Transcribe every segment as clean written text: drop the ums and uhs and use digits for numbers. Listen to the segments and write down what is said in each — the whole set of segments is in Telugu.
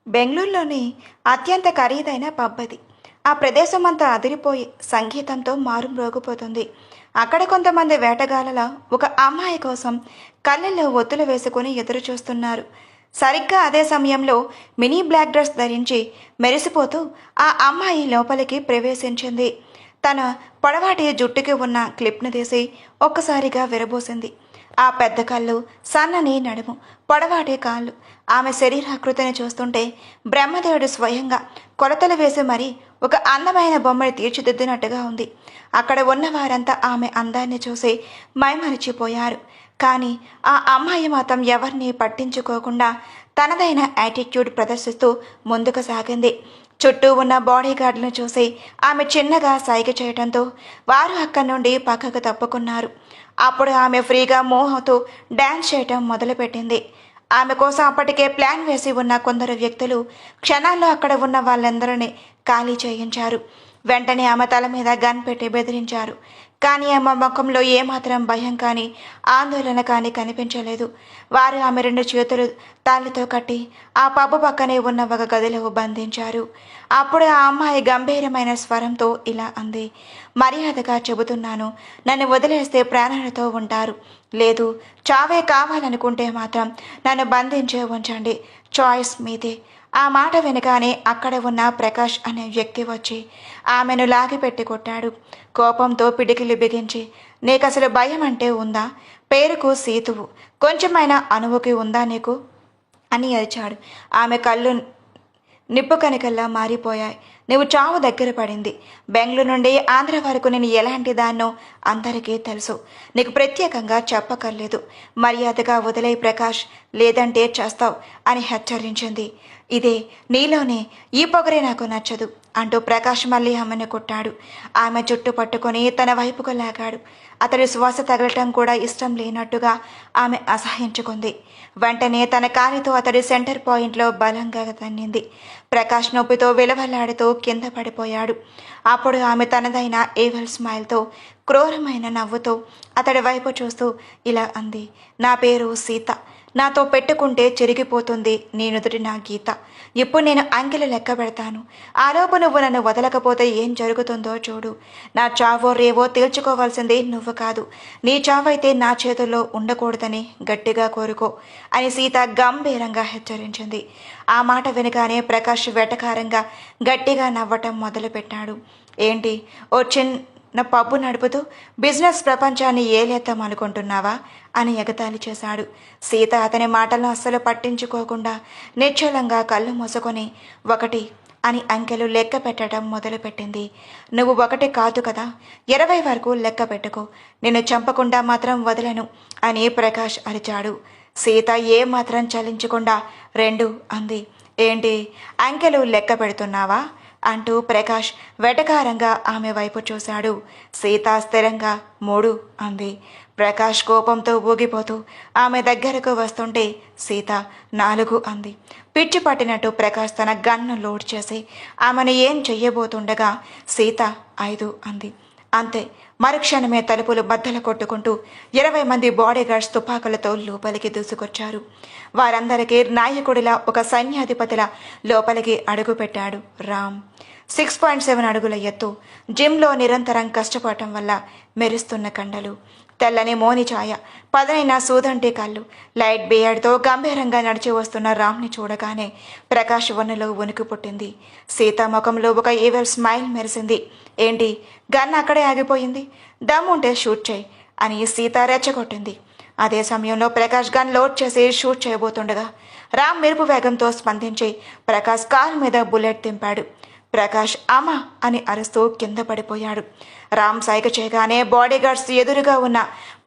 బెంగళూరులోని అత్యంత ఖరీదైన పబ్ అది. ఆ ప్రదేశమంతా అదిరిపోయి సంగీతంతో మారుమ్రోగిపోతుంది. అక్కడ కొంతమంది వేటగాళ్ళలా ఒక అమ్మాయి కోసం కళ్ళల్లో ఒత్తులు వేసుకుని ఎదురు చూస్తున్నారు. సరిగ్గా అదే సమయంలో మినీ బ్లాక్ డ్రెస్ ధరించి మెరిసిపోతూ ఆ అమ్మాయి లోపలికి ప్రవేశించింది. తన పొడవాటి జుట్టుకి ఉన్న క్లిప్ను తీసి ఒక్కసారిగా విరబోసింది. ఆ పెద్ద కళ్ళు, సన్నని నడుము, పొడవాటి కాళ్ళు, ఆమె శరీరాకృతిని చూస్తుంటే బ్రహ్మదేవుడు స్వయంగా కొలతలు వేసి మరీ ఒక అందమైన బొమ్మని తీర్చిదిద్దినట్టుగా ఉంది. అక్కడ ఉన్న వారంతా ఆమె అందాన్ని చూసి మైమరిచిపోయారు. కానీ ఆ అమ్మాయి మాత్రం ఎవరిని పట్టించుకోకుండా తనదైన యాటిట్యూడ్ ప్రదర్శిస్తూ ముందుకు సాగింది. చుట్టూ ఉన్న బాడీగార్డులను చూసి ఆమె చిన్నగా సైగ చేయడంతో వారు అక్కడి నుండి పక్కకు తప్పుకున్నారు. అప్పుడు ఆమె ఫ్రీగా మూవ్ అవుతూ డ్యాన్స్ చేయటం మొదలుపెట్టింది. ఆమె కోసం అప్పటికే ప్లాన్ వేసి ఉన్న కొందరు వ్యక్తులు క్షణాల్లో అక్కడ ఉన్న వాళ్ళందరినీ ఖాళీ చేయించారు. వెంటనే ఆమె తల మీద గన్ పెట్టి బెదిరించారు. కానీ ఆమె ముఖంలో ఏమాత్రం భయం కానీ ఆందోళన కానీ కనిపించలేదు. వారు ఆమె 2 చేతులు తాళ్ళతో కట్టి ఆ పబ్బు పక్కనే ఉన్న ఒక గదిలో బంధించారు. అప్పుడు ఆ అమ్మాయి గంభీరమైన స్వరంతో ఇలా అంది, మర్యాదగా చెబుతున్నాను, నన్ను వదిలేస్తే ప్రాణాలతో ఉంటారు, లేదు చావే కావాలనుకుంటే మాత్రం నన్ను బంధించే ఉంచండి, చాయిస్ మీదే. ఆ మాట వినగానే అక్కడ ఉన్న ప్రకాష్ అనే వ్యక్తి వచ్చి ఆమెను లాగిపెట్టి కొట్టాడు. కోపంతో పిడికిలి బిగించి, నీకసలు భయం అంటే ఉందా? పేరుకు సీతువు, కొంచెమైనా అనువుకి ఉందా నీకు అని అరిచాడు. ఆమె కళ్ళు నిప్పు కనికల్లా మారిపోయాయి. నువ్వు చావు దగ్గర పడింది. బెంగళూరు నుండి ఆంధ్ర వరకు నేను ఎలాంటి దాన్నో అందరికీ తెలుసు. నీకు ప్రత్యేకంగా చెప్పక్కర్లేదు. మర్యాదగా వదిలే ప్రకాష్, లేదంటే చేస్తావు అని హెచ్చరించింది. ఇదే నీలోనే ఈ పొగరే నాకు నచ్చదు అంటూ ప్రకాష్ మళ్ళీ ఆమెను కొట్టాడు. ఆమె జుట్టు పట్టుకొని తన వైపుకు లాగాడు. అతడి శ్వాస తగలటం కూడా ఇష్టం లేనట్టుగా ఆమె అసహించుకుంది. వెంటనే తన కాలితో అతడి సెంటర్ పాయింట్లో బలంగా తన్నింది. ప్రకాష్ నొప్పితో విలవలాడుతూ కింద పడిపోయాడు. అప్పుడు ఆమె తనదైన ఏవల్ స్మైల్తో, క్రూరమైన నవ్వుతో అతడి వైపు చూస్తూ ఇలా అంది, నా పేరు సీత, నాతో పెట్టుకుంటే చెరిగిపోతుంది నీ నుదుటి నా గీత. ఇప్పుడు నేను అంకెలు లెక్క పెడతాను. ఆలోపు నువ్వు నన్ను వదలకపోతే ఏం జరుగుతుందో చూడు. నా చావో రేవో తేల్చుకోవాల్సింది నువ్వు కాదు. నీ చావైతే నా చేతుల్లో ఉండకూడదని గట్టిగా కోరుకో అని సీత గంభీరంగా హెచ్చరించింది. ఆ మాట వినగానే ప్రకాష్ వెటకారంగా గట్టిగా నవ్వటం మొదలుపెట్టాడు. ఏంటి, ఓ చిన్న పబ్బు నడుపుతూ బిజినెస్ ప్రపంచాన్ని ఏలేద్దాం అనుకుంటున్నావా అని ఎగతాళి చేశాడు. సీత అతని మాటలను అస్సలు పట్టించుకోకుండా నిశ్చలంగా కళ్ళు మూసుకొని 1 అని అంకెలు లెక్క పెట్టడం మొదలుపెట్టింది. నువ్వు 1 కాదు కదా, 20 వరకు లెక్క పెట్టుకో, నిన్ను చంపకుండా మాత్రం వదలను అని ప్రకాష్ అరిచాడు. సీత ఏమాత్రం చలించకుండా 2 అంది. ఏంటి, అంకెలు లెక్క పెడుతున్నావా అంటూ ప్రకాష్ వెటకారంగా ఆమె వైపు చూశాడు. సీత స్థిరంగా 3 అంది. ప్రకాష్ కోపంతో ఊగిపోతూ ఆమె దగ్గరకు వస్తుంటే సీత 4 అంది. పిచ్చి పట్టినట్టు ప్రకాష్ తన గన్ను లోడ్ చేసి ఆమెను ఏం చెయ్యబోతుండగా సీత 5 అంది. అంతే, మరుక్షణమే తలుపులు బద్దలు కొట్టుకుంటూ 20 మంది బాడీగార్డ్స్ తుపాకులతో లోపలికి దూసుకొచ్చారు. వారందరికీ నాయకుడిలా, ఒక సైన్యాధిపతిలా లోపలికి అడుగుపెట్టాడు రామ్. 6.7 అడుగుల ఎత్తు, జిమ్లో నిరంతరం కష్టపడటం వల్ల మెరుస్తున్న కండలు, తెల్లని మోని ఛాయ, పదనైన సూదంటి కళ్ళు, లైట్ బియర్డ్తో గంభీరంగా నడిచి వస్తున్న రామ్ని చూడగానే ప్రకాష్ వన్నెలో వణుకు పుట్టింది. సీత ముఖంలో ఒక ఈవెల్ స్మైల్ మెరిసింది. ఏంటి, గన్ అక్కడే ఆగిపోయింది, దమ్ముంటే షూట్ చేయి అని సీత రెచ్చగొట్టింది. అదే సమయంలో ప్రకాష్ గన్ లోడ్ చేసి షూట్ చేయబోతుండగా రామ్ మెరుపు వేగంతో స్పందించి ప్రకాష్ కాలు మీద బుల్లెట్ దింపాడు. ప్రకాష్ అమా అని అరుస్తూ కింద పడిపోయాడు. రామ్ సైగ చేయగానే బాడీగార్డ్స్ ఎదురుగా ఉన్న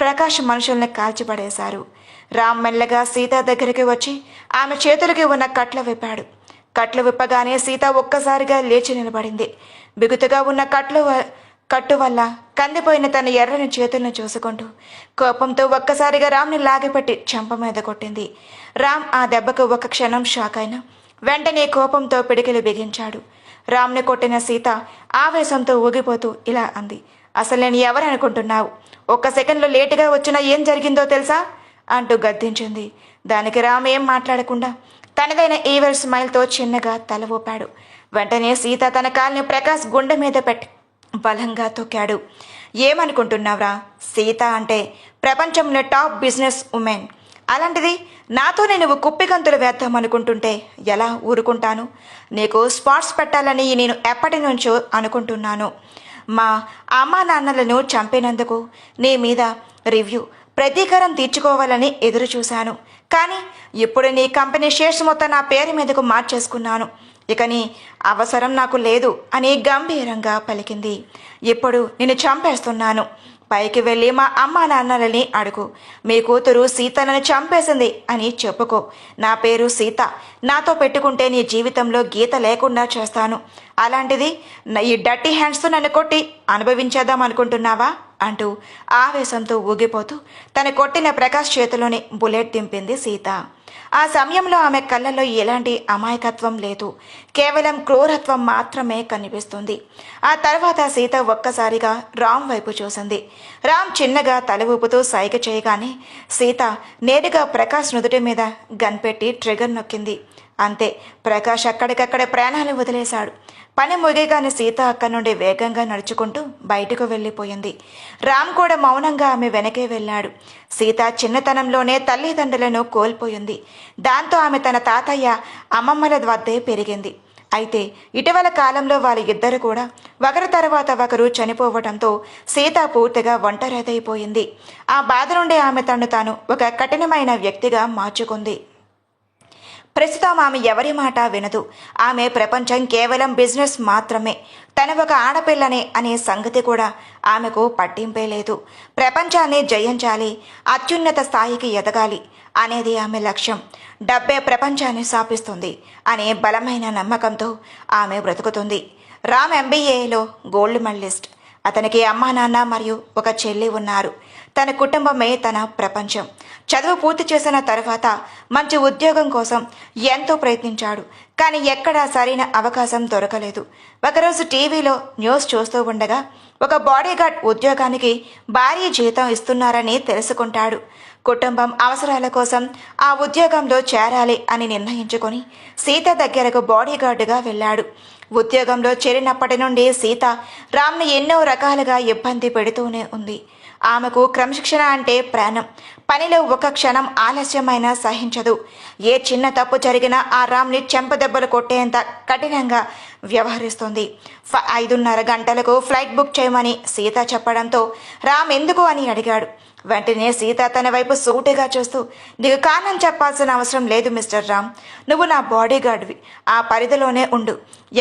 ప్రకాష్ మనుషుల్ని కాల్చిపడేశారు. రామ్ మెల్లగా సీత దగ్గరికి వచ్చి ఆమె చేతులకి ఉన్న కట్లు విప్పాడు. కట్లు విప్పగానే సీత ఒక్కసారిగా లేచి నిలబడింది. బిగుతుగా ఉన్న కట్టు వల్ల కందిపోయిన తన ఎర్రని చేతులను చూసుకుంటూ కోపంతో ఒక్కసారిగా రామ్ని లాగిపెట్టి చెంప మీద కొట్టింది. రామ్ ఆ దెబ్బకు ఒక క్షణం షాక్ అయినా వెంటనే కోపంతో పిడికిలు బిగించాడు. రామ్ని కొట్టిన సీత ఆవేశంతో ఊగిపోతూ ఇలా అంది, అసలు నేను ఎవరనుకుంటున్నావు? 1 సెకండ్లో లేటుగా వచ్చినా ఏం జరిగిందో తెలుసా అంటూ గద్దించింది. దానికి రామ్ ఏం మాట్లాడకుండా తనదైన ఈవెల్ స్మైల్తో చిన్నగా తల ఊపాడు. వెంటనే సీత తన కాల్ని ప్రకాష్ గుండె మీద పెట్టి బలంగా తొక్కాడు. ఏమనుకుంటున్నావురా? సీత అంటే ప్రపంచంలో టాప్ బిజినెస్ ఉమెన్. అలాంటిది నాతోనే నువ్వు కుప్పిగంతులు వేద్దామనుకుంటుంటే ఎలా ఊరుకుంటాను? నీకు స్పాట్స్ పెట్టాలని నేను ఎప్పటి నుంచో అనుకుంటున్నాను. మా అమ్మా నాన్నలను చంపినందుకు నీ మీద రివ్యూ ప్రతీకారం తీర్చుకోవాలని ఎదురు చూశాను. కానీ ఇప్పుడు నీ కంపెనీ షేర్స్ మొత్తం నా పేరు మీదకు మార్చేసుకున్నాను. ఇక నీ అవసరం నాకు లేదు అని గంభీరంగా పలికింది. ఇప్పుడు నిన్ను చంపేస్తున్నాను. పైకి వెళ్ళి మా అమ్మా నాన్నలని అడుగు. మీ కూతురు సీతలను చంపేసింది అని చెప్పుకో. నా పేరు సీత. నాతో పెట్టుకుంటే నీ జీవితంలో గీత లేకుండా చేస్తాను. అలాంటిది ఈ డర్టీ హ్యాండ్స్తో నన్ను కొట్టి అనుభవించేద్దాం అనుకుంటున్నావా అంటూ ఆవేశంతో ఊగిపోతూ తన కొట్టిన ప్రకాష్ చేతిలోని బుల్లెట్ దింపింది సీత. ఆ సమయంలో ఆమె కళ్ళల్లో ఎలాంటి అమాయకత్వం లేదు, కేవలం క్రూరత్వం మాత్రమే కనిపిస్తుంది. ఆ తర్వాత సీత ఒక్కసారిగా రామ్ వైపు చూసింది. రామ్ చిన్నగా తల ఊపుతూ సైగ చేయగానే సీత నేరుగా ప్రకాష్ నుదుటి మీద గన్ పెట్టి ట్రిగర్ నొక్కింది. అంతే, ప్రకాష్ అక్కడికక్కడ ప్రాణాలు వదిలేశాడు. పని ముగిగానే సీత అక్కడి నుండి వేగంగా నడుచుకుంటూ బయటకు వెళ్ళిపోయింది. రామ్ కూడా మౌనంగా ఆమె వెనకే వెళ్ళాడు. సీత చిన్నతనంలోనే తల్లిదండ్రులను కోల్పోయింది. దాంతో ఆమె తన తాతయ్య అమ్మమ్మల వద్దే పెరిగింది. అయితే ఇటీవల కాలంలో వాళ్ళ ఇద్దరు కూడా ఒకరి తర్వాత ఒకరు చనిపోవడంతో సీత పూర్తిగా ఒంటరిదైపోయింది. ఆ బాధ నుండి ఆమె తను తాను ఒక కఠినమైన వ్యక్తిగా మార్చుకుంది. ప్రస్తుతం ఆమె ఎవరి మాట వినదు. ఆమె ప్రపంచం కేవలం బిజినెస్ మాత్రమే. తన ఒక ఆడపిల్లనే అనే సంగతి కూడా ఆమెకు పట్టింపే లేదు. ప్రపంచాన్ని జయించాలి, అత్యున్నత స్థాయికి ఎదగాలి అనేది ఆమె లక్ష్యం. డబ్బే ప్రపంచాన్ని శాపిస్తుంది అనే బలమైన నమ్మకంతో ఆమె బ్రతుకుతుంది. రామ్ MBAలో గోల్డ్ మెడలిస్ట్. అతనికి అమ్మా నాన్న మరియు ఒక చెల్లి ఉన్నారు. తన కుటుంబమే తన ప్రపంచం. చదువు పూర్తి చేసిన తర్వాత మంచి ఉద్యోగం కోసం ఎంతో ప్రయత్నించాడు. కానీ ఎక్కడా సరైన అవకాశం దొరకలేదు. ఒకరోజు టీవీలో న్యూస్ చూస్తూ ఉండగా ఒక బాడీగార్డ్ ఉద్యోగానికి భారీ జీతం ఇస్తున్నారని తెలుసుకుంటాడు. కుటుంబం అవసరాల కోసం ఆ ఉద్యోగంలో చేరాలి అని నిర్ణయించుకొని సీత దగ్గరకు బాడీగార్డుగా వెళ్ళాడు. ఉద్యోగంలో చేరినప్పటి నుండి సీత రామ్ని ఎన్నో రకాలుగా ఇబ్బంది పెడుతూనే ఉంది. ఆమెకు క్రమశిక్షణ అంటే ప్రాణం. పనిలో ఒక క్షణం ఆలస్యమైనా సహించదు. ఏ చిన్న తప్పు జరిగినా ఆ రామ్ని చెంపదెబ్బలు కొట్టేంత కఠినంగా వ్యవహరిస్తుంది. 5:30 గంటలకు ఫ్లైట్ బుక్ చేయమని సీత చెప్పడంతో రామ్ ఎందుకు అని అడిగాడు. వెంటనే సీత తన వైపు సూటిగా చూస్తూ, నీకు కారణం చెప్పాల్సిన అవసరం లేదు మిస్టర్ రామ్. నువ్వు నా బాడీగార్డ్వి. ఆ పరిధిలోనే ఉండు.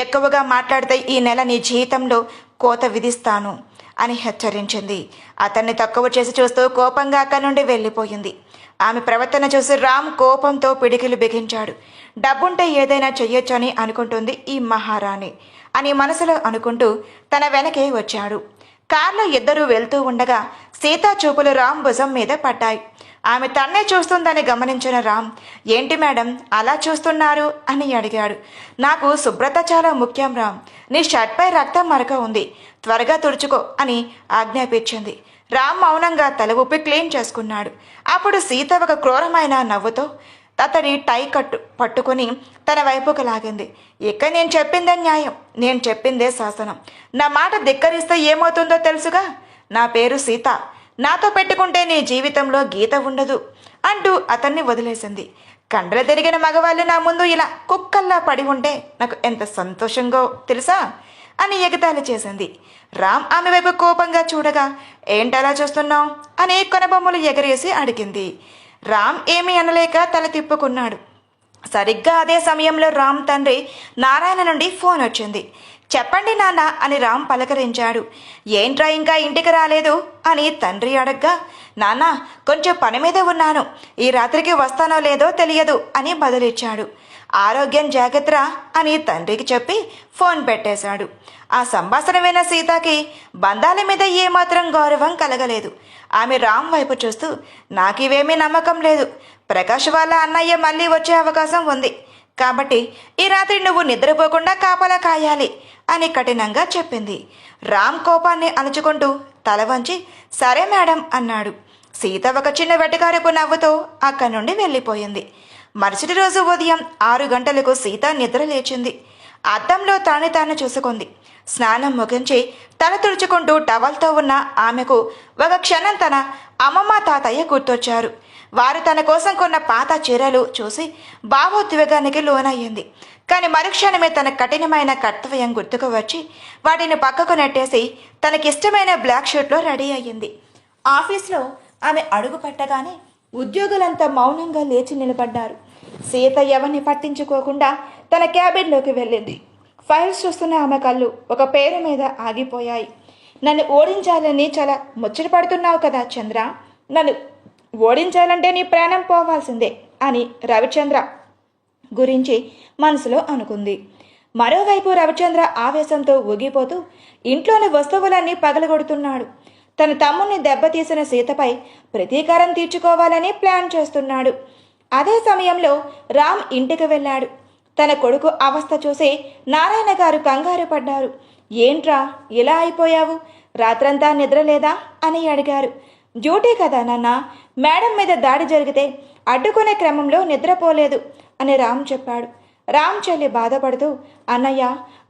ఎక్కువగా మాట్లాడితే ఈ నెల నీ జీవితంలో కోత విధిస్తాను అని హెచ్చరించింది. అతన్ని తక్కువ చేసి చూస్తూ కోపంగా అక్కడి నుండి వెళ్ళిపోయింది. ఆమె ప్రవర్తన చూసి రామ్ కోపంతో పిడికిలు బిగించాడు. డబ్బుంటే ఏదైనా చెయ్యొచ్చని అనుకుంటుంది ఈ మహారాణి అని మనసులో అనుకుంటూ తన వెనకే వచ్చాడు. కార్లో ఇద్దరూ వెళ్తూ ఉండగా సీతా చూపులు రామ్ భుజం మీద పడ్డాయి. ఆమె తన్నే చూస్తుందని గమనించిన రామ్, ఏంటి మేడం అలా చూస్తున్నారు అని అడిగాడు. నాకు శుభ్రత చాలా ముఖ్యం రామ్. నీ షర్ట్పై రక్తం మరక ఉంది, త్వరగా తుడుచుకో అని ఆజ్ఞాపించింది. రామ్ మౌనంగా తల ఊపి క్లీన్ చేసుకున్నాడు. అప్పుడు సీత ఒక క్రూరమైన నవ్వుతో అతడి టై పట్టుకుని తన వైపుకు లాగింది. ఇక నేను చెప్పిందే న్యాయం, నేను చెప్పిందే శాసనం. నా మాట ధిక్కరిస్తే ఏమవుతుందో తెలుసుగా. నా పేరు సీత. నాతో పెట్టుకుంటే నీ జీవితంలో గీత ఉండదు అంటూ అతన్ని వదిలేసింది. కండలు తిరిగిన మగవాళ్ళు నా ముందు ఇలా కుక్కల్లా పడి ఉంటే నాకు ఎంత సంతోషంగా తెలుసా అని ఎగతాళి చేసింది. రామ్ ఆమె వైపు కోపంగా చూడగా, ఏంటలా చూస్తున్నావు అని కొనబొమ్మలు ఎగరేసి అడిగింది. రామ్ ఏమీ అనలేక తల తిప్పుకున్నాడు. సరిగ్గా అదే సమయంలో రామ్ తండ్రి నారాయణ నుండి ఫోన్ వచ్చింది. చెప్పండి నాన్న అని రామ్ పలకరించాడు. ఏంట్రా ఇంకా ఇంటికి రాలేదు అని తండ్రి అడగ్గా, నాన్న కొంచెం పని మీద ఉన్నాను, ఈ రాత్రికి వస్తానో లేదో తెలియదు అని బదులిచ్చాడు. ఆరోగ్యం జాగ్రత్త అని తండ్రికి చెప్పి ఫోన్ పెట్టేశాడు. ఆ సంభాషణ విన్న సీతకి బంధాల మీద ఏమాత్రం గౌరవం కలగలేదు. ఆమె రామ్ వైపు చూస్తూ, నాకివేమీ నమ్మకం లేదు. ప్రకాష్ వాళ్ళ అన్నయ్య మళ్ళీ వచ్చే అవకాశం ఉంది కాబట్టి ఈ రాత్రి నువ్వు నిద్రపోకుండా కాపలా కాయాలి అని కఠినంగా చెప్పింది. రామ్ కోపాన్ని అణుచుకుంటూ తల వంచి సరే మేడం అన్నాడు. సీత ఒక చిన్న వెటకారపు నవ్వుతో అక్కడి నుండి వెళ్ళిపోయింది. మరుసటి రోజు ఉదయం 6 గంటలకు సీత నిద్ర లేచింది. అద్దంలో తాను చూసుకుంది. స్నానం ముగించి తల తుడుచుకుంటూ టవల్తో ఉన్న ఆమెకు ఒక క్షణం తన అమ్మమ్మ తాతయ్య గుర్తొచ్చారు. వారు తన కోసం కొన్న పాత చీరలు చూసి భావోద్వేగానికి లోనయ్యింది. కానీ మరుక్షణమే తన కఠినమైన కర్తవ్యం గుర్తుకు వచ్చి వాటిని పక్కకు నెట్టేసి తనకిష్టమైన బ్లాక్ షర్ట్లో రెడీ అయ్యింది. ఆఫీస్లో ఆమె అడుగు పెట్టగానే ఉద్యోగులంతా మౌనంగా లేచి నిలబడ్డారు. సీత ఎవరిని పట్టించుకోకుండా తన క్యాబిన్లోకి వెళ్ళింది. ఫైల్స్ చూస్తున్న ఆమె కళ్ళు ఒక పేరు మీద ఆగిపోయాయి. నన్ను ఓడించాలని చాలా ముచ్చట పడుతున్నావు కదా చంద్ర, నన్ను ఓడించాలంటే నీ ప్రాణం పోవాల్సిందే అని రవిచంద్ర గురించి మనసులో అనుకుంది. మరోవైపు రవిచంద్ర ఆవేశంతో ఊగిపోతూ ఇంట్లోని వస్తువులన్నీ పగలగొడుతున్నాడు. తన తమ్ముణ్ణి దెబ్బతీసిన సీతపై ప్రతీకారం తీర్చుకోవాలని ప్లాన్ చేస్తున్నాడు. అదే సమయంలో రామ్ ఇంటికి వెళ్ళాడు. తన కొడుకు అవస్థ చూసి నారాయణ గారు కంగారు పడ్డారు. ఏంట్రా ఇలా అయిపోయావు, రాత్రంతా నిద్రలేదా అని అడిగారు. డ్యూటీ కదా నాన్న, మేడం మీద దాడి జరిగితే అడ్డుకునే క్రమంలో నిద్రపోలేదు అని రామ్ చెప్పాడు. రామ్ చెల్లి బాధపడుతూ, అన్నయ్య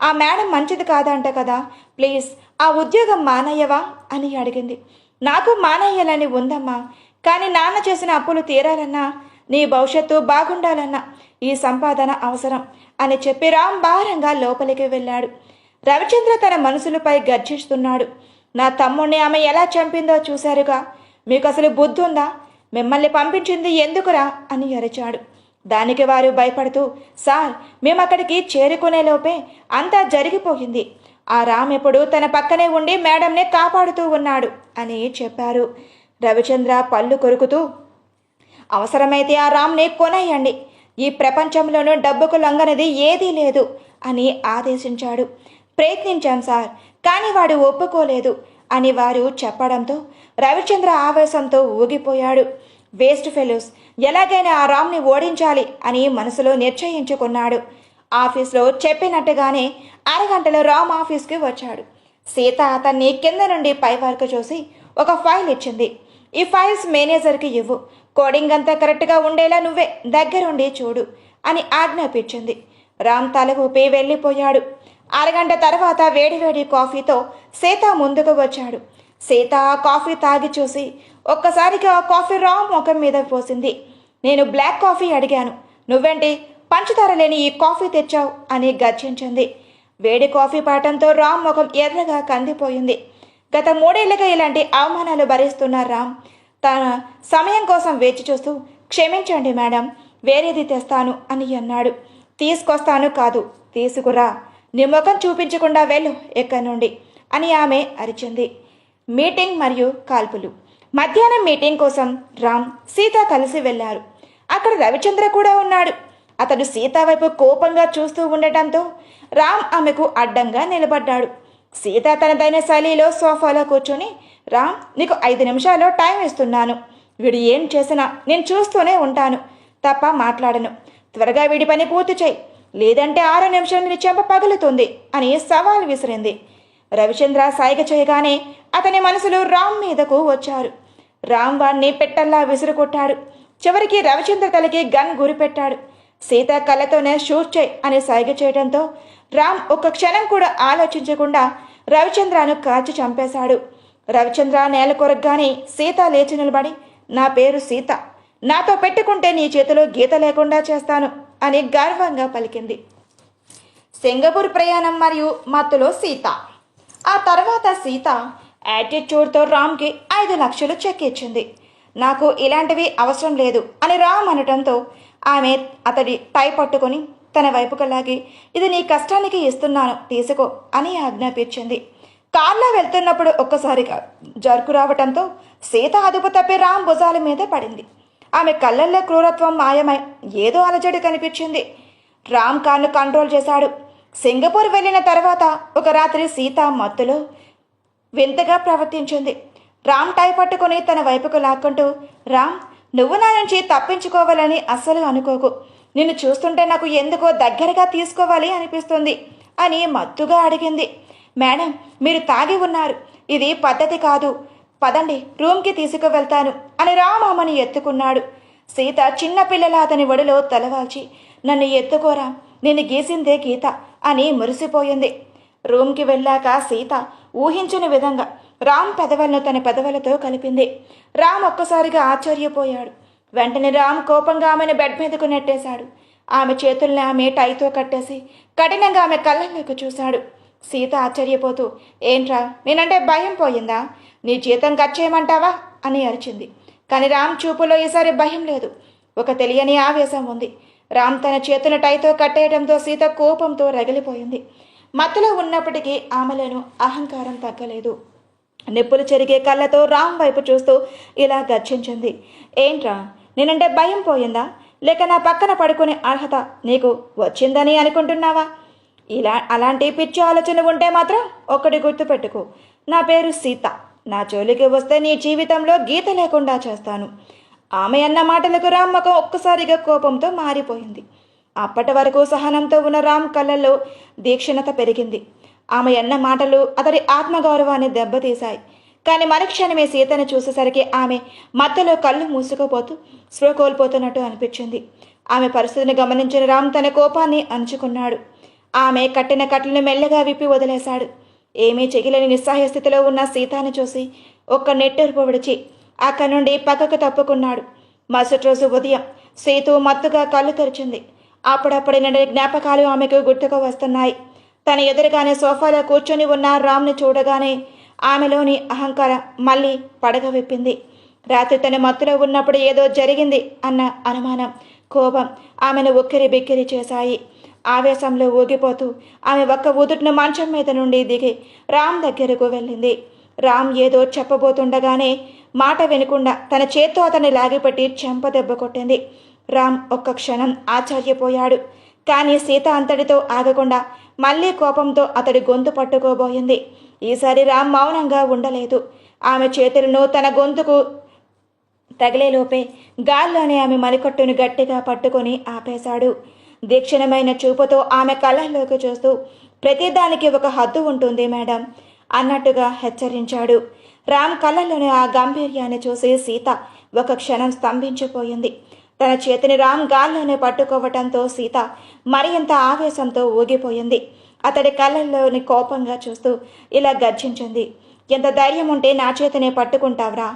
ఆ మేడం మంచిది కాదంట కదా, ప్లీజ్ ఆ ఉద్యోగం మానయ్యవా అని అడిగింది. నాకు మానయ్యాలని ఉందమ్మా, కానీ నాన్న చేసిన అప్పులు తీరాలన్నా నీ భవిష్యత్తు బాగుండాలన్నా ఈ సంపాదన అవసరం అని చెప్పి రామ్ భారంగా లోపలికి వెళ్ళాడు. రవిచంద్ర తన మనసులపై గర్జిస్తున్నాడు. నా తమ్ముణ్ణి ఆమె ఎలా చంపిందో చూశారుగా, మీకు అసలు బుద్ధి ఉందా, మిమ్మల్ని పంపించింది ఎందుకురా అని అరిచాడు. దానికి వారు భయపడుతూ, సార్ మేము అక్కడికి చేరుకునే లోపే అంతా జరిగిపోయింది. ఆ రామ్ ఎప్పుడు తన పక్కనే ఉండి మేడంని కాపాడుతూ ఉన్నాడు అని చెప్పారు. రవిచంద్ర పళ్ళు కొరుకుతూ, అవసరమైతే ఆ రామ్ని కొనేయండి, ఈ ప్రపంచంలోనూ డబ్బుకు లొంగనిది ఏదీ లేదు అని ఆదేశించాడు. ప్రయత్నించాం సార్, కానీ వాడు ఒప్పుకోలేదు అని వారు చెప్పడంతో రవిచంద్ర ఆవేశంతో ఊగిపోయాడు. వేస్ట్ ఫెలోస్, ఎలాగైనా ఆ రామ్ని ఓడించాలి అని మనసులో నిశ్చయించుకున్నాడు. ఆఫీస్లో చెప్పినట్టుగానే అరగంటలో రామ్ ఆఫీస్కి వచ్చాడు. సీత అతన్ని కింద నుండి పై వరకు చూసి ఒక ఫైల్ ఇచ్చింది. ఈ ఫైల్స్ మేనేజర్కి ఇవ్వు, కోడింగ్ అంతా కరెక్ట్గా ఉండేలా నువ్వే దగ్గరుండి చూడు అని ఆజ్ఞాపించింది. రామ్ తల ఊపి వెళ్ళిపోయాడు. అరగంట తర్వాత వేడివేడి కాఫీతో సీత ముందుకు వచ్చాడు. సీత ఆ కాఫీ తాగి చూసి ఒక్కసారిగా ఆ కాఫీ రామ్ ముఖం మీద పోసింది. నేను బ్లాక్ కాఫీ అడిగాను, నువ్వేంటి పంచదార లేని ఈ కాఫీ తెచ్చావు అని గర్జించింది. వేడి కాఫీ పాటంతో రామ్ ముఖం ఎర్రగా కందిపోయింది. గత 3 ఏళ్లుగా ఇలాంటి అవమానాలు భరిస్తున్న రామ్ తన సమయం కోసం వేచి చూస్తూ, క్షమించండి మేడం, వేరేది తెస్తాను అని అన్నాడు. తీసుకొస్తాను కాదు, తీసుకురా, నీ ముఖం చూపించకుండా వెళ్ళు ఎక్కడి నుండి అని ఆమె అరిచింది. మీటింగ్ మరియు కాల్పులు. మధ్యాహ్నం మీటింగ్ కోసం రామ్ సీత కలిసి వెళ్లారు. అక్కడ రవిచంద్ర కూడా ఉన్నాడు. అతడు సీత వైపు కోపంగా చూస్తూ ఉండటంతో రామ్ ఆమెకు అడ్డంగా నిలబడ్డాడు. సీత తనదైన శైలిలో సోఫాలో కూర్చొని, రామ్ నీకు 5 నిమిషాల్లో టైం ఇస్తున్నాను, వీడు ఏం చేసినా నేను చూస్తూనే ఉంటాను, తప్ప మాట్లాడను, త్వరగా వీడి పని పూర్తి చేయి, లేదంటే 6 నిమిషాలు నీ చెంప పగులుతుంది అని సవాల్ విసిరింది. రవిచంద్ర సైగ చేయగానే అతని మనసులో రామ్ మీదకు వచ్చారు. రామ్ వాణ్ణి పెట్టల్లా విసురుకొట్టాడు. చివరికి రవిచంద్ర తలకి గన్ గురిపెట్టాడు. సీత కళ్ళతోనే షూట్ చేయి అని సైగ చేయడంతో రామ్ ఒక్క క్షణం కూడా ఆలోచించకుండా రవిచంద్రను కాల్చి చంపేశాడు. రవిచంద్ర నేల కొరగ్గానే సీత లేచి నిలబడి, నా పేరు సీత, నాతో పెట్టుకుంటే నీ చేతిలో గీత లేకుండా చేస్తాను అని గర్వంగా పలికింది. సింగపూర్ ప్రయాణం మరియు మత్తులో సీత. ఆ తర్వాత సీత యాటిట్యూడ్తో రామ్కి 5 లక్షలు చెక్ ఇచ్చింది. నాకు ఇలాంటివి అవసరం లేదు అని రామ్ అనటంతో ఆమె అతడి టై పట్టుకొని తన వైపుకు లాగి, ఇది నీ కష్టానికి ఇస్తున్నాను తీసుకో అని ఆజ్ఞాపించింది. కార్లో వెళ్తున్నప్పుడు ఒక్కసారిగా జరుకు రావటంతో సీత అదుపు తప్పి రామ్ భుజాల మీద పడింది. ఆమె కళ్ళల్లో క్రూరత్వం మాయమై ఏదో అలజడి కనిపించింది. రామ్ కార్ను కంట్రోల్ చేశాడు. సింగపూర్ వెళ్ళిన తర్వాత ఒక రాత్రి సీత మత్తులో వింతగా ప్రవర్తించింది. రామ్ టై పట్టుకుని తన వైపుకు లాక్కుంటూ, రామ్ నువ్వు నా నుంచి తప్పించుకోవాలని అస్సలు అనుకోకు, నిన్ను చూస్తుంటే నాకు ఎందుకో దగ్గరగా తీసుకోవాలి అనిపిస్తుంది అని మత్తుగా అడిగింది. మేడం మీరు తాగి ఉన్నారు, ఇది పద్ధతి కాదు, పదండి రూమ్కి తీసుకువెళ్తాను అని రామ్ ఆమెను ఎత్తుకున్నాడు. సీత చిన్నపిల్లల అతని ఒడిలో తలవాల్చి, నన్ను ఎత్తుకోరా, నేను గీసిందే గీత అని మురిసిపోయింది. రూమ్కి వెళ్ళాక సీత ఊహించని విధంగా రామ్ పెదవులను తన పెదవులతో కలిపింది. రామ్ ఒక్కసారిగా ఆశ్చర్యపోయాడు. వెంటనే రామ్ కోపంగా ఆమెను బెడ్ మీదకు నెట్టేశాడు. ఆమె చేతుల్ని ఆమె టైతో కట్టేసి కఠినంగా ఆమె కళ్ళల్లోకి చూశాడు. సీత ఆశ్చర్యపోతూ, ఏంట్రా, నేనంటే భయం పోయిందా? నీ జీతం కచ్చేయమంటావా అని అరిచింది. కానీ రామ్ చూపులో ఈసారి భయం లేదు, ఒక తెలియని ఆవేశం ఉంది. రామ్ తన చేతుల టైతో కట్టేయడంతో సీత కోపంతో రగిలిపోయింది. మత్తులో ఉన్నప్పటికీ ఆమెలను అహంకారం తగ్గలేదు. నిప్పులు చెరిగే కళ్ళతో రామ్ వైపు చూస్తూ ఇలా గర్జించింది. ఏంట్రా, నేనంటే భయం పోయిందా? లేక నా పక్కన పడుకునే అర్హత నీకు వచ్చిందని అనుకుంటున్నావా? అలాంటి పిచ్చి ఆలోచన ఉంటే మాత్రం ఒక్కటి గుర్తుపెట్టుకో, నా పేరు సీత. నా జోలికి వస్తే నీ జీవితంలో గీత లేకుండా చేస్తాను. ఆమె అన్న మాటలకు రామ్ ముఖం ఒక్కసారిగా కోపంతో మారిపోయింది. అప్పటి వరకు సహనంతో ఉన్న రామ్ కళ్ళల్లో దీక్షణత పెరిగింది. ఆమె అన్న మాటలు అతడి ఆత్మగౌరవాన్ని దెబ్బతీశాయి. కానీ మరుక్షణమే సీతను చూసేసరికి ఆమె మధ్యలో కళ్ళు మూసుకుపోతూ స్పృహ కోల్పోతున్నట్టు అనిపించింది. ఆమె పరిస్థితిని గమనించిన రామ్ తన కోపాన్ని అణుచుకున్నాడు. ఆమె కట్టిన కట్లను మెల్లగా విప్పి వదిలేశాడు. ఏమీ చెగిలేని నిస్సహాయ స్థితిలో ఉన్న సీతను చూసి ఒక్క నెట్టూర్పు విడిచి అక్కడి నుండి పక్కకు తప్పుకున్నాడు. మరుసటి రోజు ఉదయం సీతు మత్తుగా కళ్ళు తెరిచింది. అప్పుడప్పుడే నిండి జ్ఞాపకాలు ఆమెకు గుర్తుకు వస్తున్నాయి. తన ఎదురుగానే సోఫాలో కూర్చొని ఉన్న రామ్ని చూడగానే ఆమెలోని అహంకారం మళ్ళీ పడగ విప్పింది. రాత్రి తన మత్తులో ఉన్నప్పుడు ఏదో జరిగింది అన్న అనుమానం, కోపం ఆమెను ఉక్కిరి బిక్కిరి చేశాయి. ఆవేశంలో ఊగిపోతూ ఆమె ఒక్క ఉదుటిన మంచం మీద నుండి దిగి రామ్ దగ్గరకు వెళ్ళింది. రామ్ ఏదో చెప్పబోతుండగానే మాట వినకుండా తన చేత్తో అతన్ని లాగిపెట్టి చెంప దెబ్బ కొట్టింది. రామ్ ఒక్క క్షణం ఆశ్చర్యపోయాడు. కానీ సీత అంతటితో ఆగకుండా మళ్ళీ కోపంతో అతడి గొంతు పట్టుకోబోయింది. ఈసారి రామ్ మౌనంగా ఉండలేదు. ఆమె చేతులను తన గొంతుకు తగిలేలోపే గాల్లోనే ఆమె మణికట్టును గట్టిగా పట్టుకొని ఆపేశాడు. దీక్షణమైన చూపుతో ఆమె కళ్ళల్లోకి చూస్తూ, ప్రతిదానికి ఒక హద్దు ఉంటుంది మేడం అన్నట్టుగా హెచ్చరించాడు. రామ్ కళ్ళల్లోని ఆ గాంభీర్యాన్ని చూసి సీత ఒక క్షణం స్తంభించిపోయింది. తన చేతిని రామ్ గాల్లోనే పట్టుకోవటంతో సీత మరింత ఆవేశంతో ఊగిపోయింది. అతడి కళ్ళల్లోని కోపంగా చూస్తూ ఇలా గర్జించింది. ఎంత ధైర్యం ఉంటే నా చేతినే పట్టుకుంటావురా?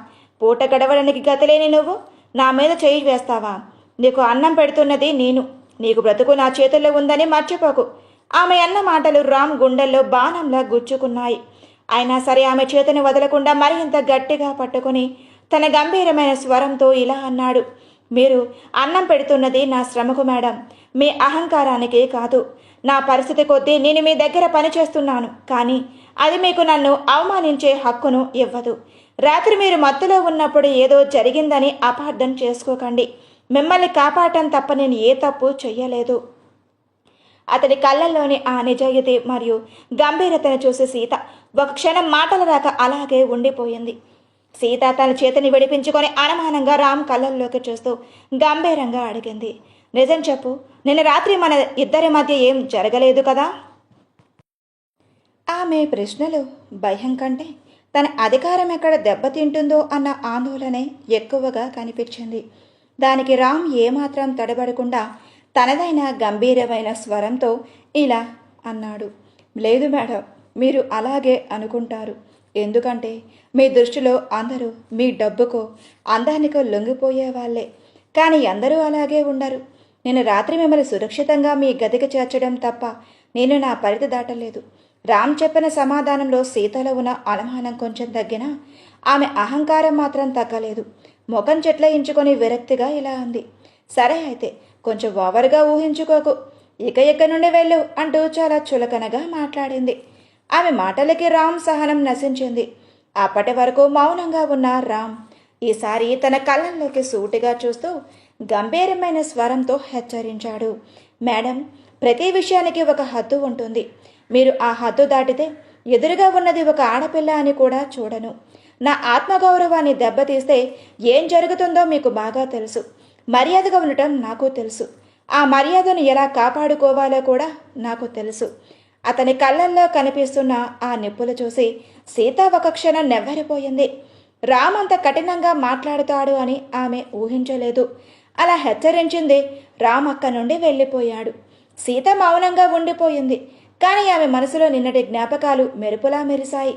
పూట గడవడానికి గతిలేని నువ్వు నా మీద చేయి వేస్తావా? నీకు అన్నం పెడుతున్నది నేను, నీకు బ్రతుకు నా చేతుల్లో ఉందని మర్చిపోకు. ఆమె అన్న మాటలు రామ్ గుండెల్లో బాణంలా గుచ్చుకున్నాయి. అయినా సరే ఆమె చేతిని వదలకుండా మరింత గట్టిగా పట్టుకుని తన గంభీరమైన స్వరంతో ఇలా అన్నాడు. మీరు అన్నం పెడుతున్నది నా శ్రమకు మేడం, మీ అహంకారానికి కాదు. నా పరిస్థితి కొద్దీ నేను మీ దగ్గర పనిచేస్తున్నాను, కానీ అది మీకు నన్ను అవమానించే హక్కును ఇవ్వదు. రాత్రి మీరు మత్తులో ఉన్నప్పుడు ఏదో జరిగిందని అపార్థం చేసుకోకండి. మిమ్మల్ని కాపాడటం తప్ప నేను ఏ తప్పు చెయ్యలేదు. అతడి కళ్ళల్లోని ఆ నిజాయితీ మరియు గంభీరతను చూసి సీత ఒక క్షణం మాటలు రాక అలాగే ఉండిపోయింది. సీత తన చేతిని విడిపించుకొని అనుమానంగా రామ్ కళ్ళల్లోకి చూస్తూ గంభీరంగా అడిగింది, నిజం చెప్పు, నిన్న రాత్రి మన ఇద్దరి మధ్య ఏం జరగలేదు కదా? ఆమె ప్రశ్నలు భయం కంటే తన అధికారం ఎక్కడ దెబ్బతింటుందో అన్న ఆందోళనే ఎక్కువగా కనిపించింది. దానికి రామ్ ఏమాత్రం తడబడకుండా తనదైన గంభీరమైన స్వరంతో ఇలా అన్నాడు. లేదు మేడం, మీరు అలాగే అనుకుంటారు. ఎందుకంటే మీ దృష్టిలో అందరూ మీ డబ్బుకో అందానికో లొంగిపోయే వాళ్ళే. కానీ అందరూ అలాగే ఉండరు. నేను రాత్రి మిమ్మల్ని సురక్షితంగా మీ గదికి చేర్చడం తప్ప నేను నా పరిధి దాటలేదు. రామ్ చెప్పిన సమాధానంలో సీతలో ఉన్న అనుమానం కొంచెం తగ్గినా ఆమె అహంకారం మాత్రం తగ్గలేదు. ముఖం చెట్లయించుకొని విరక్తిగా ఇలా అంది, సరే అయితే కొంచెం ఓవర్గా ఊహించుకోకు, ఇక నుండి వెళ్ళు అంటూ చాలా చులకనగా మాట్లాడింది. ఆమె మాటలకి రామ్ సహనం నశించింది. అప్పటి వరకు మౌనంగా ఉన్న రామ్ ఈసారి తన కళ్ళల్లోకి సూటిగా చూస్తూ గంభీరమైన స్వరంతో హెచ్చరించాడు. మేడం, ప్రతి విషయానికి ఒక హద్దు ఉంటుంది. మీరు ఆ హద్దు దాటితే ఎదురుగా ఉన్నది ఒక ఆడపిల్ల అని కూడా చూడను. నా ఆత్మగౌరవాన్ని దెబ్బతీస్తే ఏం జరుగుతుందో మీకు బాగా తెలుసు. మర్యాదగా ఉండటం నాకు తెలుసు. ఆ మర్యాదను ఎలా కాపాడుకోవాలో కూడా నాకు తెలుసు. అతని కళ్ళల్లో కనిపిస్తున్న ఆ నిప్పులు చూసి సీత ఒక క్షణం నెవ్వరిపోయింది. రామ్ అంత కఠినంగా మాట్లాడుతాడు అని ఆమె ఊహించలేదు. అలా హెచ్చరించింది రామ్ అక్కడి నుండి వెళ్ళిపోయాడు. సీత మౌనంగా ఉండిపోయింది. కానీ ఆమె మనసులో నిన్నటి జ్ఞాపకాలు మెరుపులా మెరిశాయి.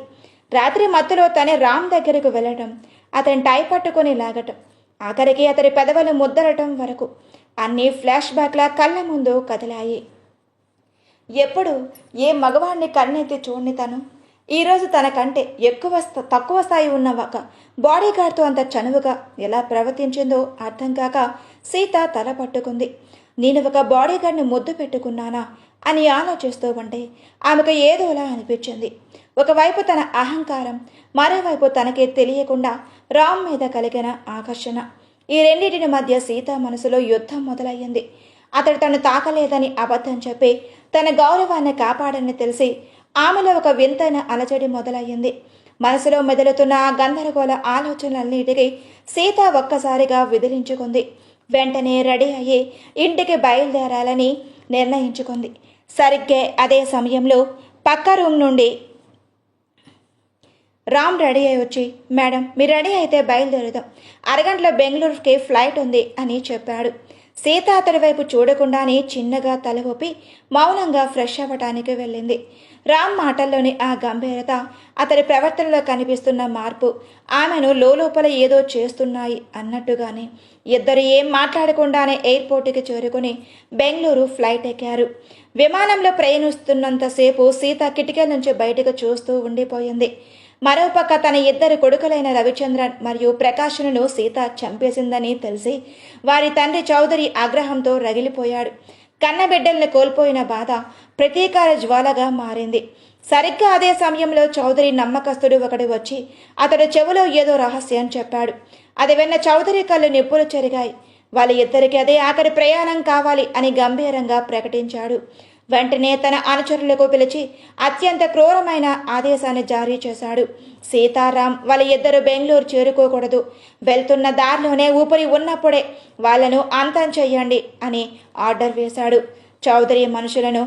రాత్రి మత్తులో తనే రామ్ దగ్గరకు వెళ్ళటం, అతని టై పట్టుకొని లాగటం, ఆఖరికి అతని పెదవులు ముద్దరటం వరకు అన్నీ ఫ్లాష్ బ్యాక్లా కళ్ళ ముందు కదిలాయి. ఎప్పుడు ఏ మగవాడిని కన్నెత్తి చూడని తను ఈరోజు తనకంటే తక్కువ స్థాయి ఉన్న ఒక బాడీగార్డ్తో అంత చనువుగా ఎలా ప్రవర్తించిందో అర్థం కాక సీత తల పట్టుకుంది. నేను ఒక బాడీగార్డ్ని ముద్దు పెట్టుకున్నానా అని ఆలోచిస్తూ ఉంటే ఆమెకు ఏదోలా అనిపించింది. ఒకవైపు తన అహంకారం, మరోవైపు తనకే తెలియకుండా రామ్ మీద కలిగిన ఆకర్షణ. ఈ రెండింటిని మధ్య సీత మనసులో యుద్ధం మొదలయ్యింది. అతడు తను తాకలేదని అబద్ధం చెప్పి తన గౌరవాన్ని కాపాడని తెలిసి ఆమెలో ఒక వింతైన అలజడి మొదలయ్యింది. మనసులో మెదులుతున్న ఆ గందరగోళ ఆలోచనలన్నిటికీ సీత ఒక్కసారిగా విదిలించుకుంది. వెంటనే రెడీ అయ్యి ఇంటికి బయలుదేరాలని నిర్ణయించుకుంది. సరిగ్గా అదే సమయంలో పక్క రూమ్ నుండి రామ్ రెడీ అయి వచ్చి, మేడం మీరు రెడీ అయితే బయలుదేరుదాం, అరగంటలో బెంగళూరుకి ఫ్లైట్ ఉంది అని చెప్పాడు. సీత అతడి వైపు చూడకుండానే చిన్నగా తల ఊపి మౌనంగా ఫ్రెష్ అవ్వటానికి వెళ్ళింది. రామ్ మాటల్లోని ఆ గంభీరత, అతడి ప్రవర్తనలో కనిపిస్తున్న మార్పు ఆమెను లోపల ఏదో చేస్తున్నాయి అన్నట్టుగానే ఇద్దరు ఏం మాట్లాడకుండానే ఎయిర్పోర్ట్కి చేరుకుని బెంగళూరు ఫ్లైట్ ఎక్కారు. విమానంలో ప్రయాణిస్తున్నంతసేపు సీత కిటికీల నుంచి బయటకు చూస్తూ ఉండిపోయింది. మరోపక్క తన ఇద్దరు కొడుకులైన రవిచంద్రన్ మరియు ప్రకాష్ను సీత చంపేసిందని తెలిసి వారి తండ్రి చౌదరి ఆగ్రహంతో రగిలిపోయాడు. కన్నబిడ్డల్ని కోల్పోయిన బాధ ప్రతీకార జ్వాలగా మారింది. సరిగ్గా అదే సమయంలో చౌదరి నమ్మకస్తుడు ఒకడు వచ్చి అతడు చెవిలో ఏదో రహస్యం చెప్పాడు. అది విన్న చౌదరి కళ్ళు నిప్పులు చెరిగాయి. వాళ్ళ ఇద్దరికి అదే ఆఖరి ప్రయాణం కావాలి అని గంభీరంగా ప్రకటించాడు. వెంటనే తన అనుచరులకు పిలిచి అత్యంత క్రూరమైన ఆదేశాన్ని జారీ చేశాడు. సీతారాం వాళ్ళ ఇద్దరు బెంగళూరు చేరుకోకూడదు, వెళ్తున్న దారిలోనే ఊపిరి ఉన్నప్పుడే వాళ్లను అంతం చెయ్యండి అని ఆర్డర్ వేశాడు. చౌదరి మనుషులను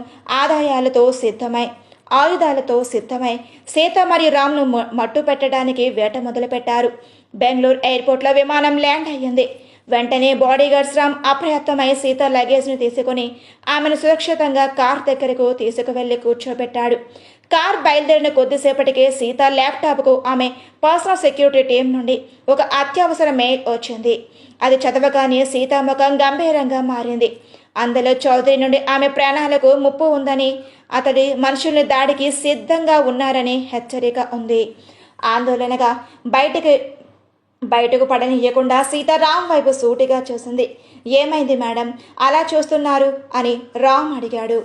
ఆయుధాలతో సిద్ధమై సీత మరియు రామ్ను మట్టు పెట్టడానికి వేట మొదలుపెట్టారు. బెంగళూరు ఎయిర్పోర్ట్లో విమానం ల్యాండ్ అయ్యింది. వెంటనే బాడీగార్డ్స్ రామ్ అప్రయత్నమై సీత లగేజ్ను తీసుకుని ఆమెను సురక్షితంగా కార్ దగ్గరకు తీసుకువెళ్లి కూర్చోబెట్టాడు. కార్ బయలుదేరిన కొద్దిసేపటికే సీత ల్యాప్టాప్కు ఆమె పర్సనల్ సెక్యూరిటీ టీం నుండి ఒక అత్యవసర మెయిల్ వచ్చింది. అది చదవగానే సీత ముఖం గంభీరంగా మారింది. అందులో చౌదరి నుండి ఆమె ప్రాణాలకు ముప్పు ఉందని, అతడి మనుషుల్ని దాడికి సిద్ధంగా ఉన్నారని హెచ్చరిక ఉంది. ఆందోళనగా బయటకు పడనియ్యకుండా సీత రామ్ వైపు సూటిగా చూసింది. ఏమైంది మేడం అలా చూస్తున్నారు అని రామ్ అడిగాడు.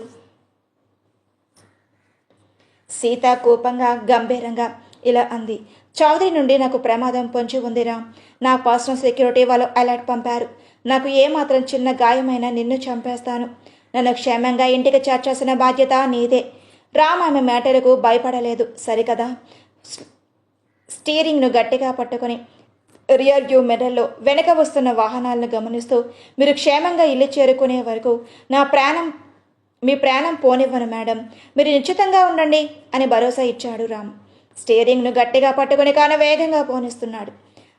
సీత కోపంగా గంభీరంగా ఇలా అంది. చౌదరి నుండి నాకు ప్రమాదం పొంచి ఉంది రామ్. నా పర్సనల్ సెక్యూరిటీ వాళ్ళు అలర్ట్ పంపారు. నాకు ఏమాత్రం చిన్న గాయమైనా నిన్ను చంపేస్తాను. నన్ను క్షేమంగా ఇంటికి చేర్చాల్సిన బాధ్యత నీదే. రామ్ ఆమె మేటలకు భయపడలేదు సరికదా. స్టీరింగ్ను గట్టిగా పట్టుకొని రియర్ వ్యూ మిర్రర్లో వెనక వస్తున్న వాహనాలను గమనిస్తూ, మీరు క్షేమంగా ఇల్లు చేరుకునే వరకు మీ ప్రాణం పోనివ్వను మేడం, మీరు నిశ్చితంగా ఉండండి అని భరోసా ఇచ్చాడు రామ్. స్టీరింగ్ను గట్టిగా పట్టుకుని కాను వేగంగా పోనిస్తున్నాడు.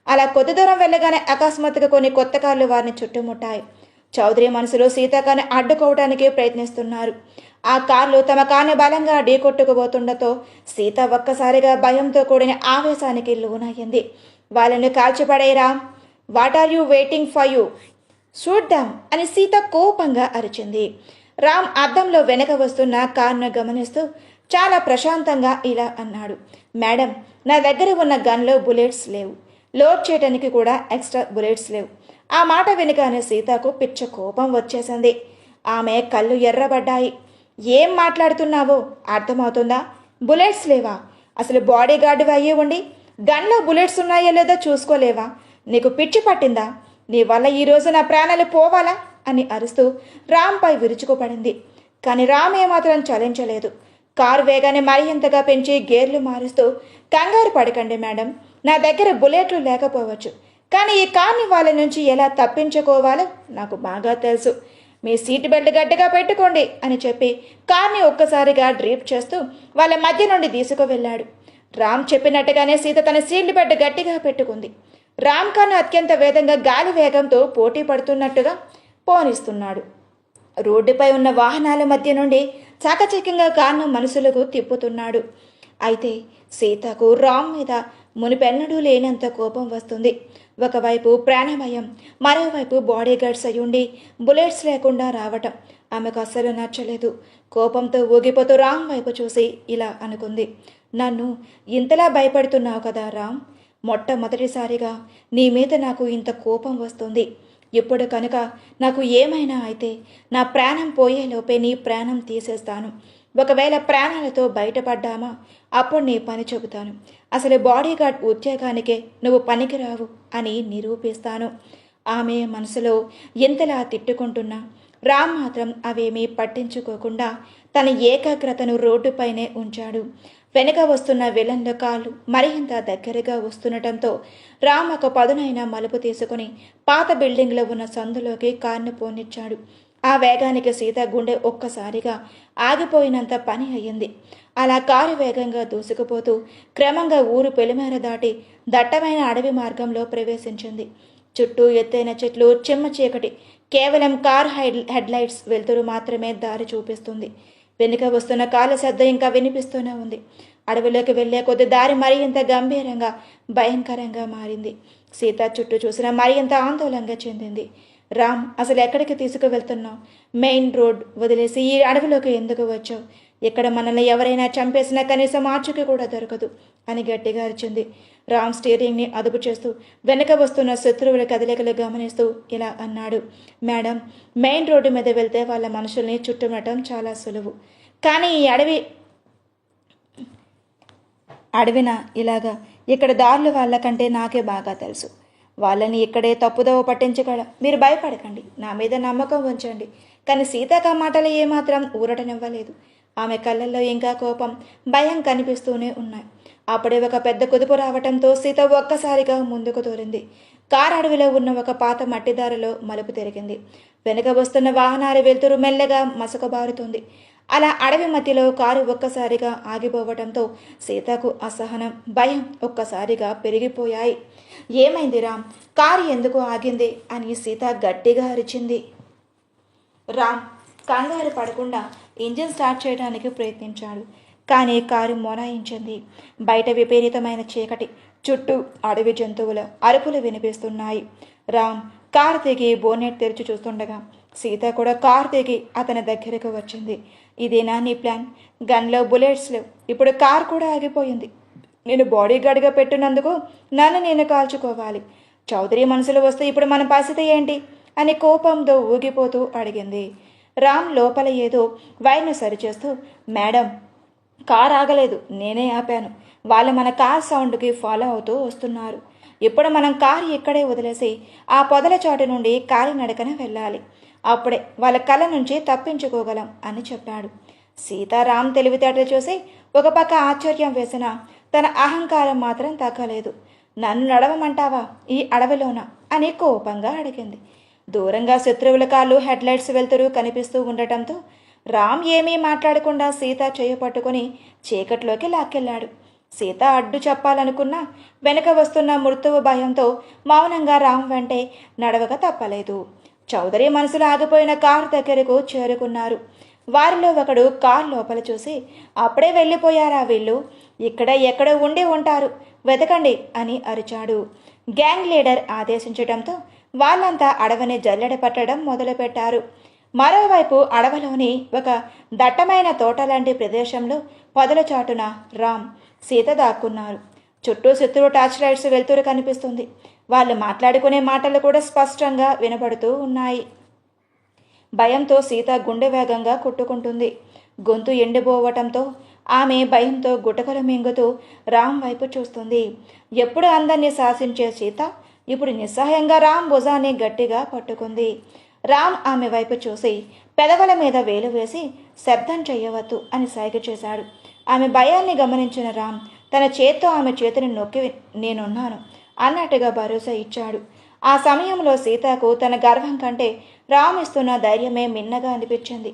అలా కొద్ది దూరం వెళ్ళగానే అకస్మాత్తుగా కొన్ని కొత్త కార్లు వారిని చుట్టుముట్టాయి. చౌదరి మనుషులు సీతాకాన్ని అడ్డుకోవడానికి ప్రయత్నిస్తున్నారు. ఆ కార్లు తమ కాన్ని బలంగా ఢీకొట్టుకుపోతుండతో సీత ఒక్కసారిగా భయంతో కూడిన ఆవేశానికి లోనయ్యింది. వాళ్ళని కాల్చిపడేరా, what are you waiting for you, shoot them అని సీత కోపంగా అరిచింది. రామ్ అద్దంలో వెనక వస్తున్న కార్ను గమనిస్తూ చాలా ప్రశాంతంగా ఇలా అన్నాడు. మేడం, నా దగ్గర ఉన్న గన్లో బుల్లెట్స్ లేవు, లోడ్ చేయడానికి కూడా ఎక్స్ట్రా బుల్లెట్స్ లేవు. ఆ మాట వెనుకనే సీతకు పిచ్చ కోపం వచ్చేసింది. ఆమె కళ్ళు ఎర్రబడ్డాయి. ఏం మాట్లాడుతున్నావో అర్థమవుతుందా? బుల్లెట్స్ లేవా? అసలు బాడీ గార్డు అయ్యి ఉండి గన్లో బుల్లెట్స్ ఉన్నాయో లేదో చూసుకోలేవా? నీకు పిచ్చి పట్టిందా? నీ వల్ల ఈరోజు నా ప్రాణాలు పోవాలా అని అరుస్తూ రామ్పై విరుచుకుపడింది. కానీ రామ్ ఏమాత్రం చలించలేదు. కారు వేగాన్ని మరింతగా పెంచి గేర్లు మారుస్తూ, కంగారు పడకండి మేడం, నా దగ్గర బుల్లెట్లు లేకపోవచ్చు, కానీ ఈ కార్ని వాళ్ళ నుంచి ఎలా తప్పించుకోవాలో నాకు బాగా తెలుసు. మీ సీట్ బెల్ట్ గట్టిగా పెట్టుకోండి అని చెప్పి కార్ని ఒక్కసారిగా డ్రీప్ చేస్తూ వాళ్ళ మధ్య నుండి తీసుకువెళ్ళాడు. రామ్ చెప్పినట్టుగానే సీత తన సీట్ బెల్ట్ గట్టిగా పెట్టుకుంది. రామ్ ఖాన్ అత్యంత వేగంగా గాలి వేగంతో పోటీ పడుతున్నట్టుగా పోనిస్తున్నాడు. రోడ్డుపై ఉన్న వాహనాల మధ్య నుండి చాకచక్యంగా కారును మనుషులకు తిప్పుతున్నాడు. అయితే సీతకు రామ్ మీద మునిపెన్నడూ లేనంత కోపం వస్తుంది. ఒకవైపు ప్రాణభయం, మరోవైపు బాడీగార్డ్స్ అయ్యుండి బుల్లెట్స్ లేకుండా రావటం ఆమెకు అస్సలు నచ్చలేదు. కోపంతో ఊగిపోతూ రామ్ వైపు చూసి ఇలా అనుకుంది, నన్ను ఇంతలా భయపడుతున్నావు కదా రామ్, మొట్టమొదటిసారిగా నీ మీద నాకు ఇంత కోపం వస్తుంది. ఇప్పుడు కనుక నాకు ఏమైనా అయితే నా ప్రాణం పోయేలోపే నీ ప్రాణం తీసేస్తాను. ఒకవేళ ప్రాణాలతో బయటపడ్డామా అప్పుడు నీ పని చెబుతాను. అసలు బాడీగార్డ్ ఉద్యోగానికే నువ్వు పనికిరావు అని నిరూపిస్తాను. ఆమె మనసులో ఎంతలా తిట్టుకుంటున్నా రామ్ మాత్రం అవేమీ పట్టించుకోకుండా తన ఏకాగ్రతను రోడ్డుపైనే ఉంచాడు. వెనుక వస్తున్న విలన్ల కాళ్ళు మరింత దగ్గరగా వస్తుండటంతో రామ్ ఒక పదునైన మలుపు తీసుకుని పాత బిల్డింగ్లో ఉన్న సందులోకి కారును పోనిచ్చాడు. ఆ వేగానికి సీత గుండె ఒక్కసారిగా ఆగిపోయినంత పని అయ్యింది. అలా కారు వేగంగా దూసుకుపోతూ క్రమంగా ఊరు పెలిమేర దాటి దట్టమైన అడవి మార్గంలో ప్రవేశించింది. చుట్టూ ఎత్తైన చెట్లు, చిమ్మ చీకటి, కేవలం కార్ హెడ్లైట్స్ వెలుతురు మాత్రమే దారి చూపిస్తుంది. వెనుక వస్తున్న కాళ్ళ శబ్దం ఇంకా వినిపిస్తూనే ఉంది. అడవిలోకి వెళ్లే కొద్ది దారి మరింత గంభీరంగా భయంకరంగా మారింది. సీత చుట్టూ చూసిన మరింత ఆందోళనగా చెందింది. రామ్, అసలు ఎక్కడికి తీసుకువెళ్తున్నావు? మెయిన్ రోడ్ వదిలేసి ఈ అడవిలోకి ఎందుకు వచ్చావు? ఇక్కడ మనల్ని ఎవరైనా చంపేసినా కనీసం ఆచూకీ కూడా దొరకదు అని గట్టిగా అరిచింది. రామ్ స్టీరింగ్ని అదుపు చేస్తూ వెనక వస్తున్న శత్రువుల కదలికలు గమనిస్తూ ఇలా అన్నాడు, మేడం, మెయిన్ రోడ్డు మీద వెళ్తే వాళ్ళ మనుషుల్ని చుట్టుముట్టడం చాలా సులువు. కానీ ఈ అడవిన ఇలాగా ఇక్కడ దారులు వాళ్ళకంటే నాకే బాగా తెలుసు. వాళ్ళని ఇక్కడే తప్పుదోవ పట్టించగల. మీరు భయపడకండి, నా మీద నమ్మకం ఉంచండి. కానీ సీతాక మాటలు ఏమాత్రం ఊరటనివ్వలేదు. ఆమె కళ్ళల్లో ఇంకా కోపం, భయం కనిపిస్తూనే ఉన్నాయి. అప్పుడే ఒక పెద్ద కుదుపు రావటంతో సీత ఒక్కసారిగా ముందుకు తోలింది. కారు అడవిలో ఉన్న ఒక పాత మట్టిదారిలో మలుపు తిరిగింది. వెనుక వస్తున్న వాహనాల వెలుతురు మెల్లగా మసకబారుతుంది. అలా అడవి మధ్యలో కారు ఒక్కసారిగా ఆగిపోవటంతో సీతకు అసహనం, భయం ఒక్కసారిగా పెరిగిపోయాయి. ఏమైంది రామ్, కారు ఎందుకు ఆగింది అని సీత గట్టిగా అరిచింది. రామ్ కంగారు పడకుండా ఇంజిన్ స్టార్ట్ చేయడానికి ప్రయత్నించాడు. కానీ కారు మొరాయించింది. బయట విపరీతమైన చీకటి, చుట్టూ అడవి జంతువుల అరుపులు వినిపిస్తున్నాయి. రామ్ కారు దిగి బోనెట్ తెరిచి చూస్తుండగా సీత కూడా కారు దిగి అతని దగ్గరకు వచ్చింది. ఇదేనా నీ ప్లాన్? గన్లో బుల్లెట్స్ లేవు, ఇప్పుడు కారు కూడా ఆగిపోయింది. నేను బాడీగార్డ్గా పెట్టినందుకు నన్ను నేను కాల్చుకోవాలి. చౌదరి మనసులో వస్తే ఇప్పుడు మన పరిస్థితి ఏంటి అని కోపంతో ఊగిపోతూ అడిగింది. రామ్ లోపల ఏదో వైర్ను సరిచేస్తూ, మేడం, కార్ ఆగలేదు, నేనే ఆపాను. వాళ్ళు మన కార్ సౌండ్కి ఫాలో అవుతూ వస్తున్నారు. ఇప్పుడు మనం కారు ఇక్కడే వదిలేసి ఆ పొదల చాటు నుండి కాలినడకన వెళ్ళాలి. అప్పుడే వాళ్ళ కళ్ళ నుంచి తప్పించుకోగలం అని చెప్పాడు. సీతారాం తెలివితేటలు చూసి ఒక పక్క ఆశ్చర్యం వేసిన తన అహంకారం మాత్రం తగ్గలేదు. నన్ను నడవమంటావా ఈ అడవిలోన అని కోపంగా అడిగింది. దూరంగా శత్రువుల కాళ్ళు హెడ్లైట్స్ వెలుతురు కనిపిస్తూ ఉండటంతో రామ్ ఏమీ మాట్లాడకుండా సీత చేయపట్టుకుని చీకట్లోకి లాక్కెళ్ళాడు. సీత అడ్డు చెప్పాలనుకున్నా వెనక వస్తున్న మృతువు భయంతో మౌనంగా రామ్ వెంటే నడవక తప్పలేదు. చౌదరి మనసులో ఆగిపోయిన కారు దగ్గరకు చేరుకున్నారు. వారిలో ఒకడు కారు లోపల చూసి, అప్పుడే వెళ్ళిపోయారా వీళ్ళు? ఇక్కడ ఎక్కడో ఉండి ఉంటారు, వెతకండి అని అరిచాడు. గ్యాంగ్ లీడర్ ఆదేశించడంతో వాళ్ళంతా అడవిని జల్లెడ పట్టడం మొదలుపెట్టారు. మరోవైపు అడవిలోని ఒక దట్టమైన తోట లాంటి ప్రదేశంలో పొదల చాటున రామ్, సీత దాక్కున్నారు. చుట్టూ శత్రువు టార్చ్ లైట్స్ వెలుతురు కనిపిస్తుంది. వాళ్ళు మాట్లాడుకునే మాటలు కూడా స్పష్టంగా వినబడుతూ ఉన్నాయి. భయంతో సీత గుండె వేగంగా కొట్టుకుంటుంది. గొంతు ఎండిపోవటంతో ఆమె భయంతో గుటకలు మింగుతూ రామ్ వైపు చూస్తుంది. ఎప్పుడు అందరినీ శాసించే సీత ఇప్పుడు నిస్సహాయంగా రామ్ భుజాన్ని గట్టిగా పట్టుకుంది. రామ్ ఆమె వైపు చూసి పెదవుల మీద వేలు వేసి శబ్దం చెయ్యవద్దు అని సైగ చేశాడు. ఆమె భయాన్ని గమనించిన రామ్ తన చేత్తో ఆమె చేతిని నొక్కి నేనున్నాను అన్నట్టుగా భరోసా ఇచ్చాడు. ఆ సమయంలో సీతకు తన గర్వం కంటే రామ్ ఇస్తున్న ధైర్యమే మిన్నగా అనిపించింది.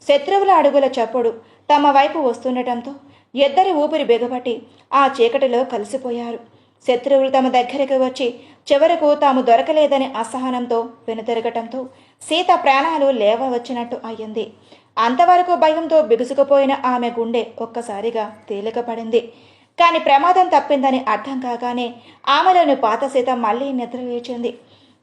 శత్రువుల అడుగుల చప్పుడు తమ వైపు వస్తుండటంతో ఇద్దరి ఊపిరి బిగబట్టి ఆ చీకటిలో కలిసిపోయారు. శత్రువులు తమ దగ్గరికి వచ్చి చివరకు తాము దొరకలేదని అసహనంతో వెనుతిరగటంతో సీత ప్రాణాలు లేవవచ్చినట్టు అయ్యింది. అంతవరకు భయంతో బిగుసుకుపోయిన ఆమె గుండె ఒక్కసారిగా తేలికపడింది. కాని ప్రమాదం తప్పిందని అర్థం కాగానే ఆమెలోని పాత సీత మళ్ళీ నిద్ర లేచింది.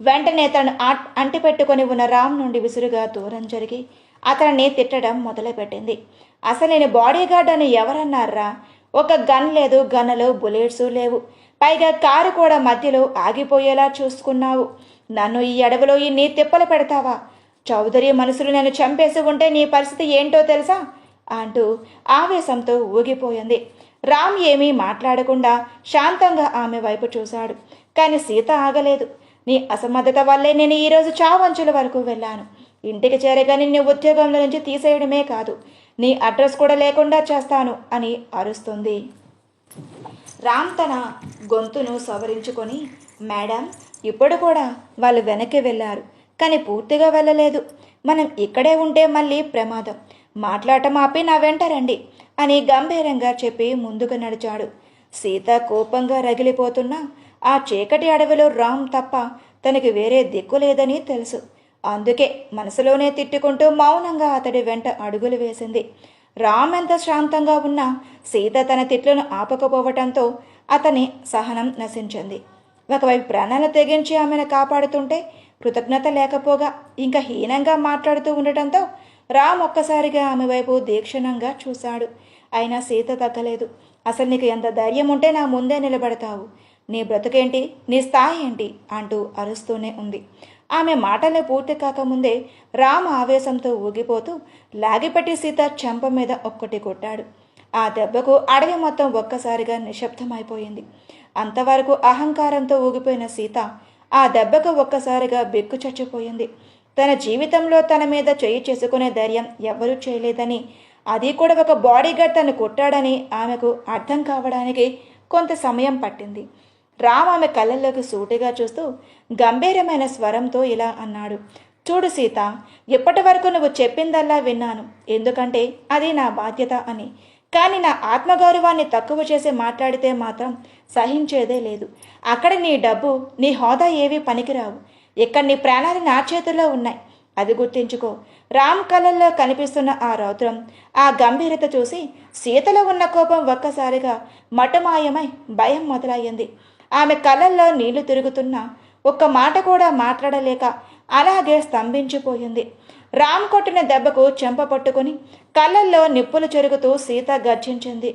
వెంటనే తను అంటిపెట్టుకుని ఉన్న రామ్ నుండి విసురుగా దూరం జరిగి అతనిని తిట్టడం మొదలుపెట్టింది. అసలు నేను బాడీగార్డ్ అని ఎవరన్నారా? ఒక గన్ లేదు, గన్నులో బుల్లెట్స్ లేవు, పైగా కారు కూడా మధ్యలో ఆగిపోయేలా చూసుకున్నావు. నన్ను ఈ అడవిలో ఇన్ని తిప్పలు పెడతావా? చౌదరి మనుషులు నన్ను చంపేసి ఉంటే నీ పరిస్థితి ఏంటో తెలుసా అంటూ ఆవేశంతో ఊగిపోయింది. రామ్ ఏమీ మాట్లాడకుండా శాంతంగా ఆమె వైపు చూశాడు. కానీ సీత ఆగలేదు. నీ అసమర్థత వల్లే నేను ఈరోజు చావంచుల వరకు వెళ్ళాను. ఇంటికి చేరగానే నీ ఉద్యోగంలో నుంచి తీసేయడమే కాదు, నీ అడ్రస్ కూడా లేకుండా చేస్తాను అని అరుస్తుంది. రామ్ తన గొంతును సవరించుకొని, మేడం, ఇప్పుడు కూడా వాళ్ళు వెనక్కి వెళ్ళారు, కానీ పూర్తిగా వెళ్ళలేదు. మనం ఇక్కడే ఉంటే మళ్ళీ ప్రమాదం. మాట్లాడటం ఆపి నా వెంట రండి అని గంభీరంగా చెప్పి ముందుకు నడిచాడు. సీత కోపంగా రగిలిపోతున్నా ఆ చీకటి అడవిలో రామ్ తప్ప తనకి వేరే దిక్కు లేదని తెలుసు. అందుకే మనసులోనే తిట్టుకుంటూ మౌనంగా అతడి వెంట అడుగులు వేసింది. రామ్ ఎంత శాంతంగా ఉన్నా సీత తన తిట్లను ఆపకపోవటంతో అతని సహనం నశించింది. ఒకవైపు ప్రాణాలు తెగించి ఆమెను కాపాడుతుంటే కృతజ్ఞత లేకపోగా ఇంకా హీనంగా మాట్లాడుతూ ఉండటంతో రామ్ ఒక్కసారిగా ఆమె వైపు దీక్షణంగా చూశాడు. అయినా సీత తగ్గలేదు. అసలు నీకు ఎంత ధైర్యం ఉంటే నా ముందే నిలబడతావు? నీ బ్రతుకేంటి, నీ స్థాయి ఏంటి అంటూ అరుస్తూనే ఉంది. ఆమె మాటలు పూర్తి కాకముందే రామ్ ఆవేశంతో ఊగిపోతూ లాగిపెట్టి సీత చెంప మీద ఒక్కటి కొట్టాడు. ఆ దెబ్బకు అడవి మొత్తం ఒక్కసారిగా నిశ్శబ్దమైపోయింది. అంతవరకు అహంకారంతో ఊగిపోయిన సీత ఆ దెబ్బకు ఒక్కసారిగా బిక్కు చచ్చిపోయింది. తన జీవితంలో తన మీద చేయి చేసుకునే ధైర్యం ఎవ్వరూ చేయలేదని, అది కూడా ఒక బాడీగార్డ్ తను కొట్టాడని ఆమెకు అర్థం కావడానికి కొంత సమయం పట్టింది. రామ్ ఆమె కళ్ళల్లోకి సూటిగా చూస్తూ గంభీరమైన స్వరంతో ఇలా అన్నాడు. చూడు సీత, ఇప్పటి వరకు నువ్వు చెప్పిందల్లా విన్నాను, ఎందుకంటే అది నా బాధ్యత అని. కానీ నా ఆత్మగౌరవాన్ని తక్కువ చేసి మాట్లాడితే మాత్రం సహించేదే లేదు. అక్కడ నీ డబ్బు, నీ హోదా ఏవీ పనికిరావు. ఇక్కడ నీ ప్రాణాలు నా చేతుల్లో ఉన్నాయి, అది గుర్తించుకో. రామ్ కళ్ళల్లో కనిపిస్తున్న ఆ రౌద్రం, ఆ గంభీరత చూసి సీతలో ఉన్న కోపం ఒక్కసారిగా మటుమాయమై భయం మొదలయ్యింది. ఆమె కళ్ళల్లో నీళ్లు తిరుగుతున్నా ఒక్క మాట కూడా మాట్లాడలేక అలాగే స్తంభించిపోయింది. రామ్ కొట్టిన దెబ్బకు చెంప పట్టుకుని కళ్ళల్లో నిప్పులు చెరుగుతూ సీత గర్జించింది.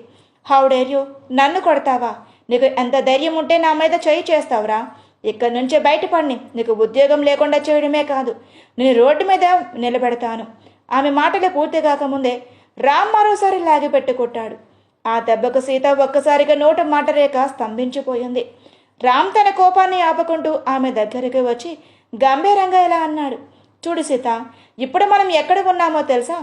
How dare you? నన్ను కొడతావా? నీకు ఎంత ధైర్యం ఉంటే నా మీద చేయి చేస్తావురా? ఇక్కడి నుంచే బయటపడిని, నీకు ఉద్యోగం లేకుండా చేయడమే కాదు, నేను రోడ్డు మీద నిలబెడతాను. ఆమె మాటలు పూర్తి కాకముందే రామ్ మరోసారి లాగిపెట్టి కొట్టాడు. ఆ దెబ్బకు సీత ఒక్కసారిగా నోట మాట రేఖ స్తంభించిపోయింది. రామ్ తన కోపాన్ని ఆపుకుంటూ ఆమె దగ్గరికి వచ్చి గంభీరంగా ఇలా అన్నాడు. చూడు సీత, ఇప్పుడు మనం ఎక్కడ ఉన్నామో తెలుసా?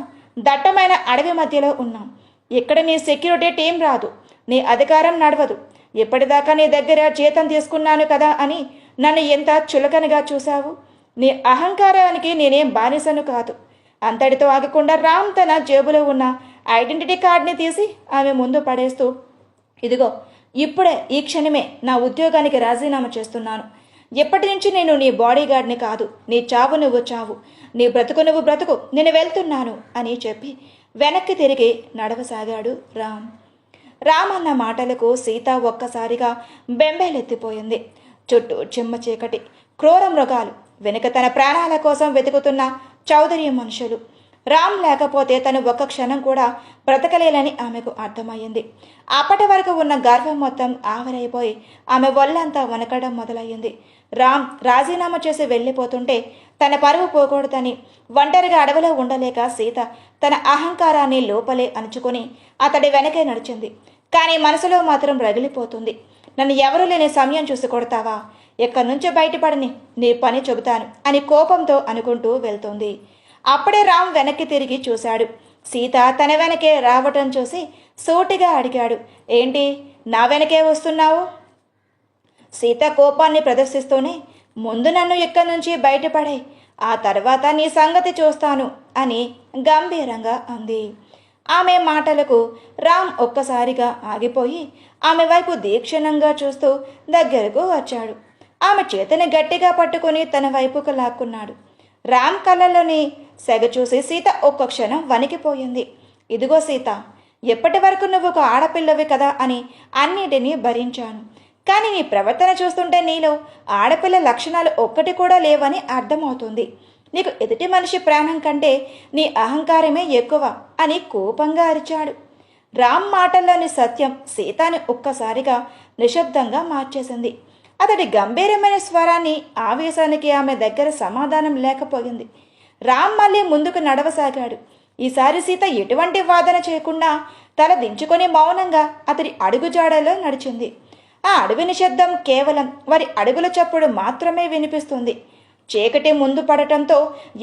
దట్టమైన అడవి మధ్యలో ఉన్నాం. ఇక్కడ నీ సెక్యూరిటీ టీం రాదు, నీ అధికారం నడవదు. ఇప్పటిదాకా నీ దగ్గర జీతం తీసుకున్నాను కదా అని నన్ను ఎంత చులకనగా చూశావు. నీ అహంకారానికి నేనేం బానిసను కాదు. అంతటితో ఆగకుండా రామ్ తన జేబులో ఉన్న ఐడెంటిటీ కార్డ్ని తీసి ఆమె ముందు పడేస్తూ, ఇదిగో, ఇప్పుడే ఈ క్షణమే నా ఉద్యోగానికి రాజీనామా చేస్తున్నాను. ఎప్పటి నుంచి నేను నీ బాడీగార్డ్ని కాదు. నీ చావు నువ్వు చావు, నీ బ్రతుకు నువ్వు బ్రతుకు, నేను వెళ్తున్నాను అని చెప్పి వెనక్కి తిరిగి నడవసాగాడు రామ్. రామ్ అన్న మాటలకు సీత ఒక్కసారిగా బెంబేలెత్తిపోయింది. చుట్టూ చిమ్మ చీకటి, క్రూర మృగాలు, వెనుక తన ప్రాణాల కోసం వెతుకుతున్న చౌదరి మనుషులు. రామ్ లేకపోతే తను ఒక్క క్షణం కూడా బ్రతకలేలని ఆమెకు అర్థమయ్యింది. అప్పటి వరకు ఉన్న గర్వం మొత్తం ఆవిరైపోయి ఆమె ఒళ్ళంతా వనకడం మొదలయ్యింది. రామ్ రాజీనామా చేసి వెళ్ళిపోతుంటే తన పరువు పోకూడదని ఒంటరిగా అడవిలో ఉండలేక సీత తన అహంకారాన్ని లోపలే అణుచుకొని అతడి వెనకే నడిచింది. కానీ మనసులో మాత్రం రగిలిపోతుంది. నన్ను ఎవరూ లేని సమయం చూసి కొడతావా? ఎక్కడి నుంచి బయటపడని, నీ పని చెబుతాను అని కోపంతో అనుకుంటూ వెళ్తుంది. అప్పుడే రామ్ వెనక్కి తిరిగి చూశాడు. సీత తన వెనకే రావటం చూసి సూటిగా అడిగాడు, ఏంటి నా వెనకే వస్తున్నావు? సీత కోపాన్ని ప్రదర్శిస్తూనే, ముందు నన్ను ఇక్కడి నుంచి బయటపడే, ఆ తర్వాత నీ సంగతి చూస్తాను అని గంభీరంగా అంది. ఆమె మాటలకు రామ్ ఒక్కసారిగా ఆగిపోయి ఆమె వైపు దీక్షణంగా చూస్తూ దగ్గరకు వచ్చాడు. ఆమె చేతిని గట్టిగా పట్టుకుని తన వైపుకు లాక్కున్నాడు. రామ్ కళ్ళలోని సెగ చూసి సీత ఒక్క క్షణం వణికిపోయింది. ఇదిగో సీత, ఎప్పటి వరకు నువ్వు ఒక ఆడపిల్లవి కదా అని అన్నిటినీ భరించాను. కానీ నీ ప్రవర్తన చూస్తుంటే నీలో ఆడపిల్ల లక్షణాలు ఒక్కటి కూడా లేవని అర్థమవుతుంది. నీకు ఎదుటి మనిషి ప్రాణం కంటే నీ అహంకారమే ఎక్కువ అని కోపంగా అరిచాడు. రామ్ మాటల్లోని సత్యం సీతాని ఒక్కసారిగా నిశ్శబ్దంగా మార్చేసింది. అతడి గంభీరమైన స్వరాన్ని ఆవేశానికి ఆమె దగ్గర సమాధానం లేకపోయింది. రామ్ మళ్ళీ ముందుకు నడవసాగాడు. ఈసారి సీత ఎటువంటి వాదన చేయకుండా తల దించుకొని మౌనంగా అతడి అడుగుజాడలో నడిచింది. ఆ అడవి నిశ్శబ్దం కేవలం వారి అడుగుల చప్పుడు మాత్రమే వినిపిస్తుంది. చీకటి ముందు పడటంతో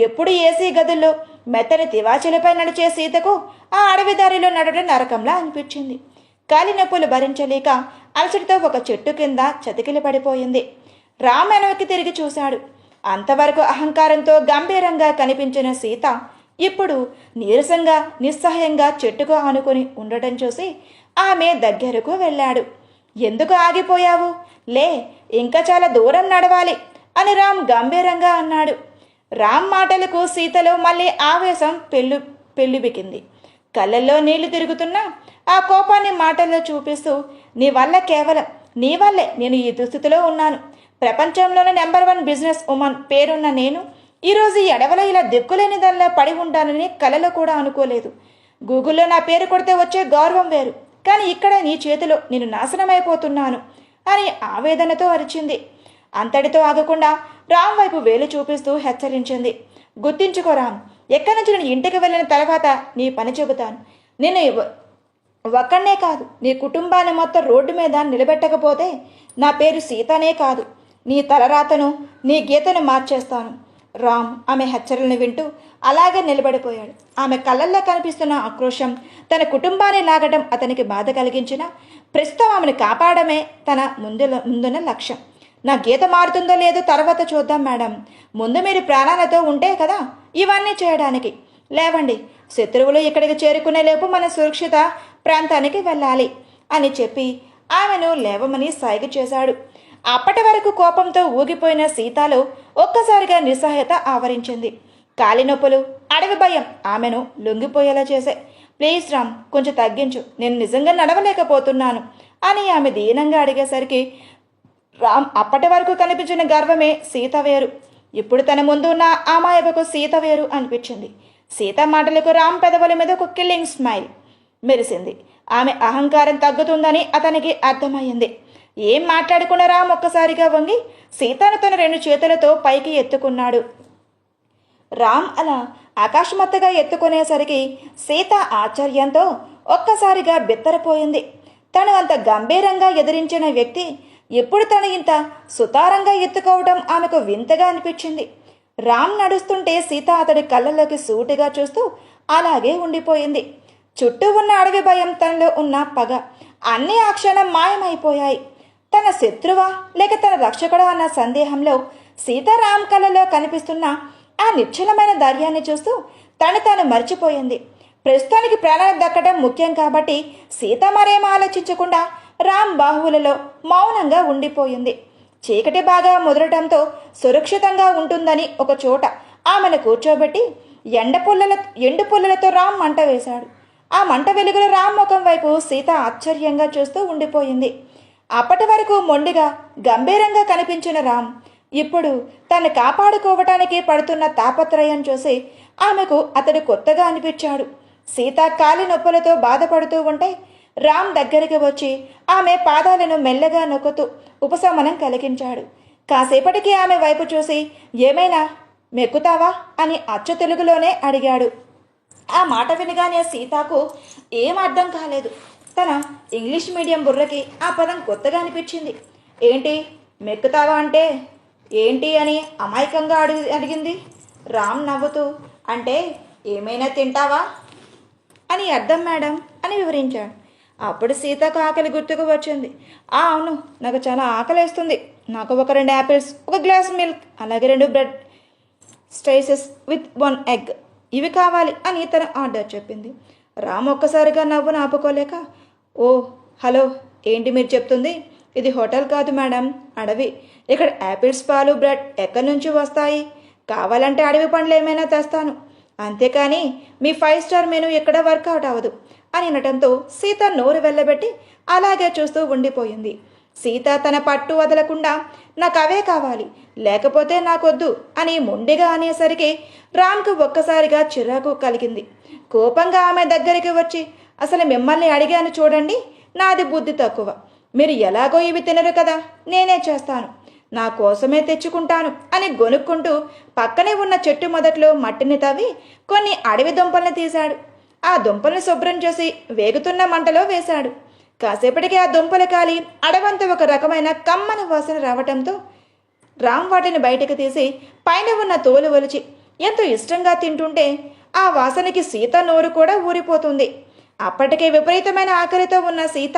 ఎప్పుడు ఏసీ గదుల్లో మెత్తని తివాచీలపై నడిచే సీతకు ఆ అడవి దారిలో నడవడం నరకంలా అనిపించింది. కాలి నొప్పులు భరించలేక అలసటతో ఒక చెట్టు కింద చతికిలి పడిపోయింది. రామ్ వెనక్కి తిరిగి చూశాడు. అంతవరకు అహంకారంతో గంభీరంగా కనిపించిన సీత ఇప్పుడు నీరసంగా నిస్సహాయంగా చెట్టుకు ఆనుకొని ఉండటం చూసి ఆమె దగ్గరకు వెళ్ళాడు. ఎందుకు ఆగిపోయావు? లే, ఇంకా చాలా దూరం నడవాలి అని రామ్ గంభీరంగా అన్నాడు. రామ్ మాటలకు సీతలో మళ్ళీ ఆవేశం పెళ్ళుబికింది. కళ్ళల్లో నీళ్లు తిరుగుతున్నా ఆ కోపాన్ని మాటల్లో చూపిస్తూ, నీ వల్లే నేను ఈ దుస్థితిలో ఉన్నాను. ప్రపంచంలోనే నెంబర్ 1 బిజినెస్ ఉమెన్ పేరున్న నేను ఈరోజు ఈ అడవిలో ఇలా దిక్కులేని దానిలో పడి ఉంటానని కలలో కూడా అనుకోలేదు. గూగుల్లో నా పేరు కొడితే వచ్చే గౌరవం వేరు, కానీ ఇక్కడ నీ చేతిలో నేను నాశనమైపోతున్నాను అని ఆవేదనతో అరిచింది. అంతటితో ఆగకుండా రామ్ వైపు వేలు చూపిస్తూ హెచ్చరించింది. గుర్తించుకో రామ్, ఎక్కడి నుంచి నేను ఇంటికి వెళ్ళిన తర్వాత నీ పని చెబుతాను. నేను ఒక్కడనే కాదు, నీ కుటుంబాన్ని మొత్తం రోడ్డు మీద నిలబెట్టకపోతే నా పేరు సీతనే కాదు, నీ తలరాతను నీ గీతను మార్చేస్తాను. రామ్ ఆమె హెచ్చరికలను వింటూ అలాగే నిలబడిపోయాడు. ఆమె కళ్ళల్లో కనిపిస్తున్న ఆక్రోశం తన కుటుంబాన్ని లాగడం అతనికి బాధ కలిగించిన ప్రస్తుతం ఆమెను కాపాడమే తన ముందున్న లక్ష్యం. నా గీత మారుతుందో లేదో తర్వాత చూద్దాం మేడం, ముందు మీరు ప్రాణాలతో ఉంటే కదా ఇవన్నీ చేయడానికి. లేవండి, శత్రువులు ఇక్కడికి చేరుకునే లేపు మన సురక్షిత ప్రాంతానికి వెళ్ళాలి అని చెప్పి ఆమెను లేవమని సైగ చేశాడు. అప్పటి వరకు కోపంతో ఊగిపోయిన సీతలో ఒక్కసారిగా నిస్సహాయత ఆవరించింది. కాలి నొప్పులు, అడవి భయం ఆమెను లొంగిపోయేలా చేసే. ప్లీజ్ రామ్, కొంచెం తగ్గించు, నేను నిజంగా నడవలేకపోతున్నాను అని ఆమె దీనంగా అడిగేసరికి రామ్ అప్పటి వరకు కనిపించిన గర్వమే సీత వేరు, ఇప్పుడు తన ముందు ఉన్న అమాయకు సీత వేరు అనిపించింది. సీత మాటలకు రామ్ పెదవుల మీద ఒక కిల్లింగ్ స్మైల్ మెరిసింది. ఆమె అహంకారం తగ్గుతుందని అతనికి అర్థమైంది. ఏం మాట్లాడుకున్న రామ్ ఒక్కసారిగా వంగి సీతను తన 2 చేతులతో పైకి ఎత్తుకున్నాడు. రామ్ అలా ఆకాశమత్తగా ఎత్తుకునేసరికి సీత ఆశ్చర్యంతో ఒక్కసారిగా బిత్తరపోయింది. తను అంత గంభీరంగా ఎదిరించిన వ్యక్తి ఎప్పుడు తను ఇంత సుతారంగా ఎత్తుకోవడం ఆమెకు వింతగా అనిపించింది. రామ్ నడుస్తుంటే సీత అతడి కళ్ళలోకి సూటిగా చూస్తూ అలాగే ఉండిపోయింది. చుట్టూ ఉన్న అడవి భయం, తనలో ఉన్న పగ అన్నీ ఆ క్షణం మాయమైపోయాయి. తన శత్రువా లేక తన రక్షకుడా అన్న సందేహంలో సీతారాం కళ్ళలో కనిపిస్తున్న ఆ నిశ్చలమైన ధైర్యాన్ని చూస్తూ తాను మర్చిపోయింది. ప్రస్తుతానికి ప్రాణాలు దక్కడం ముఖ్యం కాబట్టి సీత మరేం ఆలోచించకుండా రామ్ బాహువులలో మౌనంగా ఉండిపోయింది. చీకటి బాగా ముదరటంతో సురక్షితంగా ఉంటుందని ఒక చోట ఆమెను కూర్చోబెట్టి ఎండు పుల్లలతో రామ్ మంట వేశాడు. ఆ మంట వెలుగులో రామ్ ముఖం వైపు సీత ఆశ్చర్యంగా చూస్తూ ఉండిపోయింది. అప్పటి వరకు మొండిగా గంభీరంగా కనిపించిన రామ్ ఇప్పుడు తను కాపాడుకోవటానికి పడుతున్న తాపత్రయం చూసి ఆమెకు అతడు కొత్తగా అనిపించాడు. సీత కాలి నొప్పులతో బాధపడుతూ ఉంటే రామ్ దగ్గరికి వచ్చి ఆమె పాదాలను మెల్లగా నొక్కుతూ ఉపశమనం కలిగించాడు. కాసేపటికి ఆమె వైపు చూసి ఏమైనా మెక్కుతావా అని అచ్చ తెలుగులోనే అడిగాడు. ఆ మాట వినగానే సీతకు ఏం అర్థం కాలేదు. తన ఇంగ్లీష్ మీడియం బుర్రకి ఆ పదం కొత్తగా అనిపించింది. ఏంటి మెక్కుతావా అంటే ఏంటి అని అమాయకంగా అడిగింది. రామ్ నవ్వుతూ అంటే ఏమైనా తింటావా అని అర్థం మేడం అని వివరించాడు. అప్పుడు సీతకు ఆకలి గుర్తుకు వచ్చింది. అవును, నాకు చాలా ఆకలిస్తుంది. నాకు ఒక 2 యాపిల్స్, ఒక గ్లాస్ మిల్క్, అలాగే 2 బ్రెడ్ స్లైసెస్ విత్ 1 ఎగ్ ఇవి కావాలి అని తను ఆర్డర్ చెప్పింది. రామ్ ఒక్కసారిగా నవ్వును ఆపుకోలేక, ఓ హలో, ఏంటి మీరు చెప్తుంది? ఇది హోటల్ కాదు మేడం, అడవి. ఇక్కడ యాపిల్స్, పాలు, బ్రెడ్ ఎక్కడి నుంచి వస్తాయి? కావాలంటే అడవి పండ్లు ఏమైనా తెస్తాను, అంతేకాని మీ 5 స్టార్ మెనూ ఎక్కడ వర్కౌట్ అవ్వదు అని అనటంతో సీత నోరు వెళ్ళబెట్టి అలాగే చూస్తూ ఉండిపోయింది. సీత తన పట్టు వదలకుండా నాకు అవే కావాలి, లేకపోతే నాకొద్దు అని మొండిగా అనేసరికి రామ్కు ఒక్కసారిగా చిరాకు కలిగింది. కోపంగా ఆమె దగ్గరికి వచ్చి, అసలు మిమ్మల్ని అడిగాను చూడండి, నాది బుద్ధి తక్కువ. మీరు ఎలాగో ఇవి తినరు కదా, నేనే చేస్తాను, నా కోసమే తెచ్చుకుంటాను అని గొనుక్కుంటూ పక్కనే ఉన్న చెట్టు మొదట్లో మట్టిని తవ్వి కొన్ని అడవి దుంపల్ని తీశాడు. ఆ దుంపల్ని శుభ్రం చేసి వేగుతున్న మంటలో వేశాడు. కాసేపటికి ఆ దుంపలు కాలి అడవంతా ఒక రకమైన కమ్మని వాసన రావటంతో రామ్ వాటిని బయటకు తీసి పైన ఉన్న తోలు ఒలిచి ఎంతో ఇష్టంగా తింటుంటే ఆ వాసనకి సీత నోరు కూడా ఊరిపోతుంది. అప్పటికే విపరీతమైన ఆకలితో ఉన్న సీత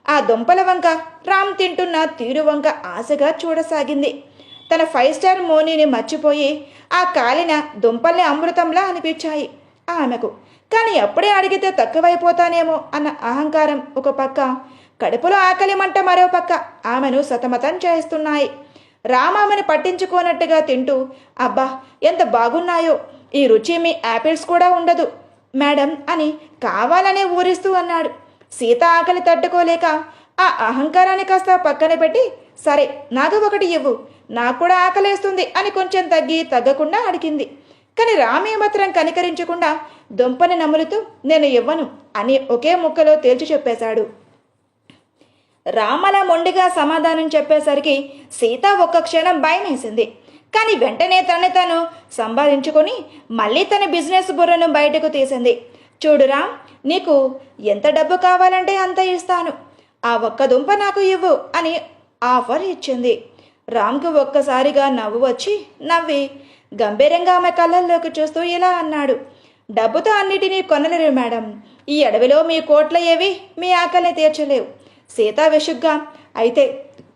ఆ దుంపల వంక రామ్ తింటున్న తీరు వంక ఆశగా చూడసాగింది. తన 5 స్టార్ మోనీని మర్చిపోయి ఆ కాలిన దుంపల్ని అమృతంలా అనిపించాయి ఆమెకు. కానీ అప్పుడే అడిగితే తక్కువైపోతానేమో అన్న అహంకారం ఒక పక్క, కడుపులో ఆకలి మంట మరో పక్క ఆమెను సతమతం చేస్తున్నాయి. రామ్ ఆమెను పట్టించుకోనట్టుగా తింటూ, అబ్బా ఎంత బాగున్నాయో, ఈ రుచి మీ యాపిల్స్ కూడా ఉండదు మేడం అని కావాలనే ఊరిస్తూ అన్నాడు. సీత ఆకలి తట్టుకోలేక ఆ అహంకారాన్ని కాస్త పక్కన పెట్టి, సరే నాకు ఒకటి ఇవ్వు, నాకు కూడా ఆకలేస్తుంది అని కొంచెం తగ్గకుండా అడిగింది. కానీ రామ్ ఏమాత్రం కనికరించకుండా దుంపని నములుతూ నేను ఇవ్వను అని ఒకే ముక్కలో తేల్చి చెప్పేశాడు. రామ్ అలా మొండిగా సమాధానం చెప్పేసరికి సీత ఒక్క క్షణం భయమేసింది. కానీ వెంటనే తనని తాను సంపాదించుకొని మళ్ళీ తన బిజినెస్ బుర్రను బయటకు తీసింది. చూడురా, నీకు ఎంత డబ్బు కావాలంటే అంత ఇస్తాను, ఆ ఒక్క దుంప నాకు ఇవ్వు అని ఆఫర్ ఇచ్చింది. రామ్కు ఒక్కసారిగా నవ్వు వచ్చి నవ్వి గంభీరంగా ఆమె కళ్ళల్లోకి చూస్తూ ఇలా అన్నాడు, డబ్బుతో అన్నిటినీ కొనలేరు మేడం, ఈ అడవిలో మీ కోట్ల ఏవి మీ ఆకలిని తీర్చలేవు. సీత విసుగ్గా, అయితే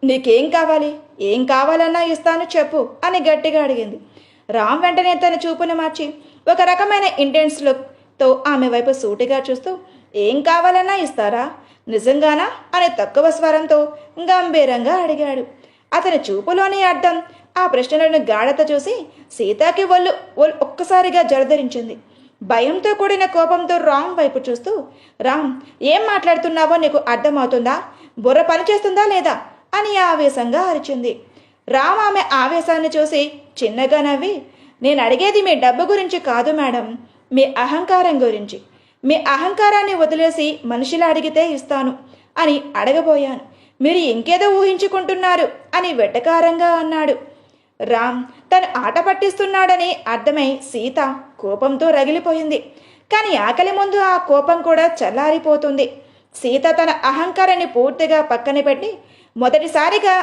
నీకేం కావాలి, ఏం కావాలన్నా ఇస్తాను చెప్పు అని గట్టిగా అడిగింది. రామ్ వెంటనే తన చూపును మార్చి ఒక రకమైన ఇంటెన్స్ లుక్తో ఆమె వైపు సూటిగా చూస్తూ, ఏం కావాలన్నా ఇస్తారా, నిజంగానా అని తక్కువ స్వరంతో గంభీరంగా అడిగాడు. అతని చూపులోని అర్థం, ఆ ప్రశ్నలను గాఢత చూసి సీతాకి ఒళ్ళు ఒక్కసారిగా జలధరించింది. భయంతో కూడిన కోపంతో రామ్ వైపు చూస్తూ, రామ్ ఏం మాట్లాడుతున్నావో నీకు అర్థమవుతుందా, బుర్ర పనిచేస్తుందా లేదా అని ఆవేశంగా అరిచింది. రామ్ ఆమె ఆవేశాన్ని చూసి చిన్నగా నవ్వి, నేను అడిగేది మీ డబ్బు గురించి కాదు మేడం, మీ అహంకారం గురించి. మీ అహంకారాన్ని వదిలేసి మనిషిలా అడిగితే ఇస్తాను అని అడగబోయాను, మీరు ఇంకేదో ఊహించుకుంటున్నారు అని వెటకారంగా అన్నాడు. రామ్ తను ఆట పట్టిస్తున్నాడని అర్థమై సీత కోపంతో రగిలిపోయింది. కానీ ఆకలి ముందు ఆ కోపం కూడా చల్లారిపోతుంది. సీత తన అహంకారాన్ని పూర్తిగా పక్కన పెట్టి మొదటిసారిగా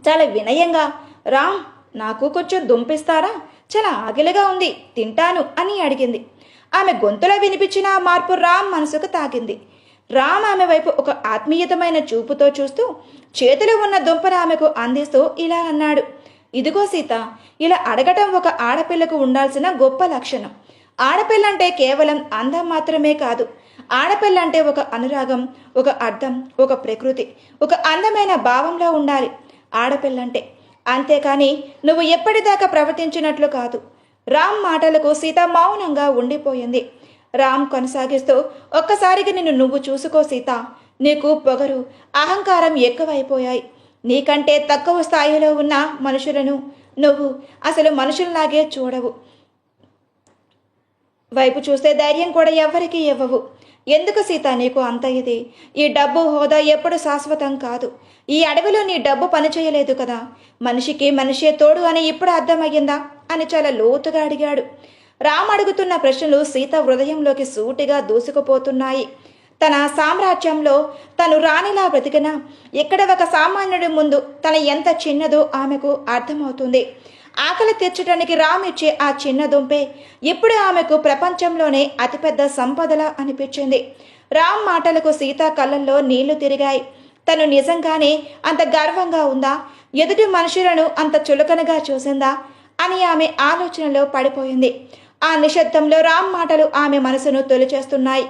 చాలా వినయంగా, రామ్ నాకు కొంచెం దుంపిస్తారా, చాలా ఆకలిగా ఉంది, తింటాను అని అడిగింది. ఆమె గొంతులో వినిపించిన ఆ మార్పు రామ్ మనసుకు తాకింది. రామ్ ఆమె వైపు ఒక ఆత్మీయతమైన చూపుతో చూస్తూ చేతిలో ఉన్న దుంపను ఆమెకు అందిస్తూ ఇలా అన్నాడు, ఇదిగో సీత, ఇలా అడగటం ఒక ఆడపిల్లకు ఉండాల్సిన గొప్ప లక్షణం. ఆడపిల్లంటే కేవలం అందం మాత్రమే కాదు, ఆడపిల్లంటే ఒక అనురాగం, ఒక అర్థం, ఒక ప్రకృతి, ఒక అందమైన భావంలో ఉండాలి ఆడపిల్లంటే, అంతేకాని నువ్వు ఎప్పటిదాకా ప్రవర్తించినట్లు కాదు. రామ్ మాటలకు సీత మౌనంగా ఉండిపోయింది. రామ్ కొనసాగిస్తూ, ఒక్కసారిగా నువ్వు చూసుకో సీత, నీకు పొగరు, అహంకారం ఎక్కువైపోయాయి. నీకంటే తక్కువ స్థాయిలో ఉన్న మనుషులను నువ్వు అసలు మనుషుల్లాగే చూడవు. వైపు చూస్తే ధైర్యం కూడా ఎవ్వరికీ ఇవ్వవు. ఎందుకు సీత నీకు అంత ఇది? ఈ డబ్బు హోదా ఎప్పుడు శాశ్వతం కాదు. ఈ అడవిలో నీ డబ్బు పనిచేయలేదు కదా, మనిషికి మనిషే తోడు అని ఇప్పుడు అర్థమయ్యిందా అని చాలా లోతుగా అడిగాడు. రామ్ అడుగుతున్న ప్రశ్నలు సీత హృదయంలోకి సూటిగా దూసుకుపోతున్నాయి. తన సామ్రాజ్యంలో తను రాణిలా బ్రతికినా ఇక్కడ ఒక సామాన్యుడి ముందు తన ఎంత చిన్నదో ఆమెకు అర్థమవుతుంది. ఆకలి తీర్చడానికి రామ్ ఇచ్చే ఆ చిన్న దుంపే ఇప్పుడు ఆమెకు ప్రపంచంలోనే అతిపెద్ద సంపదలా అనిపించింది. రామ్ మాటలకు సీత కళ్ళల్లో నీళ్లు తిరిగాయి. తను నిజంగానే అంత గర్వంగా ఉందా, ఎదుటి మనుషులను అంత చులకనగా చూసిందా అని ఆమె ఆలోచనలో పడిపోయింది. ఆ నిశ్శబ్దంలో రామ్ మాటలు ఆమె మనసును తొలిచేస్తున్నాయి.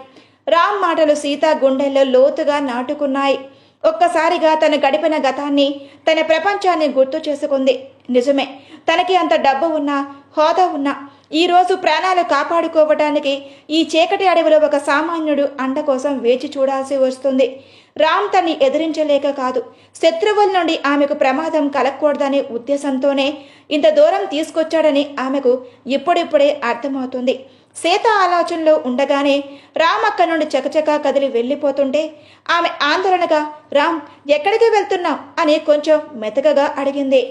రామ్ మాటలు సీత గుండెల్లో లోతుగా నాటుకున్నాయి. ఒక్కసారిగా తను గడిపిన గతాన్ని, తన ప్రపంచాన్ని గుర్తు చేసుకుంది. నిజమే, తనకి అంత డబ్బు ఉన్నా, హోదా ఉన్నా ఈరోజు ప్రాణాలు కాపాడుకోవటానికి ఈ చీకటి అడవిలో ఒక సామాన్యుడు అండ కోసం వేచి చూడాల్సి వస్తుంది. రామ్ తన్ని ఎదిరించలేక కాదు, శత్రువుల నుండి ఆమెకు ప్రమాదం కలగకూడదనే ఉద్దేశంతోనే ఇంత దూరం తీసుకొచ్చాడని ఆమెకు ఇప్పుడిప్పుడే అర్థమవుతుంది. సీత ఆలోచనలో ఉండగానే రామ్ అక్కడి నుండి చకచకా కదిలి వెళ్ళిపోతుంటే ఆమె ఆందోళనగా, రామ్ ఎక్కడికి వెళ్తున్నావు అని కొంచెం మెతకగా అడిగింది.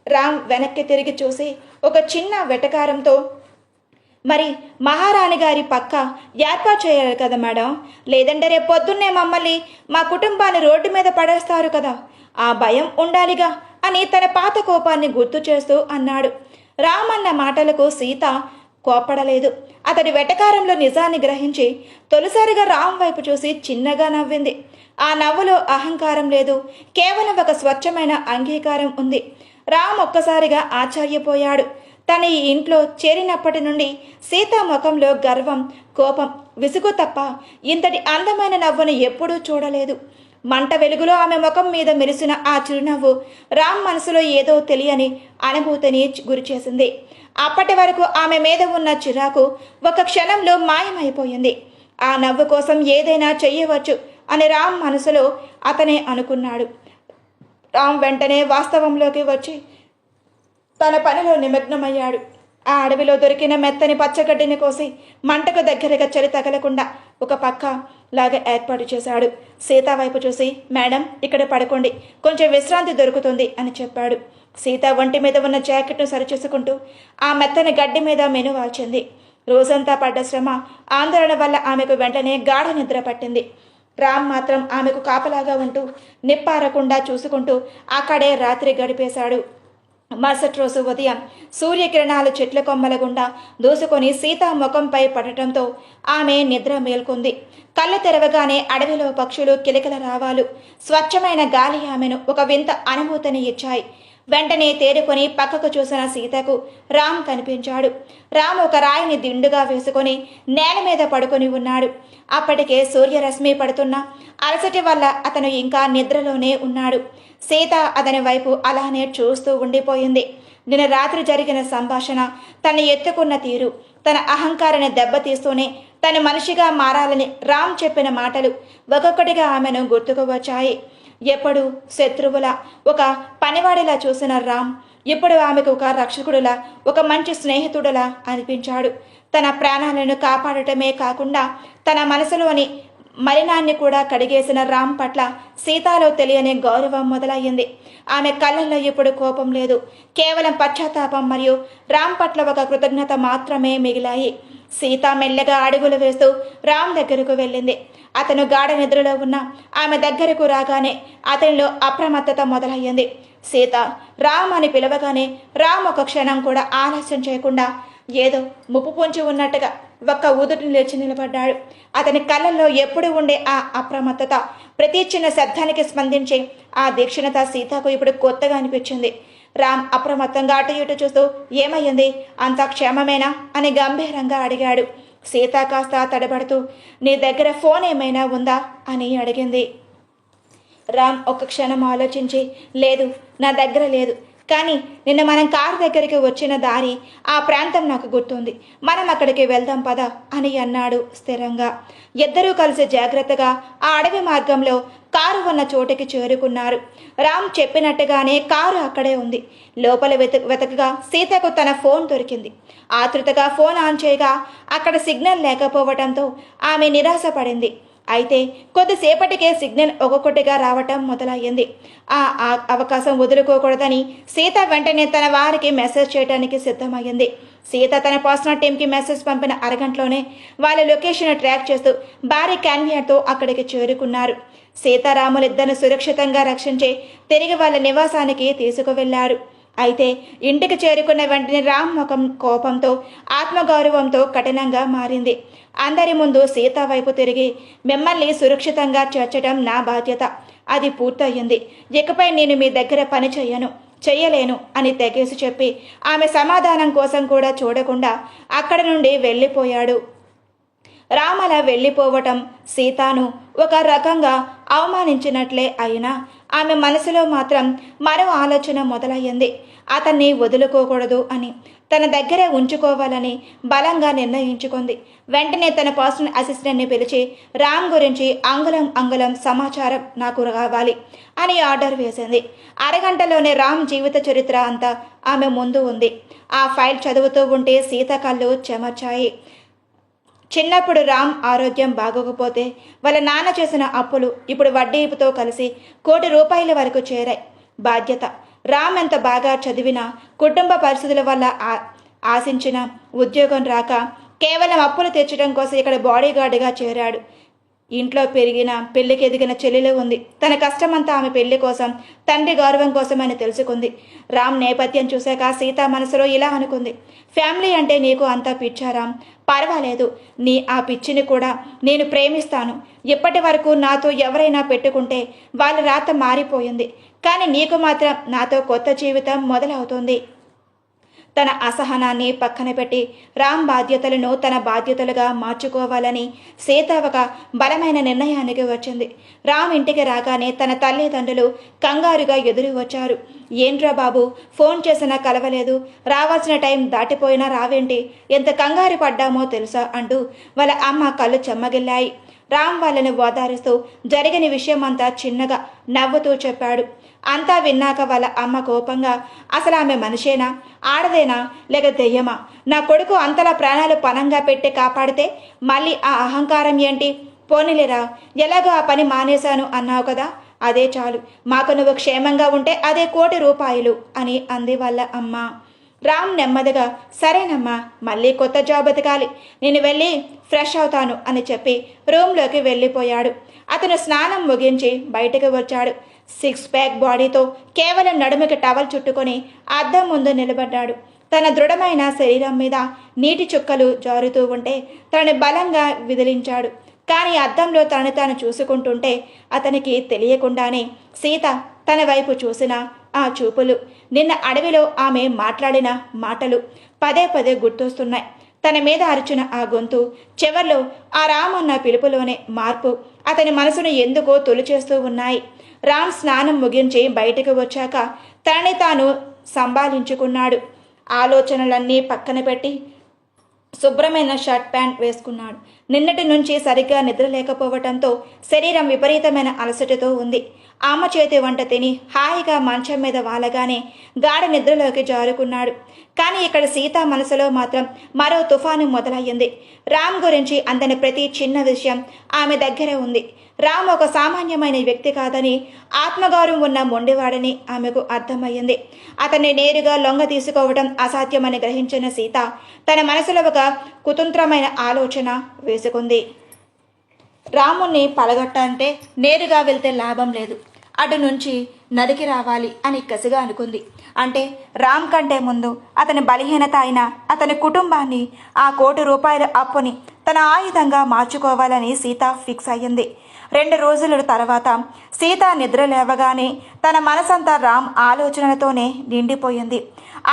రామ్ వెనక్కి తిరిగి చూసి ఒక చిన్న వెటకారంతో, మరి మహారాణి గారి పక్క ఏర్పాటు చేయాలి కదా మేడం, లేదంటే రేపు పొద్దున్నే మమ్మల్ని, మా కుటుంబాన్ని రోడ్డు మీద పడేస్తారు కదా, ఆ భయం ఉండాలిగా అని తన పాత కోపాన్ని గుర్తు చేస్తూ అన్నాడు. రామ్ అన్న మాటలకు సీత కోపడలేదు. అతడి వెటకారంలో నిజాన్ని గ్రహించి తొలిసారిగా రామ్ వైపు చూసి చిన్నగా నవ్వింది. ఆ నవ్వులో అహంకారం లేదు, కేవలం ఒక స్వచ్ఛమైన అంగీకారం ఉంది. రామ్ ఒక్కసారిగా ఆశ్చర్యపోయాడు. తన ఈ ఇంట్లో చేరినప్పటి నుండి సీత ముఖంలో గర్వం, కోపం, విసుగు తప్ప ఇంతటి అందమైన నవ్వును ఎప్పుడూ చూడలేదు. మంట వెలుగులో ఆమె ముఖం మీద మెరిసిన ఆ చిరునవ్వు రామ్ మనసులో ఏదో తెలియని అనుభూతిని గురిచేసింది. అప్పటి వరకు ఆమె మీద ఉన్న చిరాకు ఒక క్షణంలో మాయమైపోయింది. ఆ నవ్వు కోసం ఏదైనా చెయ్యవచ్చు అని రామ్ మనసులో అతనే అనుకున్నాడు. రామ్ వెంటనే వాస్తవంలోకి వచ్చి తన పనిలో నిమగ్నమయ్యాడు. ఆ అడవిలో దొరికిన మెత్తని పచ్చగడ్డిని కోసి మంటకు దగ్గరగా చలి తగలకుండా ఒక పక్క లాగా ఏర్పాటు చేశాడు. సీత వైపు చూసి, మేడం ఇక్కడ పడుకోండి, కొంచెం విశ్రాంతి దొరుకుతుంది అని చెప్పాడు. సీత ఒంటి మీద ఉన్న జాకెట్ను సరిచేసుకుంటూ ఆ మెత్తని గడ్డి మీద మెనువాల్చింది. రోజంతా పడ్డ శ్రమ, ఆందోళన వల్ల ఆమెకు వెంటనే గాఢ నిద్ర పట్టింది. రామ్ మాత్రం ఆమెకు కాపలాగా ఉంటూ నిప్పారకుండా చూసుకుంటూ అక్కడే రాత్రి గడిపేశాడు. మరుసటి రోజు ఉదయం సూర్యకిరణాలు చెట్ల కొమ్మల గుండా దూసుకొని సీత ముఖంపై పడటంతో ఆమె నిద్ర మేల్కొంది. కళ్ళు తెరవగానే అడవిలో పక్షులు కిలకిల రావాలు, స్వచ్ఛమైన గాలి ఆమెను ఒక వింత అనుభూతిని ఇచ్చాయి. వెంటనే తేరుకొని పక్కకు చూసిన సీతకు రామ్ కనిపించాడు. రామ్ ఒక రాయిని దిండుగా వేసుకొని నేల మీద పడుకొని ఉన్నాడు. అప్పటికే సూర్యరశ్మి పడుతున్న అలసటి వల్ల అతను ఇంకా నిద్రలోనే ఉన్నాడు. సీత అతని వైపు అలానే చూస్తూ ఉండిపోయింది. నిన్న రాత్రి జరిగిన సంభాషణ, తను ఎత్తుకున్న తీరు, తన అహంకారాన్ని దెబ్బతీస్తూనే తను మనిషిగా మారాలని రామ్ చెప్పిన మాటలు ఒక్కొక్కటిగా ఆమెను గుర్తుకు వచ్చాయి. ఎప్పుడు శత్రువులా, ఒక పనివాడిలా చూసిన రామ్ ఇప్పుడు ఆమెకు ఒక రక్షకుడులా, ఒక మంచి స్నేహితుడులా అనిపించాడు. తన ప్రాణాలను కాపాడటమే కాకుండా తన మనసులోని మలినాన్ని కూడా కడిగేసిన రామ్ పట్ల సీతాలో తెలియని గౌరవం మొదలయ్యింది. ఆమె కళ్ళల్లో ఇప్పుడు కోపం లేదు, కేవలం పశ్చాత్తాపం మరియు రామ్ పట్ల ఒక కృతజ్ఞత మాత్రమే మిగిలాయి. సీత మెల్లగా అడుగులు వేస్తూ రామ్ దగ్గరకు వెళ్ళింది. అతను గాఢ నిద్రలో ఉన్న ఆమె దగ్గరకు రాగానే అతనిలో అప్రమత్తత మొదలయ్యింది. సీత, రామ్ అని పిలవగానే రామ్ ఒక క్షణం కూడా ఆలస్యం చేయకుండా ఏదో ముప్పు పొంచి ఉన్నట్టుగా ఒక్క ఊదుటిని లేచి నిలబడ్డాడు. అతని కళ్ళల్లో ఎప్పుడు ఉండే ఆ అప్రమత్తత, ప్రతి చిన్న శబ్దానికి స్పందించే ఆ దీక్షణత సీతకు ఇప్పుడు కొత్తగా అనిపించింది. రామ్ అప్రమత్తంగా అటు ఇటు చూస్తూ, ఏమయ్యింది, అంతా క్షేమమేనా అని గంభీరంగా అడిగాడు. సీత కాస్త తడబడుతూ, నీ దగ్గర ఫోన్ ఏమైనా ఉందా అని అడిగింది. రామ్ ఒక క్షణం ఆలోచించి, లేదు, నా దగ్గర లేదు, కానీ నిన్న మనం కారు దగ్గరికి వచ్చిన దారి, ఆ ప్రాంతం నాకు గుర్తుంది, మనం అక్కడికి వెళ్దాం పదా అని అన్నాడు స్థిరంగా. ఇద్దరూ కలిసి జాగ్రత్తగా ఆ అడవి మార్గంలో కారు ఉన్న చోటుకి చేరుకున్నారు. రామ్ చెప్పినట్టుగానే కారు అక్కడే ఉంది. లోపల వెతకగా సీతకు తన ఫోన్ దొరికింది. ఆతృతగా ఫోన్ ఆన్ చేయగా అక్కడ సిగ్నల్ లేకపోవడంతో ఆమె నిరాశపడింది. అయితే కొద్దిసేపటికే సిగ్నల్ ఒక్కొక్కటిగా రావటం మొదలయ్యింది. ఆ అవకాశం వదులుకోకూడదని సీత వెంటనే తన వారికి మెసేజ్ చేయడానికి సిద్ధమయ్యింది. సీత తన పర్సనల్ టీంకి మెసేజ్ పంపిన అరగంటలోనే వాళ్ళ లొకేషన్ ట్రాక్ చేస్తూ భారీ క్యాన్వియర్తో అక్కడికి చేరుకున్నారు. సీతారాములిద్దరిని సురక్షితంగా రక్షించి తిరిగి వాళ్ళ నివాసానికి తీసుకువెళ్లారు. అయితే ఇంటికి చేరుకున్న వెంటనే రామ్ ముఖం కోపంతో, ఆత్మగౌరవంతో కఠినంగా మారింది. అందరి ముందు సీత వైపు తిరిగి, మిమ్మల్ని సురక్షితంగా చేర్చడం నా బాధ్యత, అది పూర్తయింది, ఇకపై నేను మీ దగ్గర పని చెయ్యలేను అని తెగేసి చెప్పి ఆమె సమాధానం కోసం కూడా చూడకుండా అక్కడి నుండి వెళ్ళిపోయాడు. రామ్ అలా వెళ్ళిపోవటం సీతను ఒక రకంగా అవమానించినట్లే అయినా ఆమె మనసులో మాత్రం మరో ఆలోచన మొదలయ్యింది. అతన్ని వదులుకోకూడదు అని, తన దగ్గరే ఉంచుకోవాలని బలంగా నిర్ణయించుకుంది. వెంటనే తన పర్సనల్ అసిస్టెంట్ని పిలిచి రామ్ గురించి అంగుళం అంగుళం సమాచారం నాకు కావాలి అని ఆర్డర్ వేసింది. అరగంటలోనే రామ్ జీవిత చరిత్ర అంతా ఆమె ముందు ఉంది. ఆ ఫైల్ చదువుతూ ఉంటే సీత కళ్ళు చెమర్చాయి. చిన్నప్పుడు రామ్ ఆరోగ్యం బాగోకపోతే వాళ్ళ నాన్న చేసిన అప్పులు ఇప్పుడు వడ్డీపుతో కలిసి ₹1,00,00,000 వరకు చేరాయి. బాధ్యత. రామ్ ఎంత బాగా చదివినా కుటుంబ పరిస్థితుల వల్ల ఆశించిన ఉద్యోగం రాక కేవలం అప్పులు తెచ్చడం కోసం ఇక్కడ బాడీగార్డుగా చేరాడు. ఇంట్లో పెళ్లికి ఎదిగిన చెల్లెలు ఉంది. తన కష్టమంతా ఆమె పెళ్లి కోసం, తండ్రి గౌరవం కోసమని తెలుసుకుంది. రామ్ నేపథ్యం చూశాక సీత మనసులో ఇలా అనుకుంది, ఫ్యామిలీ అంటే నీకు అంతా పిచ్చా రామ్? పర్వాలేదు, నీ ఆ పిచ్చిని కూడా నేను ప్రేమిస్తాను. ఇప్పటి వరకు నాతో ఎవరైనా పెట్టుకుంటే వాళ్ళ రాత మారిపోయింది, కానీ నీకు మాత్రం నాతో కొత్త జీవితం మొదలవుతుంది. తన అసహనాన్ని పక్కన పెట్టి రామ్ బాధ్యతలను తన బాధ్యతలుగా మార్చుకోవాలని సీత ఒక బలమైన నిర్ణయానికి వచ్చింది. రామ్ ఇంటికి రాగానే తన తల్లిదండ్రులు కంగారుగా ఎదురు వచ్చారు. ఏంట్రా బాబు, ఫోన్ చేసినా కలవలేదు, రావాల్సిన టైం దాటిపోయినా రావేంటి, ఎంత కంగారు పడ్డామో తెలుసా అంటూ వాళ్ళ అమ్మ కళ్ళు చెమ్మగిల్లాయి. రామ్ వాళ్ళని ఓదారుస్తూ జరిగిన విషయమంతా చిన్నగా నవ్వుతూ చెప్పాడు. అంతా విన్నాక వాళ్ళ అమ్మ కోపంగా, అసలు ఆమె మనిషేనా, ఆడదేనా, లేక దెయ్యమా? నా కొడుకు అంతలా ప్రాణాలు పణంగా పెట్టి కాపాడితే మళ్ళీ ఆ అహంకారం ఏంటి? పోనీలేరా, ఎలాగో ఆ పని మానేశాను అన్నావు కదా, అదే చాలు. మాకు నువ్వు క్షేమంగా ఉంటే అదే ₹1,00,00,000 అని అంది వాళ్ళ అమ్మ. రామ్ నెమ్మదిగా, సరేనమ్మా, మళ్ళీ కొత్త జాబ్ బతకాలి, నేను వెళ్ళి ఫ్రెష్ అవుతాను అని చెప్పి రూమ్లోకి వెళ్ళిపోయాడు. అతను స్నానం ముగించి బయటకు వచ్చాడు. 6 ప్యాక్ బాడీతో కేవలం నడుముకి టవల్ చుట్టుకొని అద్దం ముందు నిలబడ్డాడు. తన దృఢమైన శరీరం మీద నీటి చుక్కలు జారుతూ ఉంటే తనని బలంగా విదిలించాడు. కానీ అద్దంలో తనని తాను చూసుకుంటుంటే అతనికి తెలియకుండానే సీత తన వైపు చూసిన ఆ చూపులు, నిన్న అడవిలో ఆమె మాట్లాడిన మాటలు పదే పదే గుర్తొస్తున్నాయి. తన మీద అరిచిన ఆ గొంతు, చివర్లో ఆ రామ్ అన్న పిలుపులోనే మార్పు అతని మనసును ఎందుకో తొలిచేస్తూ ఉన్నాయి. రామ్ స్నానం ముగించి బయటకు వచ్చాక తనని తాను సంభాళించుకున్నాడు. ఆలోచనలన్నీ పక్కన పెట్టి శుభ్రమైన షర్ట్ ప్యాంట్ వేసుకున్నాడు. నిన్నటి నుంచి సరిగ్గా నిద్ర లేకపోవటంతో శరీరం విపరీతమైన అలసటతో ఉంది. అమ్మ చేతి వంట తిని హాయిగా మంచం మీద వాలగానే గాఢ నిద్రలోకి జారుకున్నాడు. కానీ ఇక్కడ సీత మనసులో మాత్రం మరో తుఫాను మొదలయ్యింది. రామ్ గురించి అందని ప్రతి చిన్న విషయం ఆమె దగ్గర ఉంది. రామ్ ఒక సామాన్యమైన వ్యక్తి కాదని, ఆత్మగౌరవం ఉన్న మొండివాడని ఆమెకు అర్థమయ్యింది. అతన్ని నేరుగా లొంగ తీసుకోవడం అసాధ్యమని గ్రహించిన సీత తన మనసులో ఒక కుతంత్రమైన ఆలోచన వేసుకుంది. రాముణ్ణి పలగొట్టంటే నేరుగా వెళ్తే లాభం లేదు, అటు నుంచి నరికి రావాలి అని కసిగా అనుకుంది. అంటే రామ్ కంటే ముందు అతని బలహీనత అయిన అతని కుటుంబాన్ని, ఆ ₹1,00,00,000 అప్పుని తన ఆయుధంగా మార్చుకోవాలని సీత ఫిక్స్ అయ్యింది. 2 రోజుల తర్వాత సీత నిద్ర లేవగానే తన మనసంతా రామ్ ఆలోచనలతోనే నిండిపోయింది.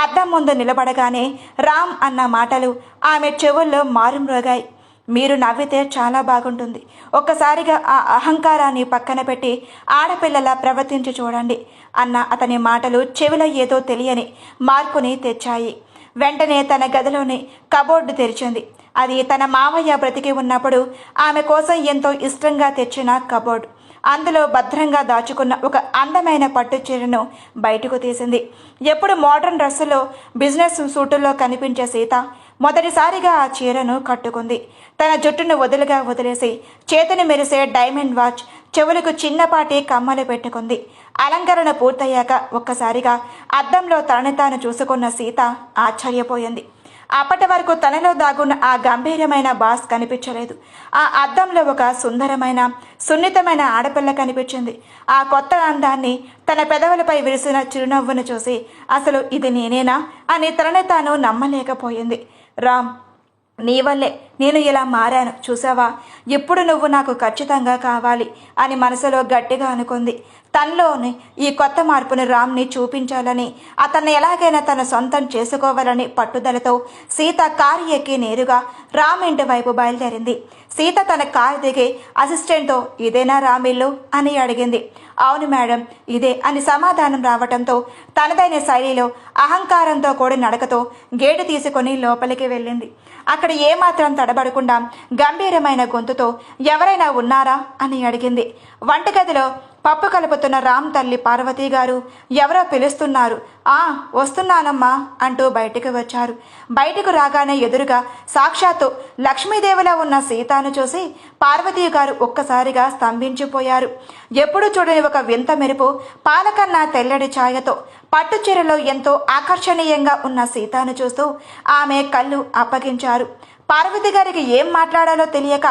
అద్దం ముందు నిలబడగానే రామ్ అన్న మాటలు ఆమె చెవుల్లో మారుమ్రోగాయి. మీరు నవ్వితే చాలా బాగుంటుంది, ఒక్కసారిగా ఆ అహంకారాన్ని పక్కన పెట్టి ఆడపిల్లలా ప్రవర్తించి చూడండి అన్న అతని మాటలు చెవిలో ఏదో తెలియని మార్పుని తెచ్చాయి. వెంటనే తన గదిలోని కబోర్డు తెరిచింది. అది తన మావయ్య బ్రతికి ఉన్నప్పుడు ఆమె కోసం ఎంతో ఇష్టంగా తెచ్చిన కబోర్డ్. అందులో భద్రంగా దాచుకున్న ఒక అందమైన పట్టు చీరను బయటకు తీసింది. ఎప్పుడు మోడర్న్ డ్రెస్సులో, బిజినెస్ సూటుల్లో కనిపించే సీత మొదటిసారిగా ఆ చీరను కట్టుకుంది. తన జుట్టును వదులుగా వదిలేసి చేతిని మెరిసే డైమండ్ వాచ్, చెవులకు చిన్నపాటి కమ్మలు పెట్టుకుంది. అలంకరణ పూర్తయ్యాక ఒక్కసారిగా అద్దంలో తనని తాను చూసుకున్న సీత ఆశ్చర్యపోయింది. అప్పటి వరకు తనలో దాగున్న ఆ గంభీరమైన బాస్ కనిపించలేదు. ఆ అద్దంలో ఒక సుందరమైన, సున్నితమైన ఆడపిల్ల కనిపించింది. ఆ కొత్త అందాన్ని, తన పెదవులపై విరిసిన చిరునవ్వును చూసి అసలు ఇది నేనేనా అని తనని తాను నమ్మలేకపోయింది. నీ వల్లే నేను ఇలా మారాను చూసావా, ఇప్పుడు నువ్వు నాకు ఖచ్చితంగా కావాలి అని మనసులో గట్టిగా అనుకుంది. తనలోని ఈ కొత్త మార్పుని రామ్ని చూపించాలని, అతన్ని ఎలాగైనా తన సొంతం చేసుకోవాలని పట్టుదలతో సీత కారు ఎక్కి నేరుగా రామ్ ఇంటి వైపు బయలుదేరింది. సీత తన కారు దిగి అసిస్టెంట్తో ఇదేనా రామ్ ఇల్లు అని అడిగింది. అవును మేడం ఇదే అని సమాధానం రావటంతో తనదైన శైలిలో అహంకారంతో కూడి నడకతో గేటు తీసుకొని లోపలికి వెళ్ళింది. అక్కడ ఏమాత్రం తడబడకుండా గంభీరమైన గొంతుతో ఎవరైనా ఉన్నారా అని అడిగింది. వంటగదిలో పప్పు కలుపుతున్న రామ్ తల్లి పార్వతీ గారు ఎవరో పిలుస్తున్నారు. వస్తున్నానమ్మా అంటూ బయటికి వచ్చారు. బయటకు రాగానే ఎదురుగా సాక్షాత్తు లక్ష్మీదేవిలో ఉన్న సీతను చూసి పార్వతీ గారు ఒక్కసారిగా స్తంభించిపోయారు. ఎప్పుడు చూడని ఒక వింత మెరుపు పాలకన్నా తెల్లడి ఛాయతో పట్టుచీరలో ఎంతో ఆకర్షణీయంగా ఉన్న సీతను చూస్తూ ఆమె కళ్ళు అప్పగించారు. పార్వతి గారికి ఏం మాట్లాడాలో తెలియక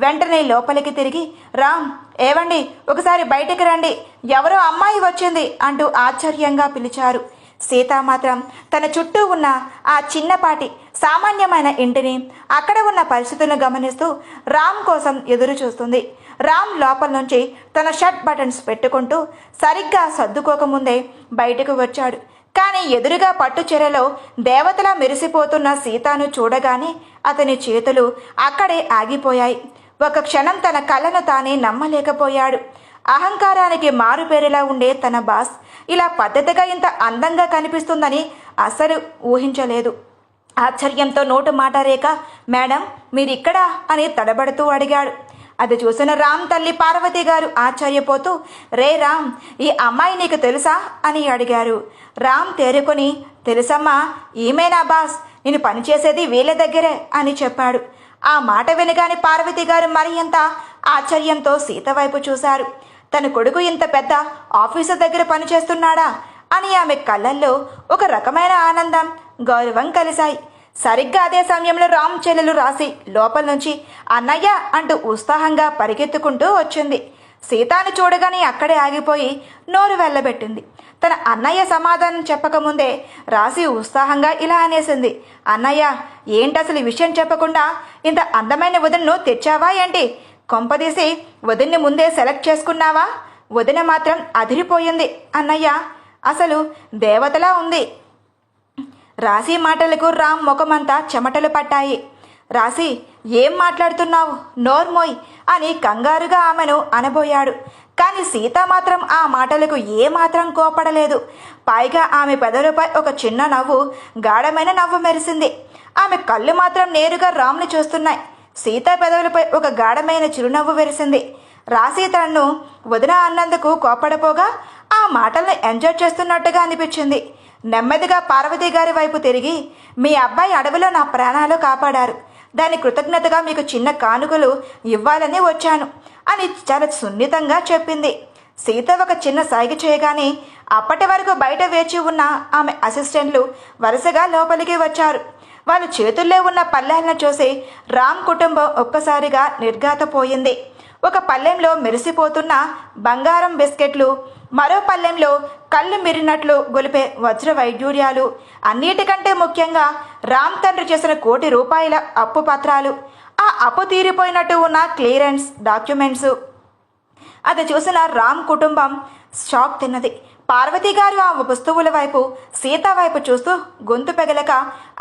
వెంటనే లోపలికి తిరిగి రామ్ ఏవండి ఒకసారి బయటికి రండి, ఎవరో అమ్మాయి వచ్చింది అంటూ ఆశ్చర్యంగా పిలిచారు. సీత మాత్రం తన చుట్టూ ఉన్న ఆ చిన్నపాటి సామాన్యమైన ఇంటిని, అక్కడ ఉన్న పరిస్థితులను గమనిస్తూ రామ్ కోసం ఎదురు చూస్తుంది. రామ్ లోపల నుంచి తన షర్ట్ బటన్స్ పెట్టుకుంటూ సరిగ్గా సర్దుకోకముందే బయటకు వచ్చాడు. కానీ ఎదురుగా పట్టు చీరలో దేవతలా మెరిసిపోతున్న సీతను చూడగానే అతని చేతులు అక్కడే ఆగిపోయాయి. ఒక క్షణం తన కళ్ళను తానే నమ్మలేకపోయాడు. అహంకారానికి మారుపేరులా ఉండే తన బాస్ ఇలా పద్ధతిగా ఇంత అందంగా కనిపిస్తుందని అస్సలు ఊహించలేదు. ఆశ్చర్యంతో నోటు మాటారేక మేడం మీరిక్కడా అని తడబడుతూ అడిగాడు. అది చూసిన రామ్ తల్లి పార్వతి గారు ఆశ్చర్యపోతూ రే రామ్ ఈ అమ్మాయి నీకు తెలుసా అని అడిగారు. రామ్ తేరుకొని తెలుసమ్మా, ఈమెనా బాస్, నేను పనిచేసేది వీళ్ళ దగ్గరే అని చెప్పాడు. ఆ మాట వినగానే పార్వతి గారు మరి ఎంత ఆశ్చర్యంతో సీత వైపు చూశారు. తన కొడుకు ఇంత పెద్ద ఆఫీసర్ దగ్గర పనిచేస్తున్నాడా అని ఆమె కళ్ళల్లో ఒక రకమైన ఆనందం, గౌరవం కలిశాయి. సరిగ్గా అదే సమయంలో రామ్ చెల్లెలు రాసి లోపల నుంచి అన్నయ్య అంటూ ఉత్సాహంగా పరిగెత్తుకుంటూ వచ్చింది. సీతాను చూడగానే అక్కడే ఆగిపోయి నోరు వెళ్ళబెట్టింది. తన అన్నయ్య సమాధానం చెప్పకముందే రాసి ఉత్సాహంగా ఇలా అనేసింది, అన్నయ్య ఏంటి అసలు ఈ విషయం చెప్పకుండా ఇంత అందమైన వదినను తెచ్చావా ఏంటి? కొంపదీసి వదిన్ని ముందే సెలెక్ట్ చేసుకున్నావా? వదిన మాత్రం అదిరిపోయింది అన్నయ్య, అసలు దేవతలా ఉంది. రాశి మాటలకు రామ్ ముఖమంతా చెమటలు పట్టాయి. రాశి ఏం మాట్లాడుతున్నావు, నోర్మోయ్ అని కంగారుగా ఆమెను అనబోయాడు. కానీ సీత మాత్రం ఆ మాటలకు ఏమాత్రం కోపడలేదు. పైగా ఆమె పెదవులపై ఒక చిన్న నవ్వు, గాఢమైన నవ్వు మెరిసింది. ఆమె కళ్ళు మాత్రం నేరుగా రామ్ని చూస్తున్నాయి. సీత పెదవులపై ఒక గాఢమైన చిరునవ్వు వెరిసింది. రాశి తనను వదిన అన్నందుకు కోపడపోగా ఆ మాటలను ఎంజాయ్ చేస్తున్నట్టుగా అనిపించింది. నెమ్మదిగా పార్వతి గారి వైపు తిరిగి మీ అబ్బాయి అడవిలో నా ప్రాణాలు కాపాడారు, దాని కృతజ్ఞతగా మీకు చిన్న కానుకలు ఇవ్వాలని వచ్చాను అని చాలా సున్నితంగా చెప్పింది. సీత ఒక చిన్న సైగ చేయగానే అప్పటి వరకు బయట వేచి ఉన్న ఆమె అసిస్టెంట్లు వరుసగా లోపలికి వచ్చారు. వాళ్ళ చేతుల్లో ఉన్న పళ్ళెలను చూసి రామ్ కుటుంబం ఒక్కసారిగా నిర్ఘాతపోయింది. ఒక పళ్ళెంలో మెరిసిపోతున్న బంగారం బిస్కెట్లు, మరో పళ్ళెంలో కళ్ళు మిరినట్లు గొలిపే వజ్ర వైడ్యూర్యాలు, అన్నిటికంటే ముఖ్యంగా రామ్ తండ్రి చేసిన ₹1,00,00,000 అప్పు పత్రాలు, ఆ అప్పు తీరిపోయినట్టు ఉన్న క్లియరెన్స్ డాక్యుమెంట్స్. అది చూసిన రామ్ కుటుంబం షాక్ తిన్నది. పార్వతి గారు ఆ వస్తువుల వైపు సీత వైపు చూస్తూ గొంతు పెగలక,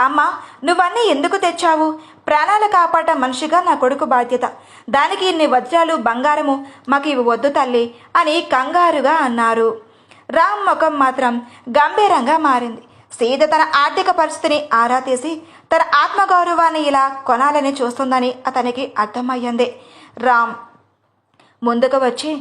అమ్మ నువ్వన్నీ ఎందుకు తెచ్చావు? ప్రాణాలు కాపాడ మనిషిగా నా కొడుకు బాధ్యత, దానికి ఇన్ని వజ్రాలు బంగారము మాకు ఇవి వద్దు తల్లి అని కంగారుగా అన్నారు. రామ్ ముఖం మాత్రం గంభీరంగా మారింది. సీత తన ఆర్థిక పరిస్థితిని ఆరా తీసి తన ఆత్మగౌరవాన్ని ఇలా కొనాలని చూస్తుందని అతనికి అర్థమయ్యింది. రామ్ ముందుకు వచ్చి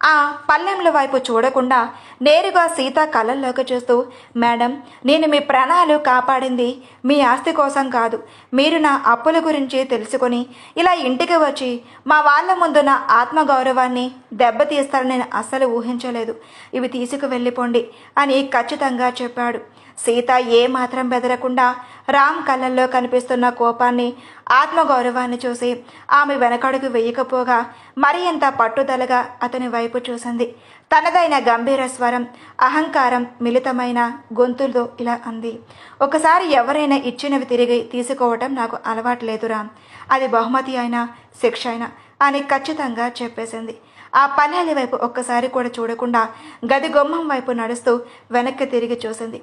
ఆ పల్లెంల వైపు చూడకుండా నేరుగా సీత కళ్ళల్లోకి చూస్తూ, మేడం నేను మీ ప్రాణాలు కాపాడింది మీ ఆస్తి కోసం కాదు, మీరు నా అప్పుల గురించి తెలుసుకొని ఇలా ఇంటికి వచ్చి మా వాళ్ళ ముందు నా ఆత్మగౌరవాన్ని దెబ్బతీస్తారని నేను అస్సలు ఊహించలేదు, ఇవి తీసుకు వెళ్ళిపోండి అని ఖచ్చితంగా చెప్పాడు. సీత ఏమాత్రం బెదరకుండా రామ్ కళ్ళల్లో కనిపిస్తున్న కోపాన్ని, ఆత్మగౌరవాన్ని చూసి ఆమె వెనకడుగు వేయకపోగా మరి ఎంత పట్టుదలగా అతని వైపు చూసింది. తనదైన గంభీర స్వరం, అహంకారం మిళితమైన గొంతులతో ఇలా అంది. ఒకసారి ఎవరైనా ఇచ్చినవి తిరిగి తీసుకోవటం నాకు అలవాటు లేదు రామ్. అది బహుమతి అయినా శిక్ష అయినా అని ఖచ్చితంగా చెప్పేసింది. ఆ పల్లెలి వైపు ఒక్కసారి కూడా చూడకుండా గది గుమ్మం వైపు నడుస్తూ వెనక్కి తిరిగి చూసింది.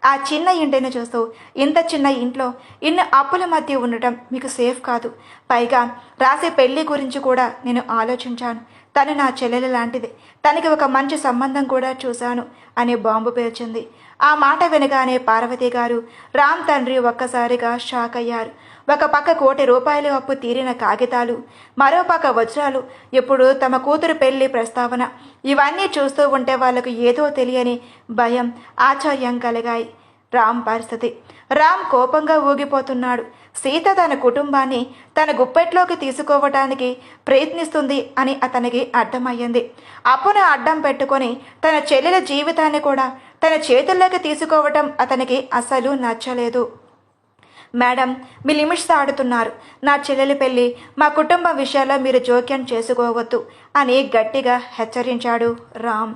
ఆ చిన్న ఇంటిని చూస్తూ, ఇంత చిన్న ఇంట్లో ఇన్ని అప్పుల మధ్య ఉండటం మీకు సేఫ్ కాదు. పైగా రాసే పెళ్లి గురించి కూడా నేను ఆలోచించాను. తను నా చెల్లెలు లాంటిది. తనకి ఒక మంచి సంబంధం కూడా చూశాను అని బాంబు పేర్చింది. ఆ మాట వినగానే పార్వతి గారు, రామ్ తండ్రి ఒక్కసారిగా షాక్ అయ్యారు. ఒక పక్క ₹1,00,00,000 అప్పు తీరిన కాగితాలు, మరో పక్క వజ్రాలు, ఇప్పుడు తమ కూతురు పెళ్లి ప్రస్తావన. ఇవన్నీ చూస్తూ ఉంటే వాళ్లకు ఏదో తెలియని భయం, ఆశ్చర్యం కలిగాయి. రామ్ పరిస్థితి. రామ్ కోపంగా ఊగిపోతున్నాడు. సీత తన కుటుంబాన్ని తన గుప్పెట్లోకి తీసుకోవటానికి ప్రయత్నిస్తుంది అని అతనికి అర్థమయ్యింది. అప్పును అడ్డం పెట్టుకొని తన చెల్లెల జీవితాన్ని కూడా తన చేతుల్లోకి తీసుకోవటం అతనికి అస్సలు నచ్చలేదు. మేడం, మీ లిమిట్స్ దాటుతున్నారు. నా చెల్లెలి పెళ్ళి, మా కుటుంబం విషయాల్లో మీరు జోక్యం చేసుకోవద్దు అని గట్టిగా హెచ్చరించాడు రామ్.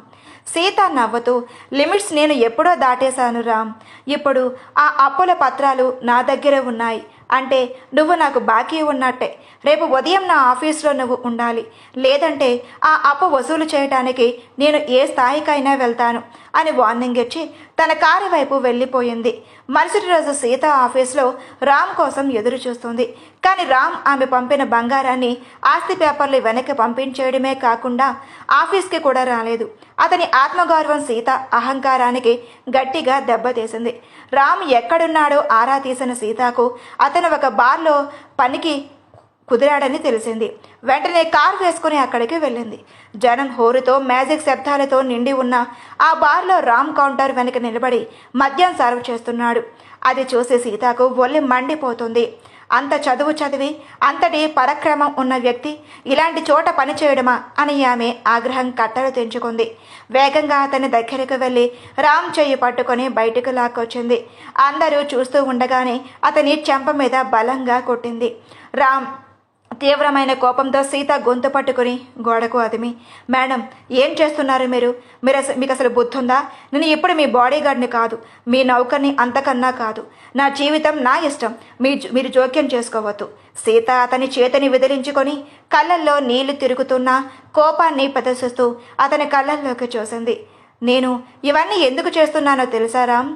సీత నవ్వుతూ, లిమిట్స్ నేను ఎప్పుడో దాటేశాను రామ్. ఇప్పుడు ఆ అప్పుల పత్రాలు నా దగ్గరే ఉన్నాయి. అంటే నువ్వు నాకు బాకీ ఉన్నట్టే. రేపు ఉదయం నా ఆఫీస్లో నువ్వు ఉండాలి. లేదంటే ఆ అప్పు వసూలు చేయడానికి నేను ఏ స్థాయికైనా వెళ్తాను అని వార్నింగ్ ఇచ్చి తన కారు వైపు వెళ్ళిపోయింది. మరుసటి రోజు సీత ఆఫీస్లో రామ్ కోసం ఎదురు చూస్తుంది. కానీ రామ్ ఆమె పంపిన బంగారాన్ని, ఆస్తి పేపర్లు వెనక్కి పంపించేయడమే కాకుండా ఆఫీస్కి కూడా రాలేదు. అతని ఆత్మగౌరవం సీత అహంకారానికి గట్టిగా దెబ్బతీసింది. రామ్ ఎక్కడున్నాడో ఆరా తీసిన సీతకు అతను ఒక బార్లో పనికి కుదిరాడని తెలిసింది. వెంటనే కారు వేసుకుని అక్కడికి వెళ్ళింది. జనం హోరుతో, మ్యాజిక్ శబ్దాలతో నిండి ఉన్న ఆ బార్లో రామ్ కౌంటర్ వెనక నిలబడి మద్యం సర్వ్ చేస్తున్నాడు. అది చూసి సీతకు ఒళ్ళు మండిపోతుంది. అంత చదువు చదివి అంతటి పరాక్రమం ఉన్న వ్యక్తి ఇలాంటి చోట పనిచేయడమా అని ఆమె ఆగ్రహం కట్టలు తెంచుకుంది. వేగంగా అతని దగ్గరకు వెళ్ళి రామ్ చెయ్యి పట్టుకొని బయటకు లాక్కొచ్చింది. అందరూ చూస్తూ ఉండగానే అతని చెంప మీద బలంగా కొట్టింది. రామ్ తీవ్రమైన కోపంతో సీత గొంతు పట్టుకుని గోడకు అదిమి, మేడం, ఏం చేస్తున్నారు మీరు? మీకు అసలు బుద్ధుందా? నేను ఇప్పుడు మీ బాడీగార్డ్ని కాదు, మీ నౌకర్ని అంతకన్నా కాదు. నా జీవితం నా ఇష్టం. మీరు జోక్యం చేసుకోవద్దు. సీత అతని చేతిని విదిలించుకొని కళ్ళల్లో నీళ్లు తిరుగుతున్న కోపాన్ని ప్రదర్శిస్తూ అతని కళ్ళల్లోకి చూసింది. నేను ఇవన్నీ ఎందుకు చేస్తున్నానో తెలుసా రామ్?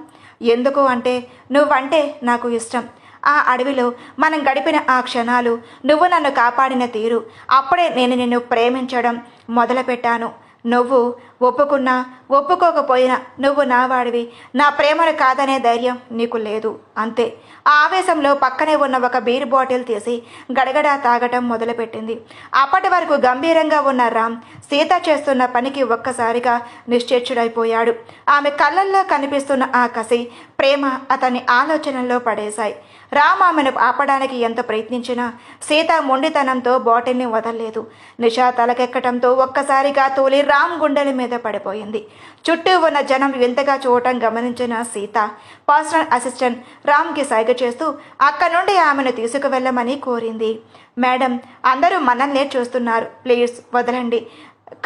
ఎందుకు అంటే నువ్వంటే నాకు ఇష్టం. ఆ అడవిలో మనం గడిపిన ఆ క్షణాలు, నువ్వు నన్ను కాపాడిన తీరు, అప్పుడే నేను నిన్ను ప్రేమించడం మొదలుపెట్టాను. నువ్వు ఒప్పుకున్నా ఒప్పుకోకపోయినా నువ్వు నా వాడివి. నా ప్రేమను కాదనే ధైర్యం నీకు లేదు, అంతే. ఆ ఆవేశంలో పక్కనే ఉన్న ఒక బీర్ బాటిల్ తీసి గడగడా తాగటం మొదలుపెట్టింది. అప్పటి వరకు గంభీరంగా ఉన్న రామ్ సీత చేస్తున్న పనికి ఒక్కసారిగా నిశ్చేష్టుడైపోయాడు. ఆమె కళ్ళల్లో కనిపిస్తున్న ఆ కసి, ప్రేమ అతని ఆలోచనల్లో పడేశాయి. రామ్ ఆమెను ఆపడానికి ఎంత ప్రయత్నించినా సీత మొండితనంతో బాటిల్ని వదలలేదు. నిషా తలకెక్కటంతో ఒక్కసారిగా తూలి రామ్ గుండెల మీద పడిపోయింది. చుట్టూ ఉన్న జనం వింతగా చూడటం గమనించిన సీత పర్సనల్ అసిస్టెంట్ రామ్కి సైగ చేస్తూ అక్కడి నుండి ఆమెను తీసుకువెళ్ళమని కోరింది. మేడం, అందరూ మనల్నే చూస్తున్నారు, ప్లీజ్ వదలండి,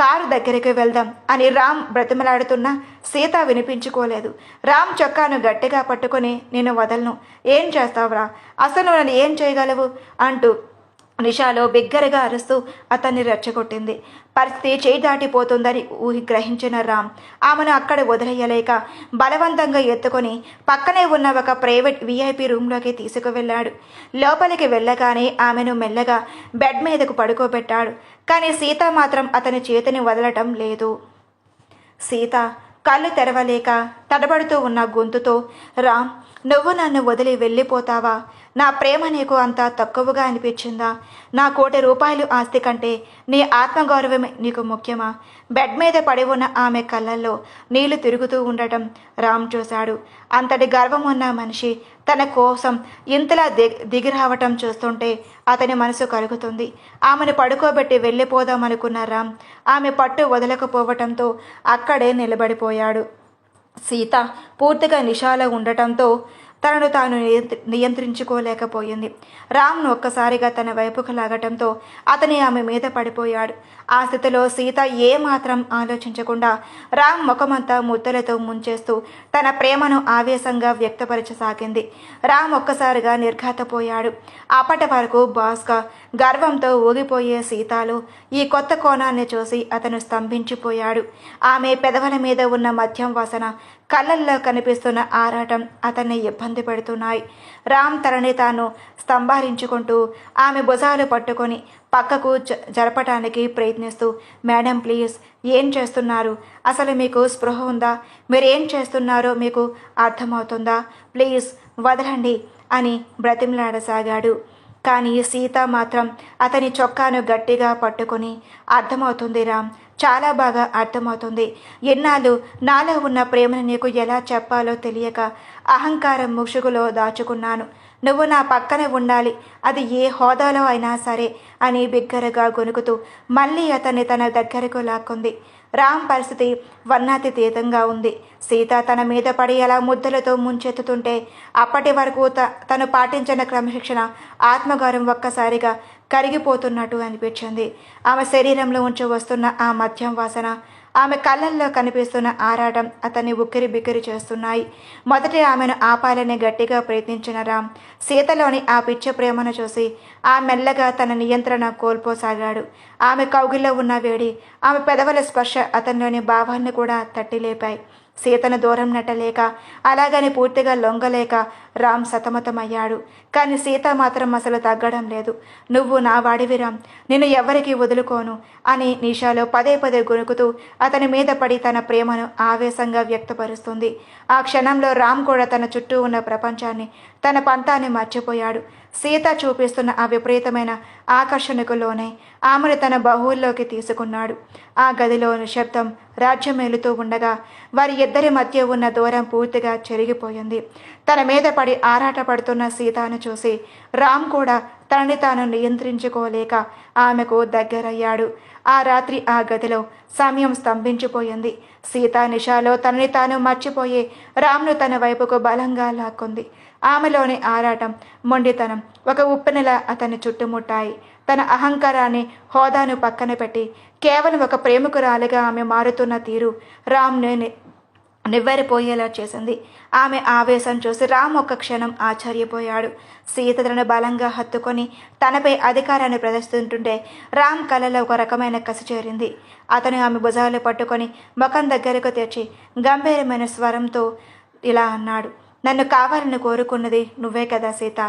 కారు దగ్గరికి వెళ్దాం అని రామ్ బ్రతిమలాడుతున్నా సీత వినిపించుకోలేదు. రామ్ చొక్కాను గట్టిగా పట్టుకుని, నేను వదలను, ఏం చేస్తావురా, అసలు నన్ను ఏం చేయగలవు అంటూ నిషాలో బిగ్గరగా అరుస్తూ అతన్ని రెచ్చగొట్టింది. పరిస్థితి చేయి దాటిపోతుందని గ్రహించిన రామ్ ఆమెను అక్కడ వదిలేయలేక బలవంతంగా ఎత్తుకొని పక్కనే ఉన్న ఒక ప్రైవేట్ VIP రూమ్లోకి తీసుకువెళ్ళాడు. లోపలికి వెళ్ళగానే ఆమెను మెల్లగా బెడ్ మీదకు పడుకోబెట్టాడు. కానీ సీత మాత్రం అతని చేతిని వదలటం లేదు. సీత కళ్ళు తెరవలేక తడబడుతూ ఉన్న గొంతుతో, రామ్, నువ్వు నన్ను వదిలి వెళ్ళిపోతావా? నా ప్రేమ నీకు అంత తక్కువగా అనిపించిందా? నా ₹1,00,00,000 ఆస్తి కంటే నీ ఆత్మగౌరవమే నీకు ముఖ్యమా? బెడ్ మీద పడి ఉన్న ఆమె కళ్ళల్లో నీళ్లు తిరుగుతూ ఉండటం రామ్ చూశాడు. అంతటి గర్వం ఉన్న మనిషి తన కోసం ఇంతలా దిగిరావటం చూస్తుంటే అతని మనసు కలుగుతుంది. ఆమెను పడుకోబెట్టి వెళ్ళిపోదామనుకున్న రామ్ ఆమె పట్టు వదలకపోవటంతో అక్కడే నిలబడిపోయాడు. సీత పూర్తిగా నిషాలో ఉండటంతో తనను తాను నియంత్రించుకోలేకపోయింది. రామ్ను ఒక్కసారిగా తన వైపుకు లాగటంతో అతని ఆమె మీద పడిపోయాడు. ఆ స్థితిలో సీత ఏమాత్రం ఆలోచించకుండా రామ్ ముఖమంతా ముద్దలతో ముంచేస్తూ తన ప్రేమను ఆవేశంగా వ్యక్తపరచసాగింది. రామ్ ఒక్కసారిగా నిర్ఘాతపోయాడు. అప్పటి వరకు బాస్గా గర్వంతో ఊగిపోయే సీతాలో ఈ కొత్త కోణాన్ని చూసి అతను స్తంభించిపోయాడు. ఆమె పెదవుల మీద ఉన్న మద్యం వాసన, కళ్ళల్లో కనిపిస్తున్న ఆరాటం అతన్ని ఇబ్బంది పెడుతున్నాయి. రామ్ తనని తాను స్తంభారించుకుంటూ ఆమె భుజాలు పట్టుకొని పక్కకు జరపటానికి ప్రయత్నిస్తూ, మేడం ప్లీజ్, ఏం చేస్తున్నారు? అసలు మీకు స్పృహ ఉందా? మీరేం చేస్తున్నారో మీకు అర్థమవుతుందా? ప్లీజ్ వదలండి అని బ్రతిమలాడసాగాడు. కానీ సీత మాత్రం అతని చొక్కాను గట్టిగా పట్టుకొని, అర్థమవుతుంది రామ్, చాలా బాగా అర్థమవుతుంది. ఎన్నాళ్ళు నాలో ఉన్న ప్రేమను నీకు ఎలా చెప్పాలో తెలియక అహంకారం ముసుగులో దాచుకున్నాను. నువ్వు నా పక్కనే ఉండాలి, అది ఏ హోదాలో అయినా సరే అని బిగ్గరగా గొనుకుతూ మళ్ళీ అతన్ని తన దగ్గరకు లాక్కుంది. రామ్ పరిస్థితి వర్ణాతీతంగా ఉంది. సీత తన మీద పడి అలా ముద్దలతో ముంచెత్తుతుంటే అప్పటి వరకు తను పాటించిన క్రమశిక్షణ, ఆత్మగౌరవం ఒక్కసారిగా కరిగిపోతున్నట్టు అనిపించింది. ఆమె శరీరంలో ఉంచి వస్తున్న ఆ మద్యం వాసన, ఆమె కళ్ళల్లో కనిపిస్తున్న ఆరాటం అతన్ని ఉక్కిరి బిక్కిరి చేస్తున్నాయి. మొదట ఆమెను ఆపాలని గట్టిగా ప్రయత్నించిన రామ్ సీతలోని ఆ పిచ్చ ప్రేమను చూసి ఆ మెల్లగా తన నియంత్రణ కోల్పోసాగాడు. ఆమె కౌగిల్లో ఉన్న వేడి, ఆమె పెదవుల స్పర్శ అతనిలోని భావాన్ని కూడా తట్టిలేపాయి. సీతను దూరం నెట్టలేక, అలాగని పూర్తిగా లొంగలేక రామ్ సతమతమయ్యాడు. కానీ సీత మాత్రం అసలు తగ్గడం లేదు. నువ్వు నా వాడివి రామ్, నిన్ను ఎవరికి వదులుకోను అని నిషాలో పదే పదే గొనుకుతూ అతని మీద పడి తన ప్రేమను ఆవేశంగా వ్యక్తపరుస్తుంది. ఆ క్షణంలో రామ్ కూడా తన చుట్టూ ఉన్న ప్రపంచాన్ని, తన పంతాన్ని మర్చిపోయాడు. సీత చూపిస్తున్న ఆ విపరీతమైన ఆకర్షణకు లోనే ఆమెను తన బాహువుల్లోకి తీసుకున్నాడు. ఆ గదిలో నిశ్శబ్దం రాజ్యమేలుతూ ఉండగా వారి ఇద్దరి మధ్య ఉన్న దూరం పూర్తిగా చెరిగిపోయింది. తన మీద పడి ఆరాటపడుతున్న సీతను చూసి రామ్ కూడా తనని తాను నియంత్రించుకోలేక ఆమెకు దగ్గరయ్యాడు. ఆ రాత్రి ఆ గదిలో సమయం స్తంభించిపోయింది. సీత నిషాలో తనని తాను మర్చిపోయి రామ్ను తన వైపుకు బలంగా లాక్కుంది. ఆమెలోని ఆరాటం, మొండితనం ఒక ఉప్పెనలా అతన్ని చుట్టుముట్టాయి. తన అహంకారాన్ని, హోదాను పక్కన పెట్టి కేవలం ఒక ప్రేమికురాలిగా ఆమె మారుతున్న తీరు రామ్ను నివ్వెరపోయేలా చేసింది. ఆమె ఆవేశం చూసి రామ్ ఒక్క క్షణం ఆశ్చర్యపోయాడు. సీత తనను బలంగా హత్తుకొని తనపై అధికారాన్ని ప్రదర్శిస్తుంటే రామ్ కళ్ళలో ఒక రకమైన కసి చేరింది. అతను ఆమె భుజాలు పట్టుకొని ముఖం దగ్గరకు తెచ్చి గంభీరమైన స్వరంతో ఇలా అన్నాడు, నన్ను కావాలని కోరుకున్నది నువ్వే కదా సీత.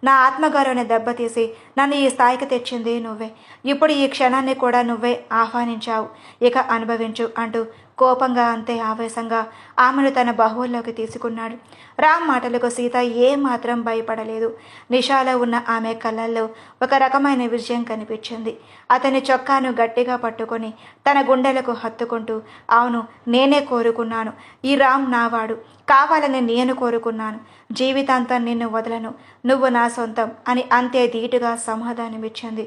నా ఆత్మగౌరవాన్ని దెబ్బతీసి నన్ను ఈ స్థాయికి తెచ్చింది నువ్వే. ఇప్పుడు ఈ క్షణాన్ని కూడా నువ్వే ఆహ్వానించావు, ఇక అనుభవించు అంటూ కోపంగా, అంతే ఆవేశంగా ఆమెను తన బాహువుల్లోకి తీసుకున్నాడు. రామ్ మాటలకు సీత ఏమాత్రం భయపడలేదు. నిషాలో ఉన్న ఆమె కళ్ళల్లో ఒక రకమైన విజయం కనిపించింది. అతని చొక్కాను గట్టిగా పట్టుకొని తన గుండెలకు హత్తుకుంటూ, అవును, నేనే కోరుకున్నాను, ఈ రామ్ నావాడు, కావాలని నేను కోరుకున్నాను, జీవితాంతం నిన్ను వదలను, నువ్వు నా సొంతం అని అంతే ధీటుగా సమాధానమిచ్చింది.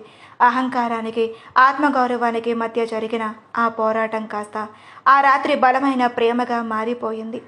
అహంకారానికి, ఆత్మగౌరవానికి మధ్య జరిగిన ఆ పోరాటం కాస్త ఆ రాత్రి బలమైన ప్రేమగా మారిపోయింది.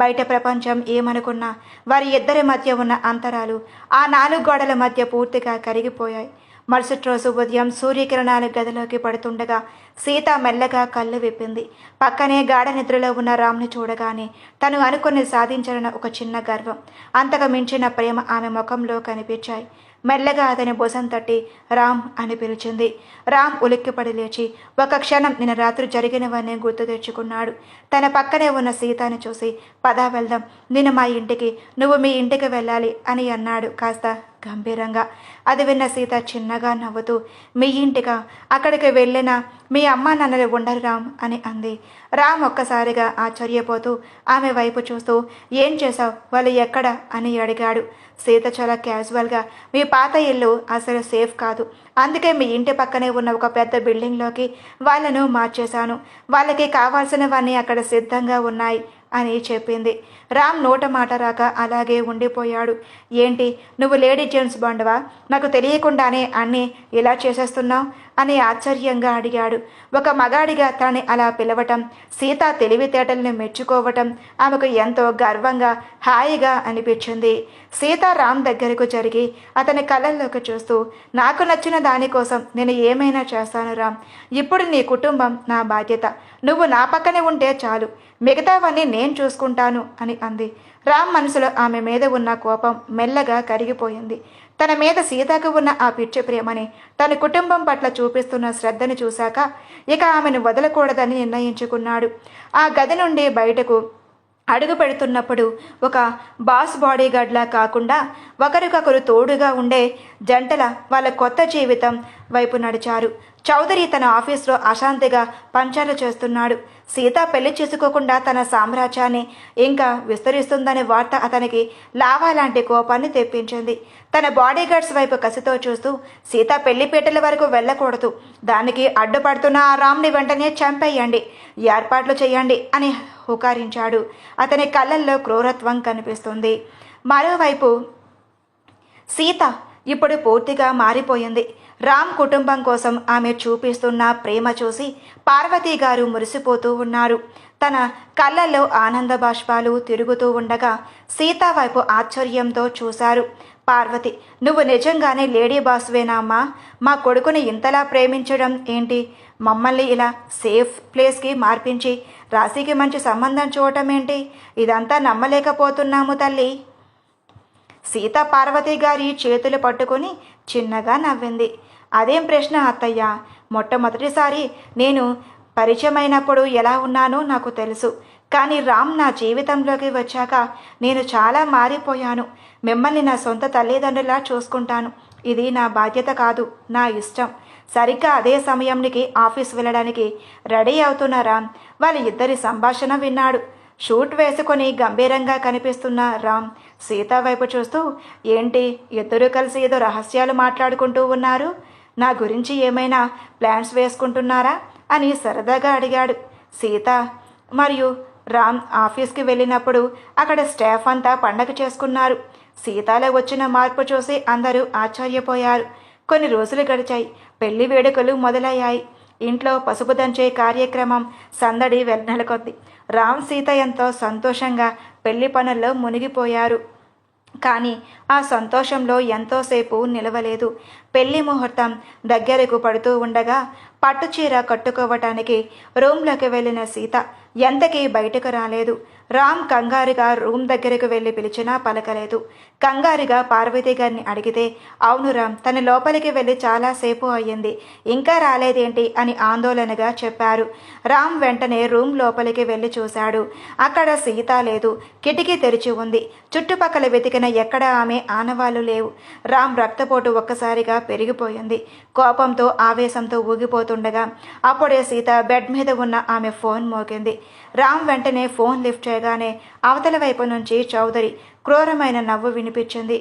బయట ప్రపంచం ఏమనుకున్నా వారి ఇద్దరి మధ్య ఉన్న అంతరాలు ఆ 4 గోడల మధ్య పూర్తిగా కరిగిపోయాయి. మరుసటి రోజు ఉదయం సూర్యకిరణాలు గదిలోకి పడుతుండగా సీత మెల్లగా కళ్ళు విప్పింది. పక్కనే గాఢ నిద్రలో ఉన్న రామ్ని చూడగానే తను అనుకుని సాధించాలన్న ఒక చిన్న గర్వం, అంతకు మించిన ప్రేమ ఆమె ముఖంలో కనిపించాయి. మెల్లగా అతని భుజం తట్టి రామ్ అని పిలిచింది. రామ్ ఉలిక్కిపడి లేచి ఒక క్షణం నిన్న రాత్రి జరిగినవన్నీ గుర్తు తెచ్చుకున్నాడు. తన పక్కనే ఉన్న సీతని చూసి, పదా వెళ్దాం, నేను మా ఇంటికి, నువ్వు మీ ఇంటికి వెళ్ళాలి అని అన్నాడు కాస్త గంభీరంగా. అది విన్న సీత చిన్నగా నవ్వుతూ, మీ ఇంటిగా? అక్కడికి వెళ్ళినా మీ అమ్మ నాన్నలు ఉండరు రామ్ అని అంది. రామ్ ఒక్కసారిగా ఆశ్చర్యపోతూ ఆమె వైపు చూస్తూ, ఏం చేశావు, వాళ్ళు ఎక్కడ అని అడిగాడు. సీత చాలా క్యాజువల్గా, మీ పాత ఇల్లు అసలు సేఫ్ కాదు, అందుకే మీ ఇంటి పక్కనే ఉన్న ఒక పెద్ద బిల్డింగ్లోకి వాళ్ళను మార్చేశాను, వాళ్ళకి కావాల్సినవన్నీ అక్కడ సిద్ధంగా ఉన్నాయి అని చెప్పింది. రామ్ నోట మాట రాక అలాగే ఉండిపోయాడు. ఏంటి, నువ్వు లేడీ జెంట్స్ బండవా? నాకు తెలియకుండానే అన్నీ ఇలా చేసేస్తున్నావు అని ఆశ్చర్యంగా అడిగాడు. ఒక మగాడిగా తనని అలా పిలవటం, సీత తెలివితేటల్ని మెచ్చుకోవటం ఆమెకు ఎంతో గర్వంగా హాయిగా అనిపించింది. సీత రామ్ దగ్గరకు జరిగి అతని కళ్ళల్లోకి చూస్తూ, నాకు నచ్చిన దానికోసం నేను ఏమైనా చేస్తాను రామ్. ఇప్పుడు నీ కుటుంబం నా బాధ్యత. నువ్వు నా పక్కనే ఉంటే చాలు, మిగతావన్నీ నేను చూసుకుంటాను అని అంది. రామ్ మనసులో ఆమె మీద ఉన్న కోపం మెల్లగా కరిగిపోయింది. తన మీద సీతకు ఉన్న ఆ పిచ్చి ప్రేమని, తన కుటుంబం పట్ల చూపిస్తున్న శ్రద్ధని చూశాక ఇక ఆమెను వదలకూడదని నిర్ణయించుకున్నాడు. ఆ గది నుండి బయటకు అడుగు పెడుతున్నప్పుడు ఒక బాస్ బాడీగార్డ్లా కాకుండా ఒకరికొకరు తోడుగా ఉండే జంటల వాళ్ళ కొత్త జీవితం వైపు నడిచారు. చౌదరి తన ఆఫీస్లో అశాంతిగా పంచాలు చేస్తున్నాడు. సీత పెళ్లి చేసుకోకుండా తన సామ్రాజ్యాన్ని ఇంకా విస్తరిస్తుందనే వార్త అతనికి లావా లాంటి కోపాన్ని తెప్పించింది. తన బాడీగార్డ్స్ వైపు కసితో చూస్తూ, సీత పెళ్లిపీటల వరకు వెళ్ళకూడదు, దానికి అడ్డుపడుతున్న ఆ రామ్ని వెంటనే చంపేయండి, ఏర్పాట్లు చేయండి అని హుకారించాడు. అతని కళ్ళల్లో క్రూరత్వం కనిపిస్తుంది. మరోవైపు సీత ఇప్పుడు పూర్తిగా మారిపోయింది. రామ్ కుటుంబం కోసం ఆమె చూపిస్తున్న ప్రేమ చూసి పార్వతీ గారు మురిసిపోతూ ఉన్నారు. తన కళ్ళల్లో ఆనంద బాష్పాలు తిరుగుతూ ఉండగా సీత వైపు ఆశ్చర్యంతో చూశారు. పార్వతి, నువ్వు నిజంగానే లేడీ బాస్వేనా అమ్మా? మా కొడుకుని ఇంతలా ప్రేమించడం ఏంటి? మమ్మల్ని ఇలా సేఫ్ ప్లేస్కి మార్పించి రాశికి మంచి సంబంధం చూడటం ఏంటి? ఇదంతా నమ్మలేకపోతున్నాము తల్లి. సీత పార్వతి గారి చేతులు పట్టుకొని చిన్నగా నవ్వింది. అదేం ప్రశ్న అత్తయ్య, మొట్టమొదటిసారి నేను పరిచయమైనప్పుడు ఎలా ఉన్నానో నాకు తెలుసు. కానీ రామ్ నా జీవితంలోకి వచ్చాక నేను చాలా మారిపోయాను. మిమ్మల్ని నా సొంత తల్లిదండ్రులా చూసుకుంటాను. ఇది నా బాధ్యత కాదు, నా ఇష్టం. సరిగ్గా అదే సమయానికి ఆఫీస్ వెళ్ళడానికి రెడీ అవుతున్న రామ్ వాళ్ళ ఇద్దరి సంభాషణ విన్నాడు. షూట్ వేసుకొని గంభీరంగా కనిపిస్తున్న రామ్ సీత వైపు చూస్తూ, ఏంటి ఇద్దరూ కలిసి ఏదో రహస్యాలు మాట్లాడుకుంటూ ఉన్నారు? నా గురించి ఏమైనా ప్లాన్స్ వేసుకుంటున్నారా అని సరదాగా అడిగాడు. సీత మరియు రామ్ ఆఫీస్కి వెళ్ళినప్పుడు అక్కడ స్టాఫ్ అంతా పండగ చేసుకున్నారు. సీతలో వచ్చిన మార్పు చూసి అందరూ ఆశ్చర్యపోయారు. కొన్ని రోజులు గడిచాయి. పెళ్లి వేడుకలు మొదలయ్యాయి. ఇంట్లో పసుపు దంచే కార్యక్రమం సందడి నెలకొంది. రామ్ సీత ఎంతో సంతోషంగా పెళ్లి పనుల్లో మునిగిపోయారు. కానీ ఆ సంతోషంలో ఎంతోసేపు నిలవలేదు. పెళ్లి ముహూర్తం దగ్గరకు పడుతూ ఉండగా పట్టుచీర కట్టుకోవటానికి రూమ్లోకి వెళ్ళిన సీత ఎంతకీ బయటకు రాలేదు. రామ్ కంగారుగా రూమ్ దగ్గరకు వెళ్ళి పిలిచినా పలకలేదు. కంగారుగా పార్వతి గారిని అడిగితే, అవును రామ్, తన లోపలికి వెళ్ళి చాలాసేపు అయ్యింది, ఇంకా రాలేదేంటి అని ఆందోళనగా చెప్పారు. రామ్ వెంటనే రూమ్ లోపలికి వెళ్ళి చూశాడు. అక్కడ సీత లేదు. కిటికీ తెరిచి ఉంది. చుట్టుపక్కల వెతికిన ఎక్కడ ఆమె ఆనవాళ్లు లేవు. రామ్ రక్తపోటు ఒక్కసారిగా పెరిగిపోయింది. కోపంతో ఆవేశంతో ఊగిపోతుండగా అప్పుడే సీత బెడ్ మీద ఉన్న ఆమె ఫోన్ మోగింది. రామ్ వెంటనే ఫోన్ లిఫ్ట్ చేయగానే అవతల వైపు నుంచి చౌదరి క్రూరమైన నవ్వు వినిపించింది.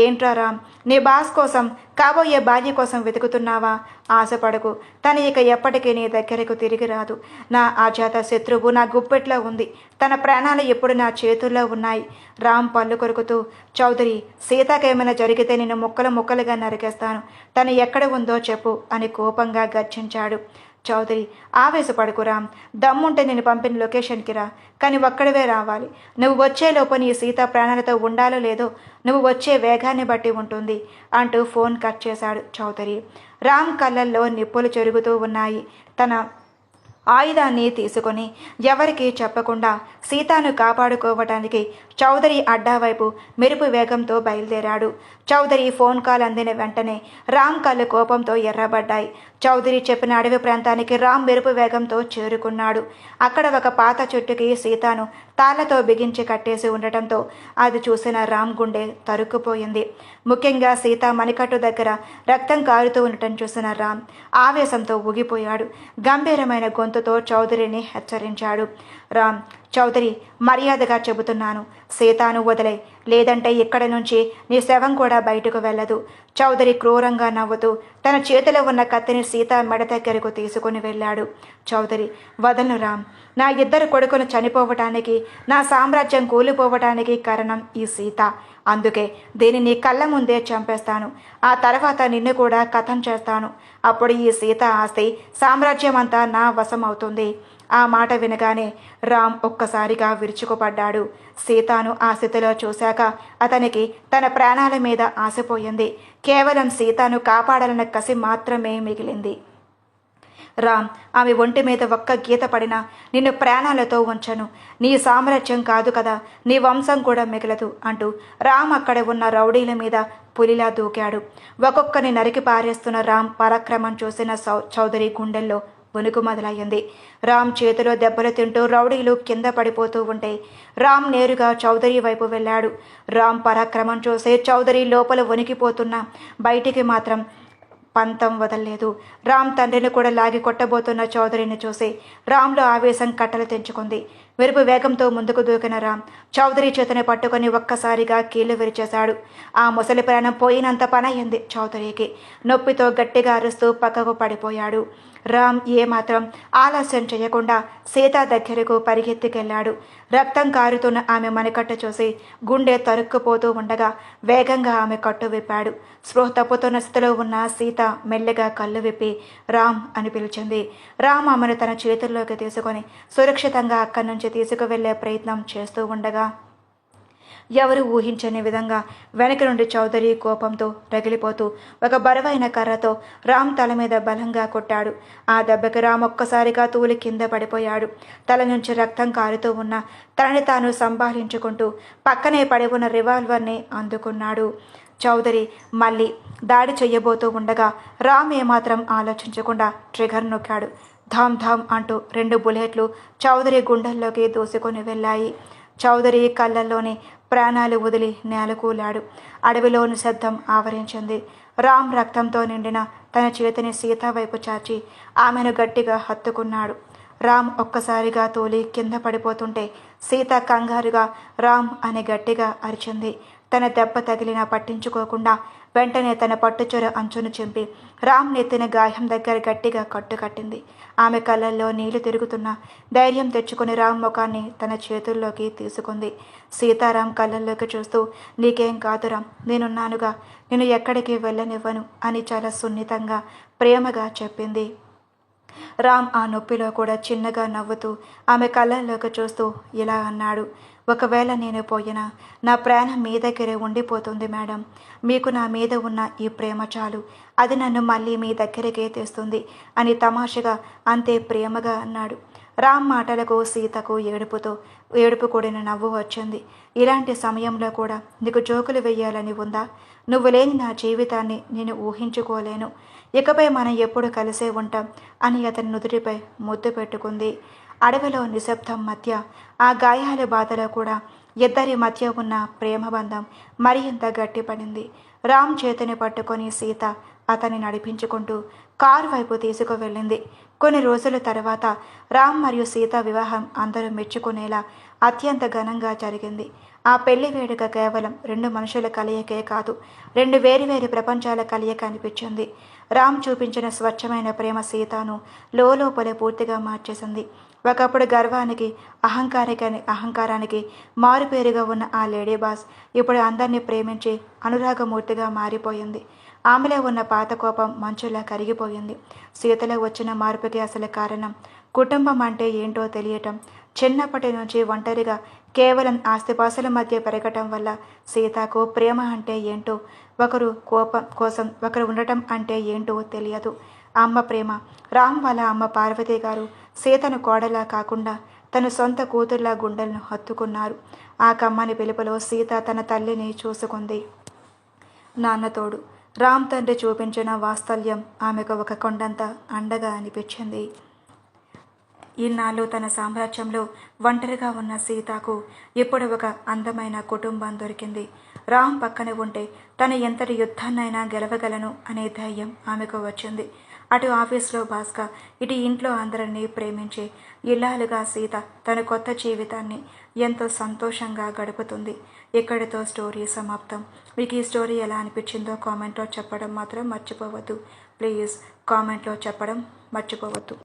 ఏంట్రా రామ్, నీ బాస్ కోసం, కాబోయే భార్య కోసం వెతుకుతున్నావా? ఆశపడకు, తను ఇక ఎప్పటికీ నీ దగ్గరకు తిరిగి రాదు. నా అజాత శత్రువు నా గుప్పెట్లో ఉంది. తన ప్రాణాలు ఎప్పుడు నా చేతుల్లో ఉన్నాయి. రామ్ పళ్ళు కొరుకుతూ, చౌదరి, సీతకేమైనా జరిగితే నేను ముక్కలు ముక్కలుగా నరికేస్తాను. తను ఎక్కడ ఉందో చెప్పు అని కోపంగా గర్జించాడు. చౌదరి, ఆవేశపడుకు రామ్, దమ్ముంటే నేను పంపిన లొకేషన్కి రా, కానీ ఒక్కడివే రావాలి. నువ్వు వచ్చేలోపు నీ సీత ప్రాణాలతో ఉండాలో లేదో నువ్వు వచ్చే వేగాన్ని బట్టి ఉంటుంది అంటూ ఫోన్ కట్ చేశాడు చౌదరి. రామ్ కళ్ళల్లో నిప్పులు చెరుగుతూ ఉన్నాయి. తన ఆయుధాన్ని తీసుకొని ఎవరికీ చెప్పకుండా సీతను కాపాడుకోవటానికి చౌదరి అడ్డా వైపు మెరుపు వేగంతో బయలుదేరాడు. చౌదరి ఫోన్ కాల్ అందిన వెంటనే రామ్ కళ్ళు కోపంతో ఎర్రబడ్డాయి. చౌదరి చెప్పిన అడవి ప్రాంతానికి రామ్ మెరుపు వేగంతో చేరుకున్నాడు. అక్కడ ఒక పాత చెట్టుకి సీతను తాళ్లతో బిగించి కట్టేసి ఉండటంతో అది చూసిన రామ్ గుండె తరుక్కుపోయింది. ముఖ్యంగా సీత మణికట్టు దగ్గర రక్తం కారుతూ ఉండటం చూసిన రామ్ ఆవేశంతో ఊగిపోయాడు. గంభీరమైన గొంతుతో చౌదరిని హెచ్చరించాడు. రామ్, చౌదరి, మర్యాదగా చెబుతున్నాను, సీతను వదిలే, లేదంటే ఇక్కడి నుంచి నీ శవం కూడా బయటకు వెళ్ళదు. చౌదరి క్రూరంగా నవ్వుతూ తన చేతిలో ఉన్న కత్తిని సీత మెడ దగ్గరకు తీసుకుని వెళ్ళాడు. చౌదరి, వదలను రామ్. నా 2 కొడుకులు చనిపోవటానికి, నా సామ్రాజ్యం కూలిపోవటానికి కారణం ఈ సీత. అందుకే దీన్ని నీ కళ్ళ ముందే చంపేస్తాను. ఆ తర్వాత నిన్ను కూడా కథం చేస్తాను. అప్పుడు ఈ సీత ఆస్తి, సామ్రాజ్యం అంతా నా వశం అవుతుంది. ఆ మాట వినగానే రామ్ ఒక్కసారిగా విరుచుకుపడ్డాడు. సీతను ఆ స్థితిలో చూశాక అతనికి తన ప్రాణాల మీద ఆశపోయింది. కేవలం సీతను కాపాడాలన్న కసి మాత్రమే మిగిలింది. రామ్, ఆమె ఒంటి మీద ఒక్క గీత పడినా నిన్ను ప్రాణాలతో ఉంచను. నీ సామ్రాజ్యం కాదు కదా, నీ వంశం కూడా మిగలదు అంటూ రామ్ అక్కడ ఉన్న రౌడీల మీద పులిలా దూకాడు. ఒక్కొక్కని నరికి పారేస్తున్న రామ్ పరాక్రమం చూసిన చౌదరి గుండెల్లో వణుకు మొదలయ్యింది. రామ్ చేతిలో దెబ్బలు తింటూ రౌడీలు కింద పడిపోతూ ఉంటే రామ్ నేరుగా చౌదరి వైపు వెళ్ళాడు. రామ్ పరాక్రమం చూసే చౌదరి లోపల వణికిపోతున్నా బయటికి మాత్రం పంతం వదల్లేదు. రామ్ తండ్రిని కూడా లాగి కొట్టబోతున్న చౌదరిని చూసి రామ్లో ఆవేశం కట్టలు తెంచుకుంది. మెరుపు వేగంతో ముందుకు దూకిన రామ్ చౌదరి చేతిని పట్టుకుని ఒక్కసారిగా కీళ్లు విరిచేశాడు. ఆ ముసలి ప్రాణం పోయినంత పనయ్యింది చౌదరికి. నొప్పితో గట్టిగా అరుస్తూ పక్కకు పడిపోయాడు. రామ్ ఏమాత్రం ఆలస్యం చేయకుండా సీత దగ్గరకు పరిగెత్తుకెళ్లాడు. రక్తం కారుతున్న ఆమె మణికట్టు చూసి గుండె తరుక్కుపోతూ ఉండగా వేగంగా ఆమె కట్టు విప్పాడు. స్పృహ తప్పుతున్న స్థితిలో ఉన్న సీత మెల్లగా కళ్ళు విప్పి రామ్ అని పిలిచింది. రామ్ ఆమెను తన చేతుల్లోకి తీసుకొని సురక్షితంగా అక్కడి నుంచి తీసుకువెళ్లే ప్రయత్నం చేస్తూ ఉండగా ఎవరు ఊహించని విధంగా వెనక నుండి చౌదరి కోపంతో రగిలిపోతూ ఒక బరువైన కర్రతో రామ్ తల మీద బలంగా కొట్టాడు. ఆ దెబ్బకి రామ్ ఒక్కసారిగా తూలి కింద పడిపోయాడు. తల నుంచి రక్తం కారుతూ ఉన్న తనని తాను సంభాళించుకుంటూ పక్కనే పడి ఉన్న రివాల్వర్ని అందుకున్నాడు. చౌదరి మళ్ళీ దాడి చెయ్యబోతూ ఉండగా రామ్ ఏమాత్రం ఆలోచించకుండా ట్రిగర్ నొక్కాడు. ధామ్ ధామ్ అంటూ 2 బుల్లెట్లు చౌదరి గుండెల్లోకి దూసుకొని వెళ్ళాయి. చౌదరి కళ్ళల్లోని ప్రాణాలు వదిలి నేలకూలాడు. అడవిలోని శబ్దం ఆవరించింది. రామ్ రక్తంతో నిండిన తన చేతిని సీత వైపు చాచి ఆమెను గట్టిగా హత్తుకున్నాడు. రామ్ ఒక్కసారిగా తోలి కింద పడిపోతుంటే సీత కంగారుగా రామ్ అని గట్టిగా అరిచింది. తన దెబ్బ తగిలినా పట్టించుకోకుండా వెంటనే తన పట్టుచొర అంచును చింపి రామ్ నెత్తిన గాయం దగ్గర గట్టిగా కట్టుకట్టింది. ఆమె కళ్ళల్లో నీళ్లు తిరుగుతున్నా ధైర్యం తెచ్చుకుని రామ్ ముఖాన్ని తన చేతుల్లోకి తీసుకుంది. సీతారాం కళ్ళల్లోకి చూస్తూ, నీకేం కాదురా, నేనున్నానుగా, నేను ఎక్కడికి వెళ్ళనివ్వను అని చాలా సున్నితంగా ప్రేమగా చెప్పింది. రామ్ ఆ నొప్పిలో కూడా చిన్నగా నవ్వుతూ ఆమె కళ్ళల్లోకి చూస్తూ ఇలా అన్నాడు, ఒకవేళ నేను పోయినా నా ప్రాణం మీ దగ్గరే ఉండిపోతుంది మేడం. మీకు నా మీద ఉన్న ఈ ప్రేమ చాలు, అది నన్ను మళ్ళీ మీ దగ్గరికే తెస్తుంది అని తమాషగా అంతే ప్రేమగా అన్నాడు. రామ్ మాటలకు సీతకు ఏడుపు కూడిన నవ్వు వచ్చింది. ఇలాంటి సమయంలో కూడా నీకు జోకులు వెయ్యాలని ఉందా? నువ్వు లేని నా జీవితాన్ని నేను ఊహించుకోలేను. ఇకపై మనం ఎప్పుడు కలిసే ఉంటాం అని అతని నుదుటిపై ముద్దు పెట్టుకుంది. అడవిలో నిశ్శబ్దం మధ్య, ఆ గాయాల బాధలో కూడా ఇద్దరి మధ్య ఉన్న ప్రేమబంధం మరింత గట్టిపడింది. రామ్ చేతిని పట్టుకొని సీత అతన్ని నడిపించుకుంటూ కారు వైపు తీసుకువెళ్ళింది. కొన్ని రోజుల తర్వాత రామ్ మరియు సీత వివాహం అందరూ మెచ్చుకునేలా అత్యంత ఘనంగా జరిగింది. ఆ పెళ్లి వేడుక కేవలం 2 మనుషుల కలయికే కాదు, 2 వేరువేరు ప్రపంచాల కలయిక అనిపించింది. రామ్ చూపించిన స్వచ్ఛమైన ప్రేమ సీతను లోపలే పూర్తిగా మార్చేసింది. ఒకప్పుడు గర్వానికి అహంకారానికి మారుపేరుగా ఉన్న ఆ లేడీ బాస్ ఇప్పుడు అందరినీ ప్రేమించి అనురాగమూర్తిగా మారిపోయింది. ఆమెలో ఉన్న పాత కోపం మంచులా కరిగిపోయింది. సీతలో వచ్చిన మార్పుకి అసలు కారణం కుటుంబం అంటే ఏంటో తెలియటం. చిన్నప్పటి నుంచి ఒంటరిగా కేవలం ఆస్తిపాసుల మధ్య పెరగటం వల్ల సీతకు ప్రేమ అంటే ఏంటో, ఒకరు కోపం కోసం ఒకరు ఉండటం అంటే ఏంటో తెలియదు. అమ్మ ప్రేమ. రామ్ వాళ్ళ అమ్మ పార్వతి గారు సీతను కోడలా కాకుండా తన సొంత కూతుర్లా గుండెలను హత్తుకున్నారు. ఆ కమ్మని పిలుపులో సీత తన తల్లిని చూసుకుంది. నాన్నతోడు రామ్ తండ్రి చూపించిన వాత్సల్యం ఆమెకు ఒక కొండంత అండగా అనిపించింది. ఇన్నాళ్ళు తన సామ్రాజ్యంలో ఒంటరిగా ఉన్న సీతకు ఇప్పుడు ఒక అందమైన కుటుంబం దొరికింది. రామ్ పక్కన ఉంటే తను ఎంతటి యుద్ధాన్నైనా గెలవగలను అనే ధైర్యం ఆమెకు వచ్చింది. అటు ఆఫీస్లో భాస్కర్, ఇటు ఇంట్లో అందరినీ ప్రేమించే ఇల్లాలుగా సీత తన కొత్త జీవితాన్ని ఎంతో సంతోషంగా గడుపుతుంది. ఇక్కడితో స్టోరీ సమాప్తం. మీకు ఈ స్టోరీ ఎలా అనిపించిందో కామెంట్లో చెప్పడం మాత్రం మర్చిపోవద్దు. ప్లీజ్ కామెంట్లో చెప్పడం మర్చిపోవద్దు.